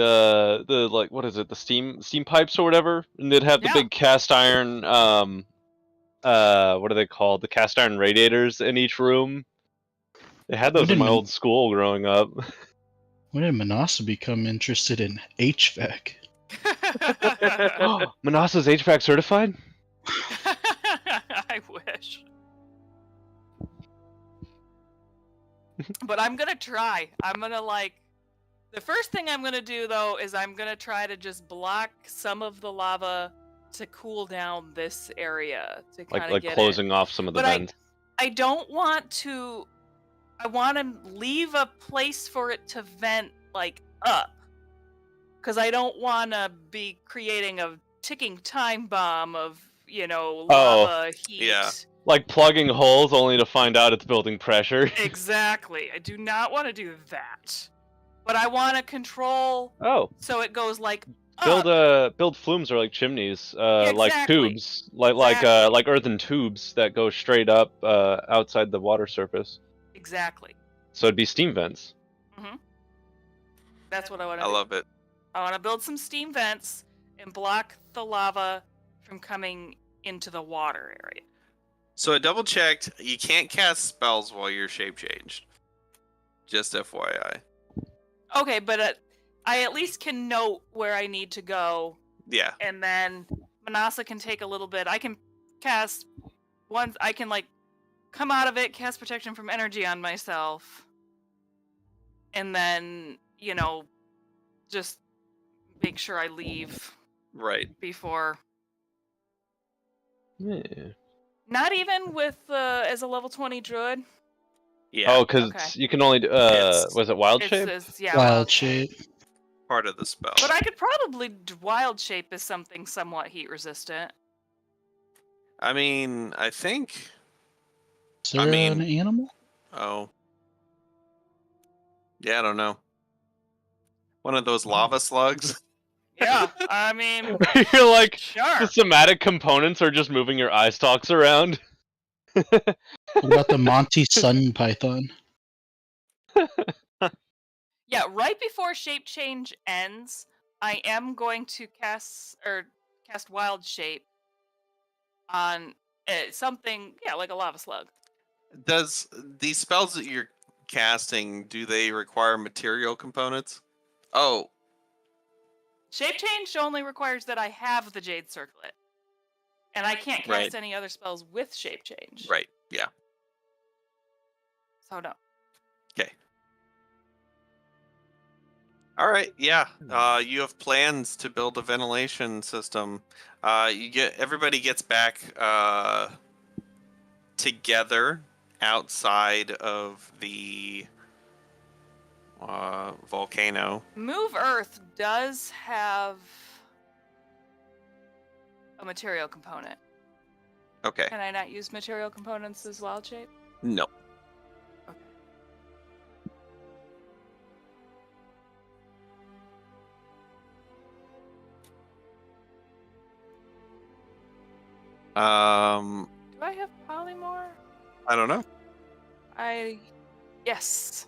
like what is it, the steam pipes or whatever, and they'd have the Yeah. big cast iron what are they called, the cast iron radiators in each room. They had those in my old school growing up. When did Manasa become interested in HVAC? Manasa's HVAC certified? I wish. But I'm gonna try. I'm gonna the first thing I'm gonna do though is I'm gonna try to just block some of the lava to cool down this area to kind of Like get closing off some of the But vents. I don't want to. I want to leave a place for it to vent like up, because I don't want to be creating a ticking time bomb of lava heat. yeah. Like plugging holes only to find out it's building pressure. Exactly. I do not want to do that. But I want to control Oh, so it goes like up. build flumes or like chimneys, like Exactly. tubes, like Exactly. earthen tubes that go straight up outside the water surface. Exactly. So it'd be steam vents. That's what I want to I do. love it. I want to build some steam vents and block the lava from coming into the water area. So I double checked. You can't cast spells while you're shape changed. Just FYI. Okay, but I at least can note where I need to go, Yeah. and then Manasa can take a little bit. I can cast once. I can come out of it, cast protection from energy on myself, and then just make sure I leave Right. before. Yeah. Not even with as a level 20 druid. Yeah. Oh, because Okay. you can only do, It's- was it wild It's, shape? yeah, Wild shape. Part of the spell. But I could probably wild shape as something somewhat heat resistant. I mean, I think. Is there I mean- an animal? Oh. Yeah, I don't know. One of those lava slugs. Yeah, I mean, You're like, sure. the somatic components are just moving your eye stalks around. What about the Monty Sun Python? Yeah, right before shape change ends, I am going to cast wild shape on something, yeah, like a lava slug. Does these spells that you're casting, do they require material components? Oh, Shape change only requires that I have the jade circlet, and I can't cast Right. any other spells with shape change. right. Yeah. So no. All right. Yeah. You have plans to build a ventilation system. Everybody gets back together outside of the volcano. Move Earth does have a material component. Okay. Can I not use material components as wild shape? No. Okay. Do I have polymorph? I don't know. Yes.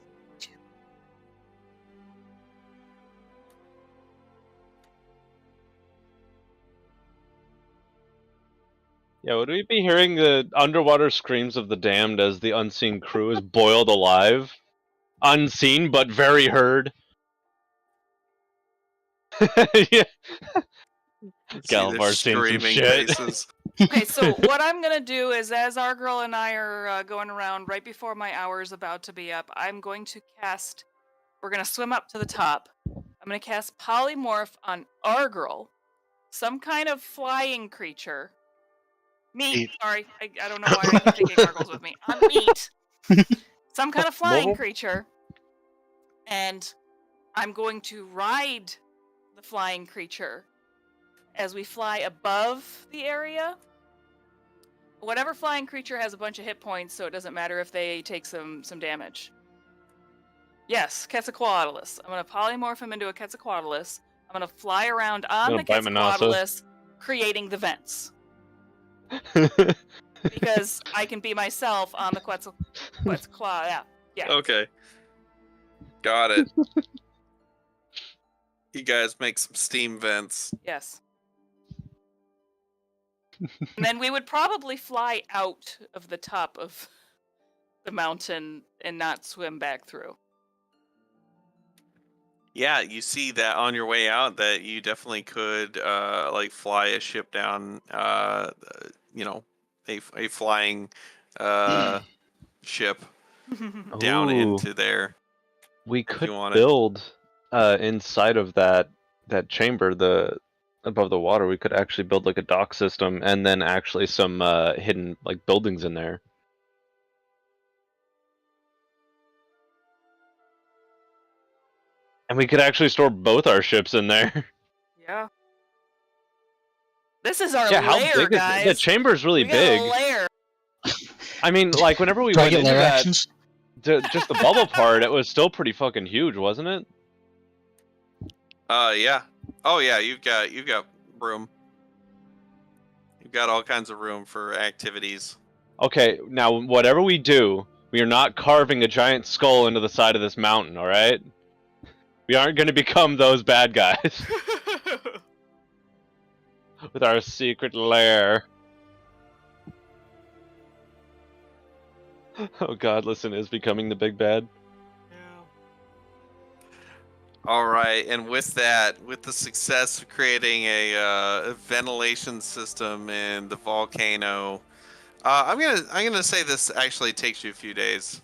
Yeah, would we be hearing the underwater screams of the damned as the unseen crew is boiled alive? Unseen, but very heard. Yeah. See the Galvar's seen some screaming shit. faces. Okay, so what I'm gonna do is, as our girl and I are going around right before my hour is about to be up, I'm going to cast. We're gonna swim up to the top. I'm gonna cast polymorph on our girl, some kind of flying creature. Meat. Meat. Sorry, I don't know why I keep thinking Argle's with me. On meat. Some kind of flying Mobile? creature, and I'm going to ride the flying creature as we fly above the area. Whatever flying creature has a bunch of hit points, so it doesn't matter if they take some damage. Yes, Quetzalcoatlus. I'm going to polymorph him into a Quetzalcoatlus. I'm going to fly around on Gonna the bite Manasa. Quetzalcoatlus, creating the vents. Because I can be myself on the Quetzalcoatl. Yeah. Okay. Got it. You guys make some steam vents. Yes. And then we would probably fly out of the top of the mountain and not swim back through. Yeah, you see that on your way out that you definitely could like fly a ship down you know, a flying ship down Ooh. into there. We if could you wanted. build inside of that chamber, above the water. We could actually build like a dock system, and then actually some hidden like buildings in there. And we could actually store both our ships in there. Yeah. This is our Yeah, how lair, big is guys. the chamber's really we big. got a lair. I mean, like whenever we Do I went get into lair that, actions? just the bubble part, it was still pretty fucking huge, wasn't it? Yeah. Oh yeah, you've got room. You've got all kinds of room for activities. Okay, now whatever we do, we are not carving a giant skull into the side of this mountain, all right? We aren't going to become those bad guys with our secret lair. Oh god, listen, is becoming the big bad. All right, and with that, with the success of creating a ventilation system in the volcano, I'm gonna say this actually takes you a few days.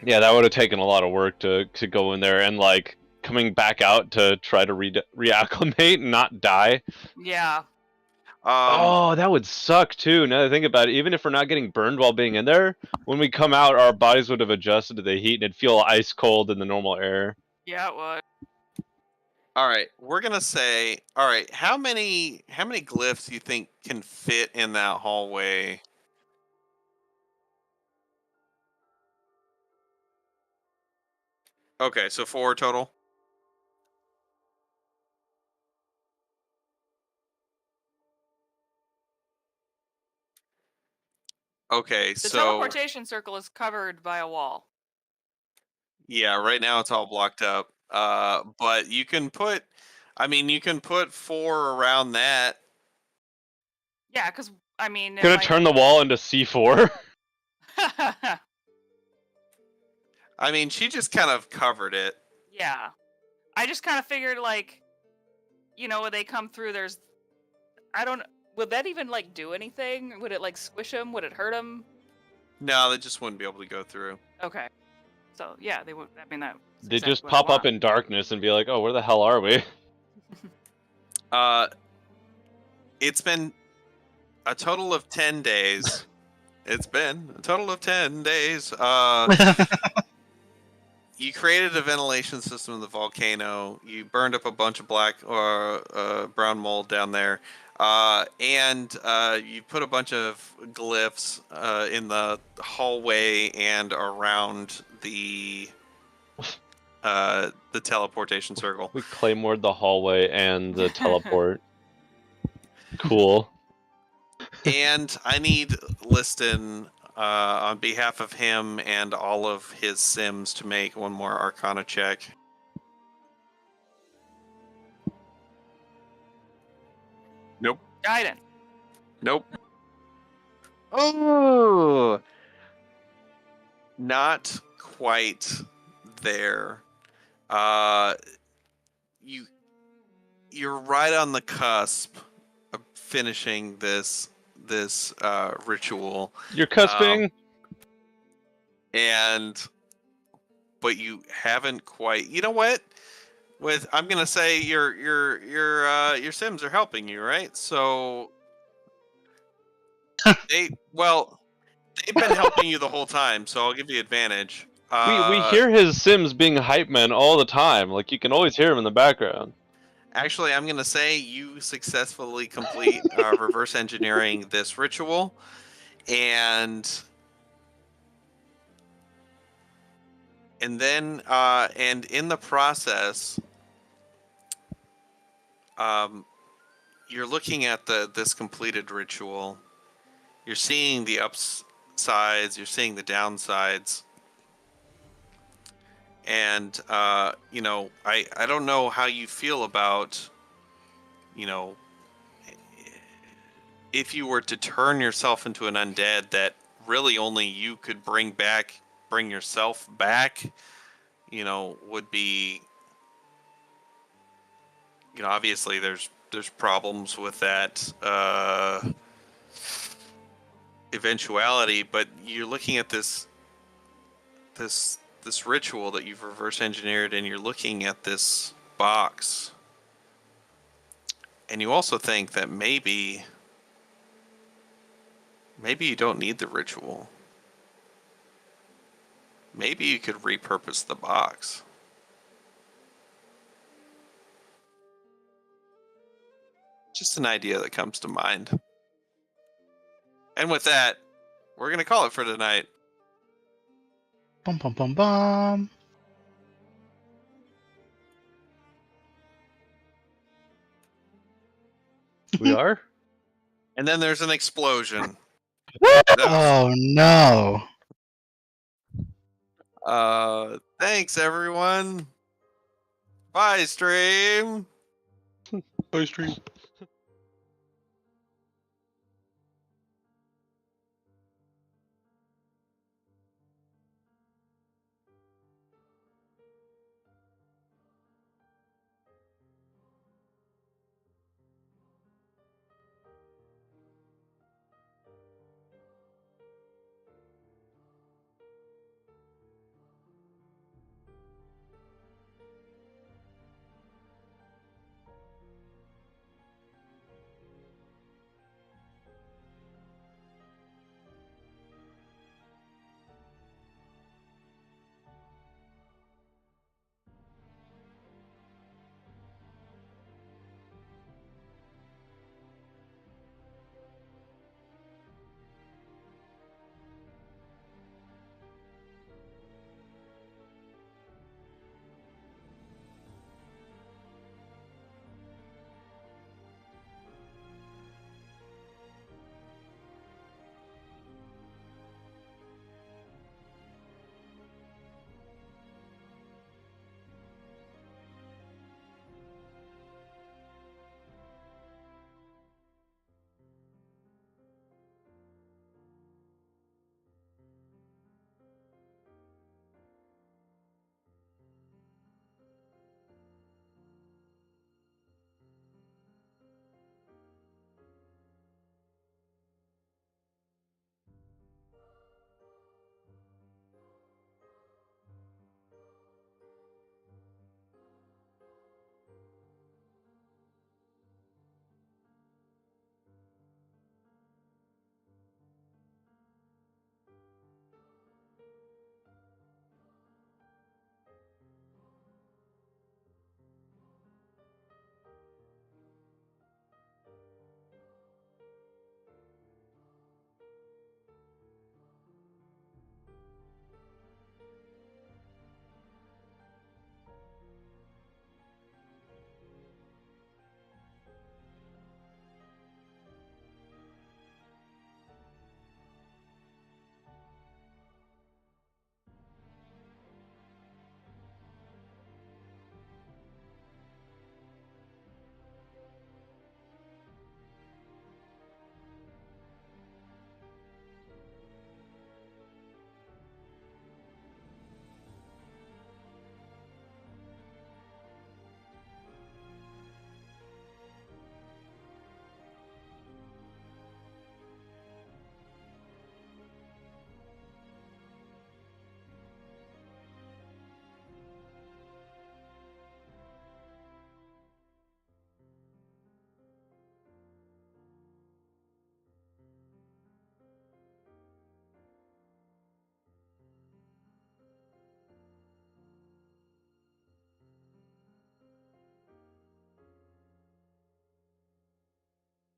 Yeah, that would have taken a lot of work to go in there, and like coming back out to try to reacclimate and not die. Yeah. Oh, that would suck too. Now that I think about it, even if we're not getting burned while being in there, when we come out, our bodies would have adjusted to the heat and it'd feel ice cold in the normal air. Yeah, it would. All right, we're gonna say. All right, how many glyphs do you think can fit in that hallway? Okay, so 4 total. Okay, The so teleportation circle is covered by a wall. yeah, right now it's all blocked up. But you can put, I mean, you can put 4 around that. Yeah, because I mean, it Gonna might. turn the wall into C4. I mean, she just kind of covered it. Yeah, I just kind of figured like, when they come through, there's, I don't. Would that even like do anything? Would it like squish them? Would it hurt them? No, they just wouldn't be able to go through. Okay, so yeah, they would. I mean, that. They just pop up in darkness and be like, "Oh, where the hell are we?" It's been a total of 10 days. It's been a total of 10 days. You created a ventilation system in the volcano. You burned up a bunch of black or brown mold down there, and you put a bunch of glyphs in the hallway and around the teleportation circle. We claymored the hallway and the teleport. Cool. And I need Liston on behalf of him and all of his Sims to make one more Arcana check. Nope. Guidance. Nope. Oh, not quite there. You're right on the cusp of finishing this ritual. You're cusping. But you haven't quite. You know what? I'm gonna say your Sims are helping you, right? So they've been helping you the whole time, so I'll give you advantage. We hear his Sims being hype men all the time. Like you can always hear him in the background. Actually, I'm gonna say you successfully complete reverse engineering this ritual, and then and in the process, you're looking at this completed ritual. You're seeing the upsides. You're seeing the downsides. And I don't know how you feel about, if you were to turn yourself into an undead that really only you could bring yourself back, would be, obviously there's problems with that eventuality, but you're looking at this ritual that you've reverse engineered, and you're looking at this box, and you also think that maybe you don't need the ritual. Maybe you could repurpose the box. Just an idea that comes to mind. And with that, we're going to call it for tonight. Bum bum bum bum. We are? And then there's an explosion. Oh no. Thanks everyone. Bye, stream. Bye, stream.